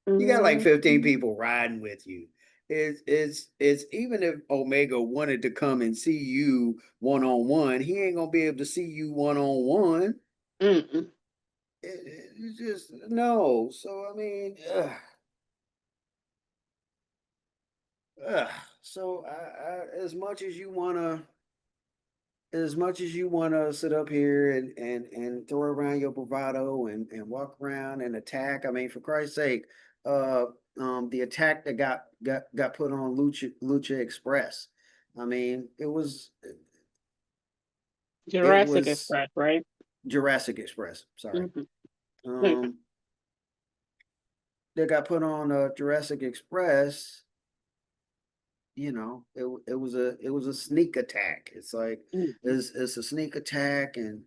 You got like 15 Mhm. people riding with you. It's even if Omega wanted to come and see you one on one, he ain't gonna be able to see you one on one. Mm-mm. It's just no. So I mean, ugh. So as much as you wanna sit up here and throw around your bravado and walk around and attack, I mean, for Christ's sake, uh, the attack that got put on Lucha Express, I mean, it Jurassic was Express, right? Jurassic Express. Sorry, Mhm. Okay. um, that got put on Jurassic Express. It was a sneak attack. It's like Mhm. it's a sneak attack, and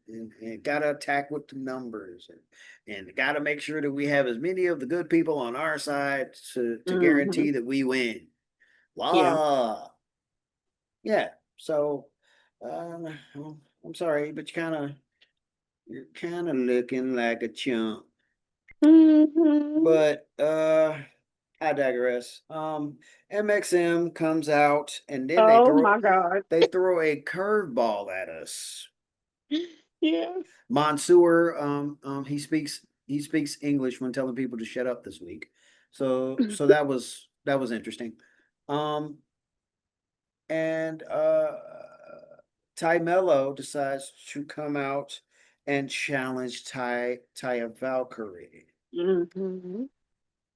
gotta attack with the numbers, and gotta make sure that we have as many of the good people on our side to Mhm. guarantee that we win. Yeah. Blah. Yeah. So um, I'm sorry, but you're kind of looking like a chump. Mhm. But I digress. MXM comes out and then they Oh throw my God. they throw a curveball at us. Yes. Mansoor, he speaks English when telling people to shut up this week. So that was interesting. Um, and Ty Mello decides to come out and challenge Taya Valkyrie. Mhm.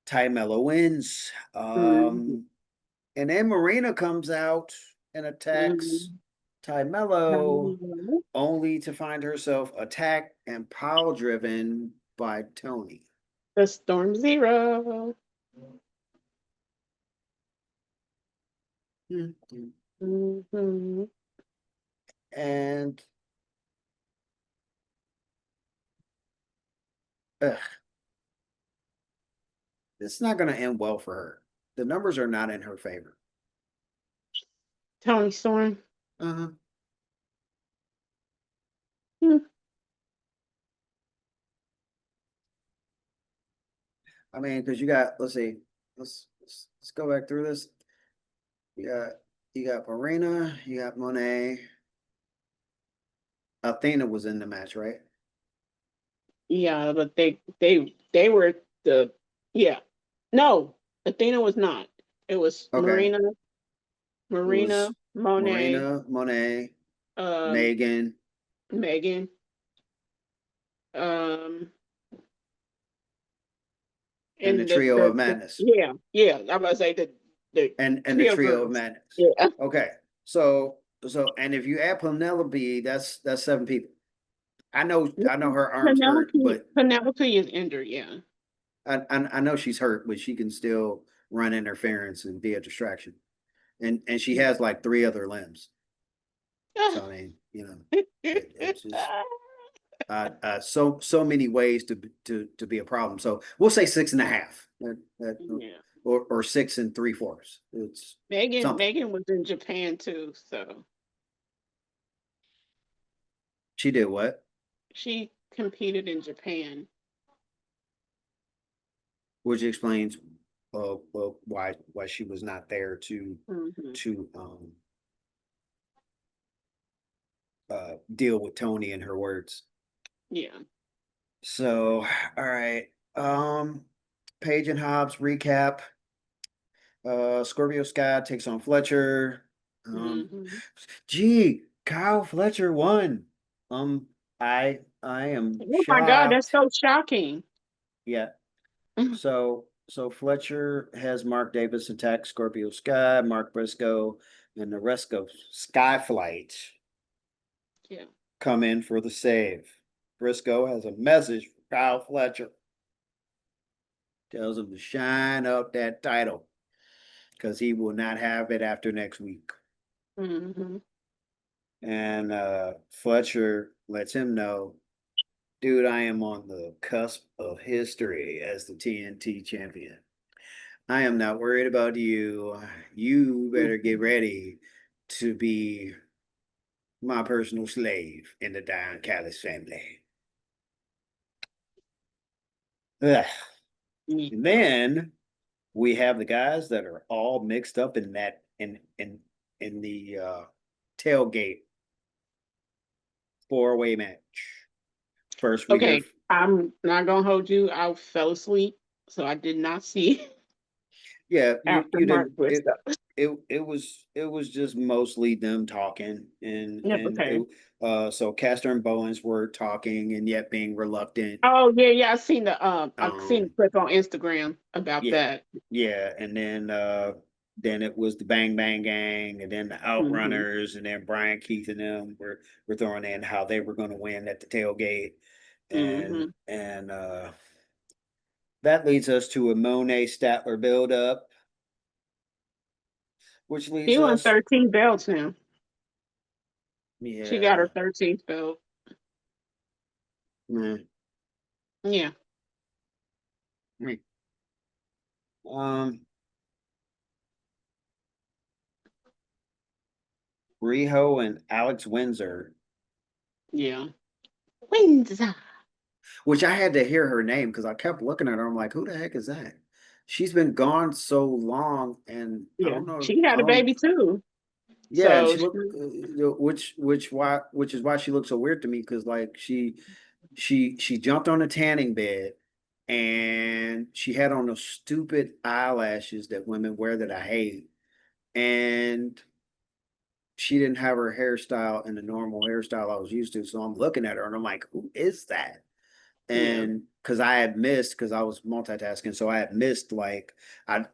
Ty Mello wins. Mhm. And then Marina comes out and attacks Mhm. Ty Mello, Mhm. only to find herself attacked and pile driven by Tony. The Storm Zero. Mhm. Mhm. And ugh, it's not going to end well for her. The numbers are not in her favor. Tony Storm. Uh-huh. Mm. I mean, because you got, let's see, let's go back through this. You got Marina, you got Monet. Athena was in the match, right? Yeah, but they were the yeah. No, Athena was not. It was Okay. It Marina, was Monet, Marina, Monet, um, Megan, Megan, um, and the and trio of madness. yeah. I was about to say the And the trio trio of girls. madness. Yeah. Okay. So and if you add Penelope, that's seven people. I know her arm's hurt, but Penelope is injured. Yeah. I know she's hurt, but she can still run interference and be a distraction. And she has like three other limbs. So I mean, it's just so many ways to be a problem. So we'll say 6.5, Yeah. or 6 3/4. It's something. Megan was in Japan too, so She did what? she competed in Japan. Which explains well why she was not there Hmm. to deal with Tony and her words. Yeah. So all right. Page and Hobbs recap. Scorpio Sky takes on Fletcher. Um, Hmm. gee, Kyle Fletcher won. I am Oh my God, that's shocked. so shocking. Yeah. So Fletcher has Mark Davis attack Scorpio Sky, Mark Briscoe, and the rest of Skyflight Yeah. come in for the save. Briscoe has a message for Kyle Fletcher. Tells him to shine up that title. because he will not have it after next week. Mm-hmm. And Fletcher lets him know, dude, I am on the cusp of history as the TNT champion. I am not worried about you. You better get ready to be my personal slave in the Don Callis family. Ugh. Yeah. And then we have the guys that are all mixed up in that in the tailgate 4-way match. First, we hear Okay, I'm not gonna hold you. I fell asleep, so I did not see yeah, after you Mark didn't twist it, up. it was just mostly them talking Yep. and Okay. so Castor and Bowens were talking and yet being reluctant. Oh yeah, yeah. I seen the Um clip on Instagram about yeah, that. yeah, and then it was the Bang Bang Gang and then the Hmm. Outrunners and then Brian Keith and them were throwing in how they were going to win at the tailgate Hmm. and that leads us to a Monet Statler build up, which She leads won us 13 belts now. She got yeah. her 13th belt. mm, Yeah. mm. Um, Riho and Alex Windsor, Yeah. Windsor. which I had to hear her name because I kept looking at her. I'm like, who the heck is that? She's been gone so long, and I Yeah. don't know. She I had a don't. baby too. Yeah, and So she she, looked, which is why she looks so weird to me because like she jumped on a tanning bed, and she had on those stupid eyelashes that women wear that I hate, and she didn't have her hairstyle in the normal hairstyle I was used to. So I'm looking at her and I'm like, who is that? yeah. And because I had missed, because I was multitasking, so I had missed like I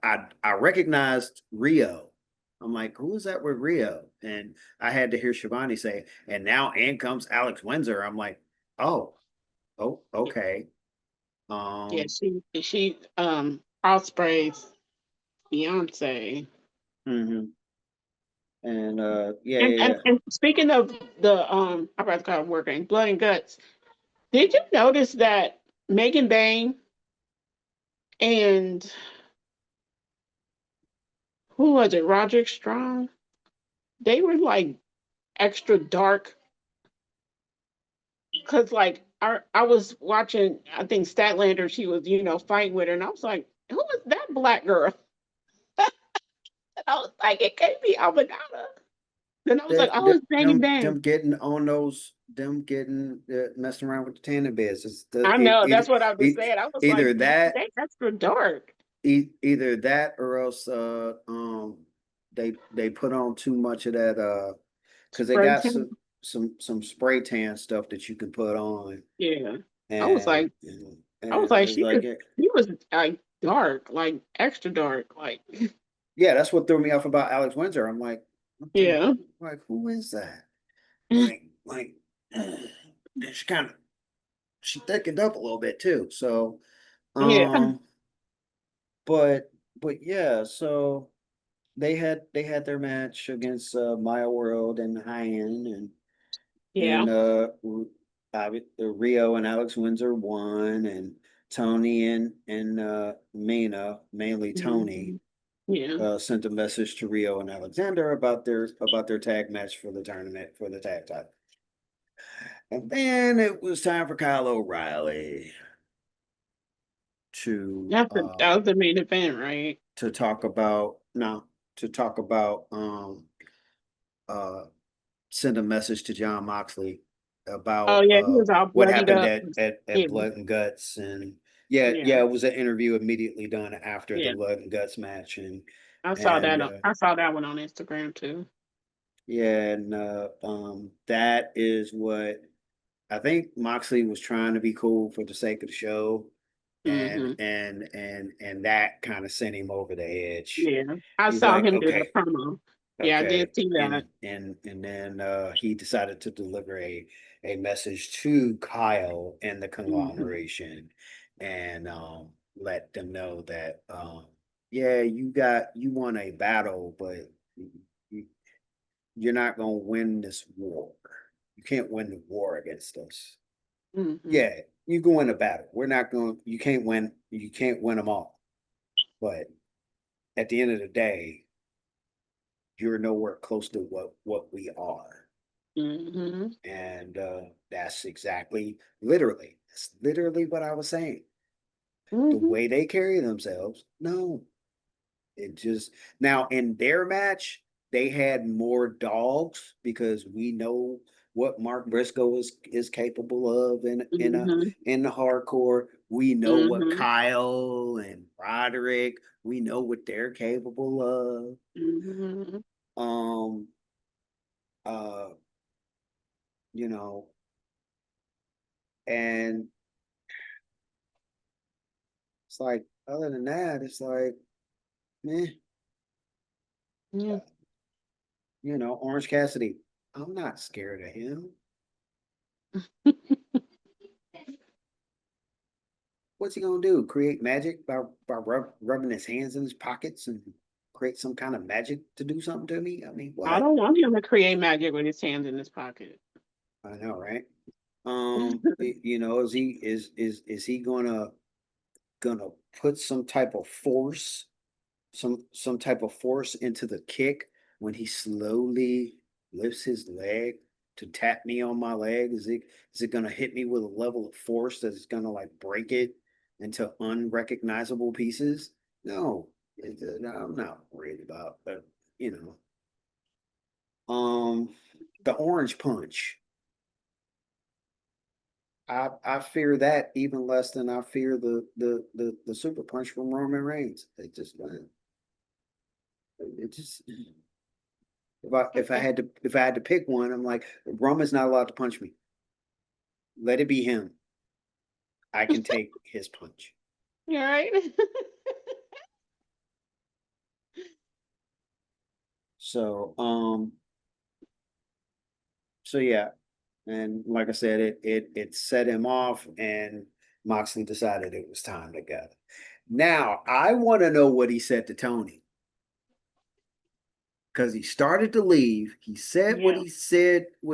recognized Rio. I'm like, who is that with Rio? And I had to hear Shivani say, and now in comes Alex Windsor. I'm like, oh, okay. Yeah, Um, she Osprey's fiance. mhm. And yeah, And, yeah, and yeah. and speaking of the I about to call it working blood and guts. Did you notice that Megan Bain and who was it, Roderick Strong? They were like extra dark because like I was watching, I think Statlander, she was, fighting with her, and I was like, who is that black girl? And I was like, it can't be Almadonna. Then I was like, oh, it's Megan Them Bain. getting on those, them getting messing around with the tanning beds. I know, that's what I was saying. I was like, Either man, that, they extra dark. either that, or else they put on too much of that because they Spray got tan. some spray tan stuff that you can put on Yeah. I was and like, and, I was and like, it's like she was like dark, like extra dark, like yeah, that's what threw me off about Alex Windsor. I'm like, what the yeah. like who is that? Like she kind of she thickened up a little bit too. So, Yeah. um, but yeah, so they had their match against Maya World and High End Yeah. and Rio and Alex Windsor won and Tony and Mina, mainly Tony, Mhm. Yeah. sent a message to Rio and Alexander about their tag match for the tournament for the tag title. And then it was time for Kyle O'Reilly to That was the main event, right? to talk about no to talk about uh send a message to John Moxley Oh about yeah, he was all what bloodied happened up. at Yeah. Blood and Guts and yeah, Yeah. yeah, it was an interview immediately done after the Yeah. Blood and Guts match I and I saw that one on Instagram too. yeah, and that is what I think Moxley was trying to be cool for the sake of the show, and Hmm. and and that kind of sent him over the edge. Yeah. I He's saw like, him do the okay, promo. Yeah, I did okay, see that. and then he decided to deliver a message to Kyle and the Hmm. conglomeration, and let them know that yeah, you won a battle, but you, you're not gonna win this war. You can't win the war against us. Hmm. Yeah, you can win a battle. We're not going. You can't win them all. But at the end of the day, you're nowhere close to what we are, Hmm. and that's exactly literally. That's literally what I was saying. The Hmm. way they carry themselves, no, it just now in their match, they had more dogs because we know what Mark Briscoe is capable of Hmm. in the hardcore. We know what Hmm. Kyle and Roderick, we know what they're capable Hmm. of. Uh you know, and it's like other than that, it's like meh, Yeah. Orange Cassidy. I'm not scared of him. What's he gonna do? Create magic by rubbing his hands in his pockets and create some kind of magic to do something to me? I mean, I what? don't want him to create magic with his hands in his pocket. I know, right? Is he gonna put some type of force into the kick when he slowly lifts his leg to tap me on my leg? Is it gonna hit me with a level of force that's gonna like break it into unrecognizable pieces? No, I'm not worried about that. You the orange punch. I fear that even less than I fear the super punch from Roman Reigns. It just if I had to pick one, I'm like Roman's not allowed to punch me. Let it be him. I can take his punch. You all right? So so yeah, and like I said, it set him off, and Moxley decided it was time to go. Now I want to know what he said to Tony because he started to leave. He said Yeah. what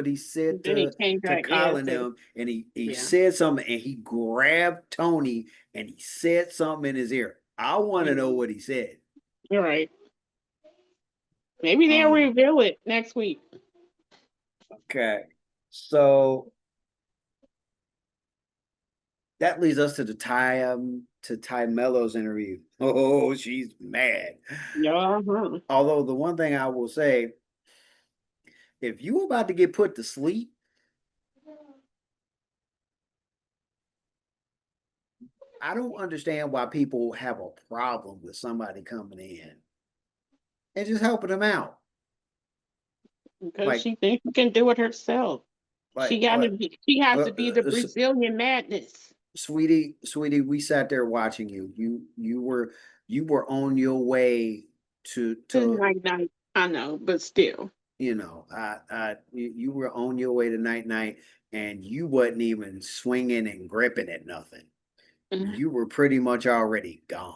he said Then he came to back. Kyle Yeah. and Said, him, and he yeah. said something, and he grabbed Tony and he said something in his ear. I want to know Yeah. what he said. You're right. Maybe they'll Um, reveal it next week. okay, so that leads us to the Ty Mello's interview. Oh, she's mad. Yeah. Uh-huh. Although the one thing I will say, if you about to get put to sleep, I don't understand why people have a problem with somebody coming in and just helping them out. Because Like, she thinks she can do it herself. She like, got to like, be. She has uh, to be the uh, Brazilian madness. sweetie, we sat there watching you. You were on your way To to night night. I know, but still. you were on your way to night, and you wasn't even swinging and gripping at nothing. Mhm. You were pretty much already gone.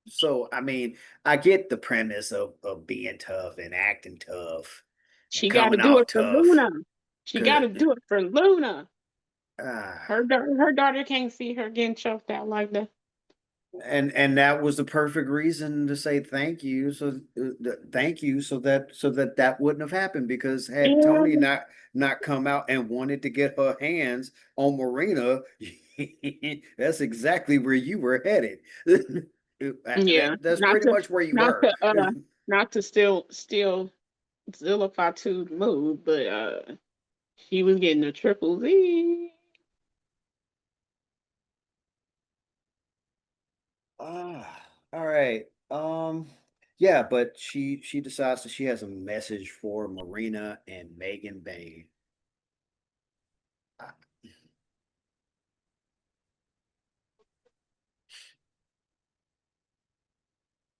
So I mean, I get the premise of being tough and acting tough and She got to coming do off it for tough. Luna. She got to Cause do it for Luna. uh, Her daughter can't see her getting choked out like that. and that was the perfect reason to say thank you. So thank you, so that wouldn't have happened because had Tony Yeah. not come out and wanted to get her hands on Marina, that's exactly where you were headed. Yeah. That's pretty much where you Not were. to not to still Zilla Fatu move, but she was getting a triple Z. All right. Yeah, but she decides that she has a message for Marina and Megan Bain. Uh,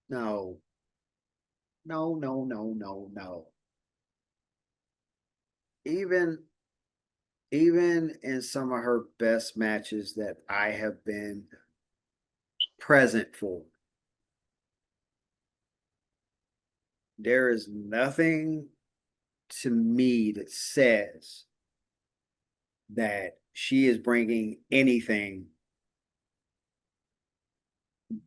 No, no, no, no, no, no. Even even in some of her best matches that I have been present for, there is nothing to me that says that she is bringing anything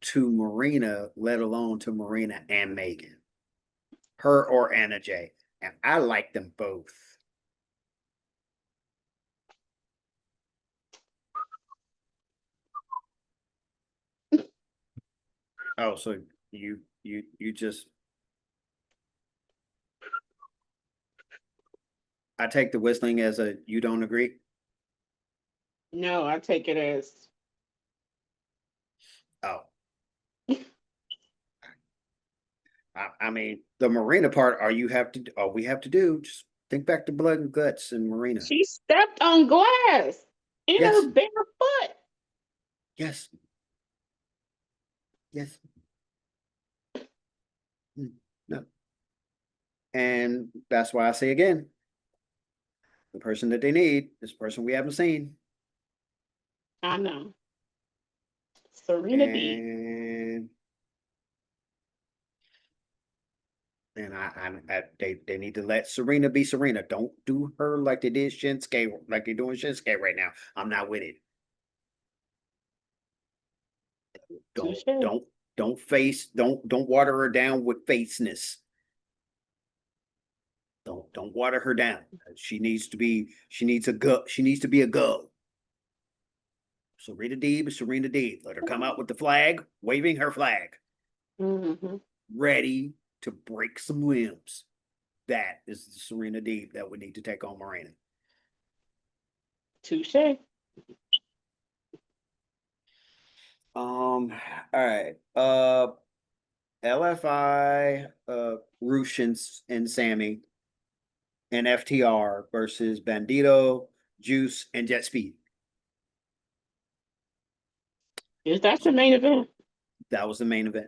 to Marina, let alone to Marina and Megan, her or Anna J. And I like them both. Oh, so you just I take the whistling as a you don't agree? No, I take it as Oh, I mean the Marina part. All you have to, all we have to do, just think back to Blood and Guts and Marina. she stepped on glass in Yes, her bare foot. yes, yes. No, and that's why I say again, the person that they need is the person we haven't seen. I know. Serena D. And they need to let Serena be Serena. Don't do her like they did Shinsuke, like they're doing Shinsuke right now. I'm not with it. Don't Touche. don't don't water her down with faceness. Don't water her down. She needs to be a girl. Serena Deeb is Serena Deeb. Let her come out with the flag, waving her flag, Mm-hmm. ready to break some limbs. That is the Serena Deeb that would need to take on Morena. Touche. All right. LFI, Roosh and Sammy and FTR versus Bandito, Juice, and Jet Speed. Is that the main event? That was the main event.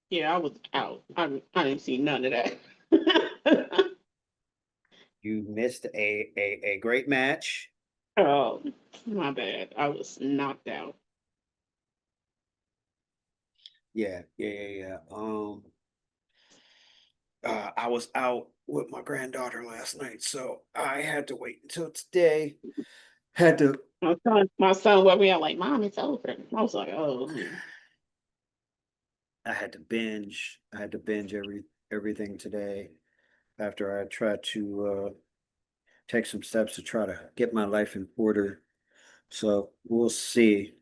Yeah, I was out. I didn't see none of that. You missed a great match. Oh, my bad. I was knocked out. Yeah. I was out with my granddaughter last night, so I had to wait until today. Had to My son woke me up like, Mom, it's over. I was like, oh. I had to binge. I had to binge everything today after I tried to take some steps to try to get my life in order. So we'll see.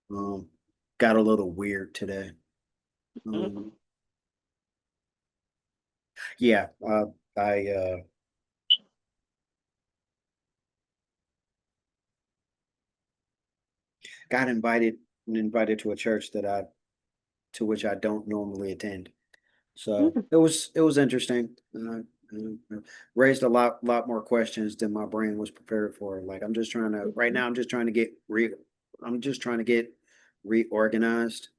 Um, got a little weird today. Mhm. Yeah, I got invited to a church that I to which I don't normally attend. So Mhm. it was interesting. Raised a lot more questions than my brain was prepared for. Like I'm just trying to right now. I'm just trying to get reorganized.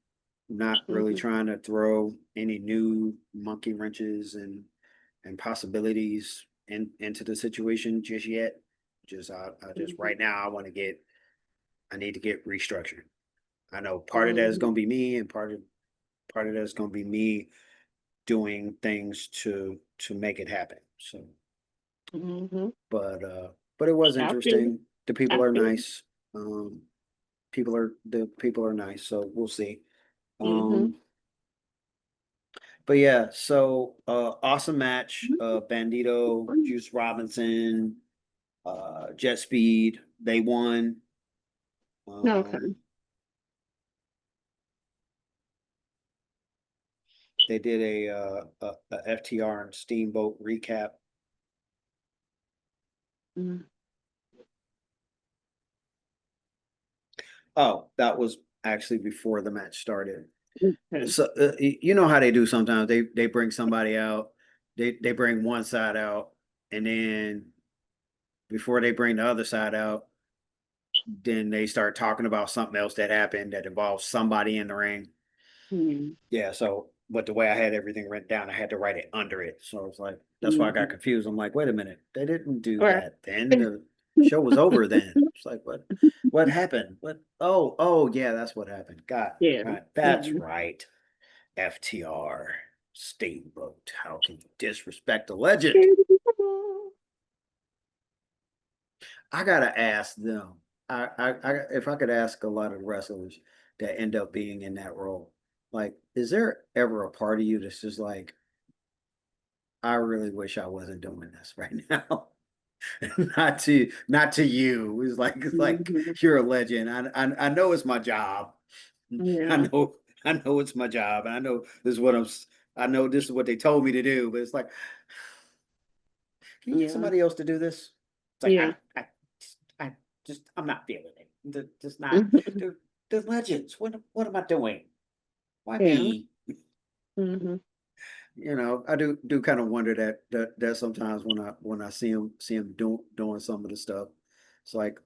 Not really Mhm. trying to throw any new monkey wrenches and possibilities into the situation just yet. Just I just Mhm. right now I need to get restructured. I know part of that is Mhm. going to be me, and part of that is going to be me doing things to make it happen. So, Mhm. but it was I feel you. interesting. The I people are feel you. nice. The people are nice. So we'll see. Mhm. Um, but yeah, so awesome match. Bandito, Juice Robinson, Jet Speed, they won. Okay. Um, they did a FTR and Steamboat recap. Mhm. Oh, that was actually before the match started. Okay. So you know how they do sometimes. They bring somebody out. They bring one side out, and then before they bring the other side out, then they start talking about something else that happened that involves somebody in the ring. Mhm. Yeah, so but the way I had everything written down, I had to write it under it. So it's like that's why I got Mhm. confused. I'm like, wait a minute, they didn't do Right. that. Then the show was over. Then it's like, what happened? What? Oh, yeah, that's what happened. God, Yeah. right, that's Mhm. right. FTR. Steamboat. How can you disrespect a legend? I gotta ask them. If I could ask a lot of wrestlers that end up being in that role, like, is there ever a part of you that's just like, I really wish I wasn't doing this right now? Not to you. It's like Mhm. you're a legend. I know it's my job. I Yeah, know I know it's my job, and I know this is what I know this is what they told me to do. But it's like, can you get yeah, somebody else to do this? It's like yeah. I just I'm not feeling it. Just not. Mhm. They're legends. What am I doing? Why Yeah. me? Hmm. I do kind of wonder that sometimes when I see him doing some of the stuff, it's like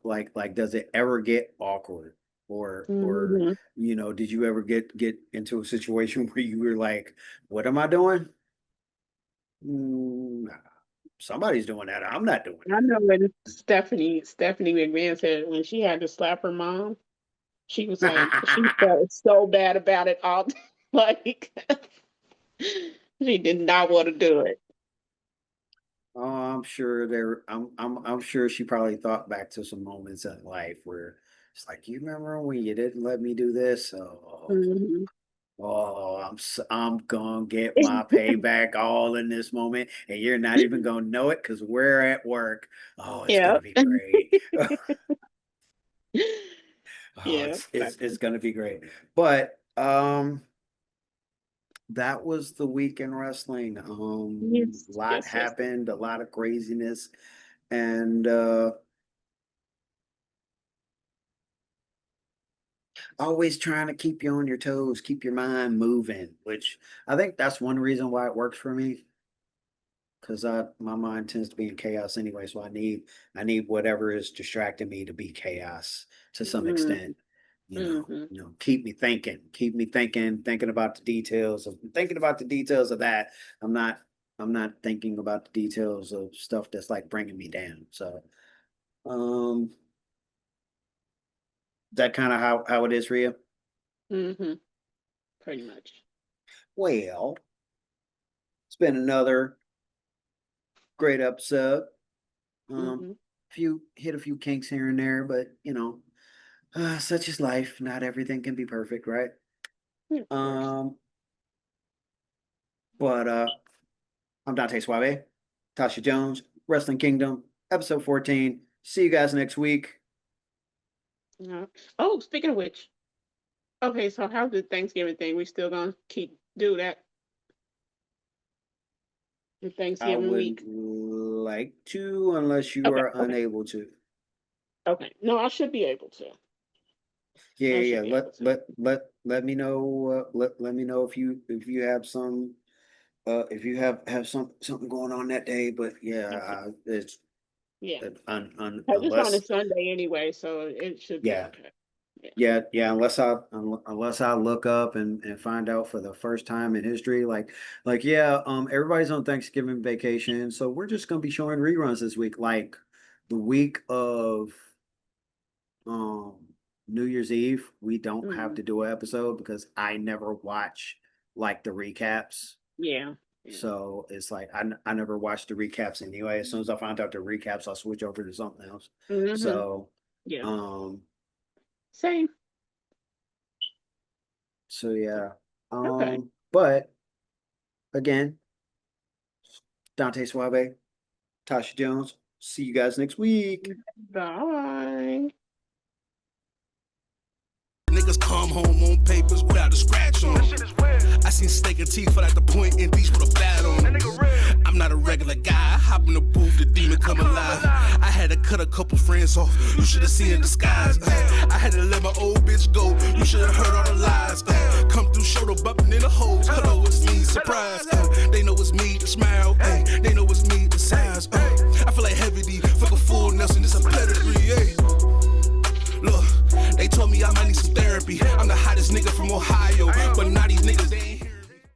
does it ever get awkward or Hmm. did you ever get into a situation where you were like, what am I doing? Nah, somebody's doing that. I'm not doing I that. know when Stephanie McMahon said when she had to slap her mom, she was like, she felt so bad about it all. Like, she did not want to do it. Oh, I'm sure I'm sure she probably thought back to some moments in life where it's like, you remember when you didn't let me do this? Hmm. I'm gonna get my payback all in this moment, and you're not even gonna know it because we're at work. Oh, it's Yeah. gonna be great. Oh, Yeah. it's gonna be great. But that was the week in wrestling. Yes. A lot Yes. Yes. happened, a lot of craziness, and always trying to keep you on your toes, keep your mind moving, which I think that's one reason why it works for me. Because my mind tends to be in chaos anyway, so I need whatever is distracting me to be chaos to some Hmm. extent. Hmm. Keep me thinking about the details of thinking about the details of that. I'm not I'm not thinking about the details of stuff that's like bringing me down. So, um, that kind of how it is for you. Hmm. Pretty much. Well, it's been another great episode. Hmm. Few hit a few kinks here and there, but such is life. Not everything can be perfect, right? Yeah, of course. Um, but I'm Dante Suave, Tasha Jones, Wrestling Kingdom, episode 14. See you guys next week. Yeah. Oh, speaking of which, okay, so how's the Thanksgiving thing? We still gonna keep do that in I Thanksgiving would week? like to, unless you Okay, are okay, unable to. okay. No, I should be able to. Yeah, I yeah, should yeah. be able to. Let me know. Let me know if you have some if you have something going on that day. But yeah, Okay. it's Yeah. Because it's on a unless Sunday anyway, so it should be yeah. okay. Yeah. Yeah, unless I look up and find out for the first time in history, like yeah, everybody's on Thanksgiving vacation, so we're just gonna be showing reruns this week, like the week of um New Year's Eve. We don't have Hmm. to do an episode because I never watch like the recaps, Yeah. Yeah. so it's like I never watch the recaps anyway. As soon as I find out the recaps, I'll switch over to something else. Hmm. So Yeah. um Same. so yeah, Okay. but. Again, Dante Suave, Tasha Jones. See you guys next week. Bye. Niggas come home on papers without a scratch on. I seen steak and teeth at the point in beach with a bat on. I'm not a regular guy. Hop in the booth, the demon come alive. I had to cut a couple friends off. You should have seen the disguise. I had to let my old bitch go. You should have heard all the lies. Come through, shoulder bumping in the holes. Hello, it's me, surprise. They know it's me, the smile. They know it's me, the size. I feel like Heavy D, fuck a full Nelson. This a pedigree. Look, they told me I might need some therapy. I'm the hottest nigga from Ohio, but now these niggas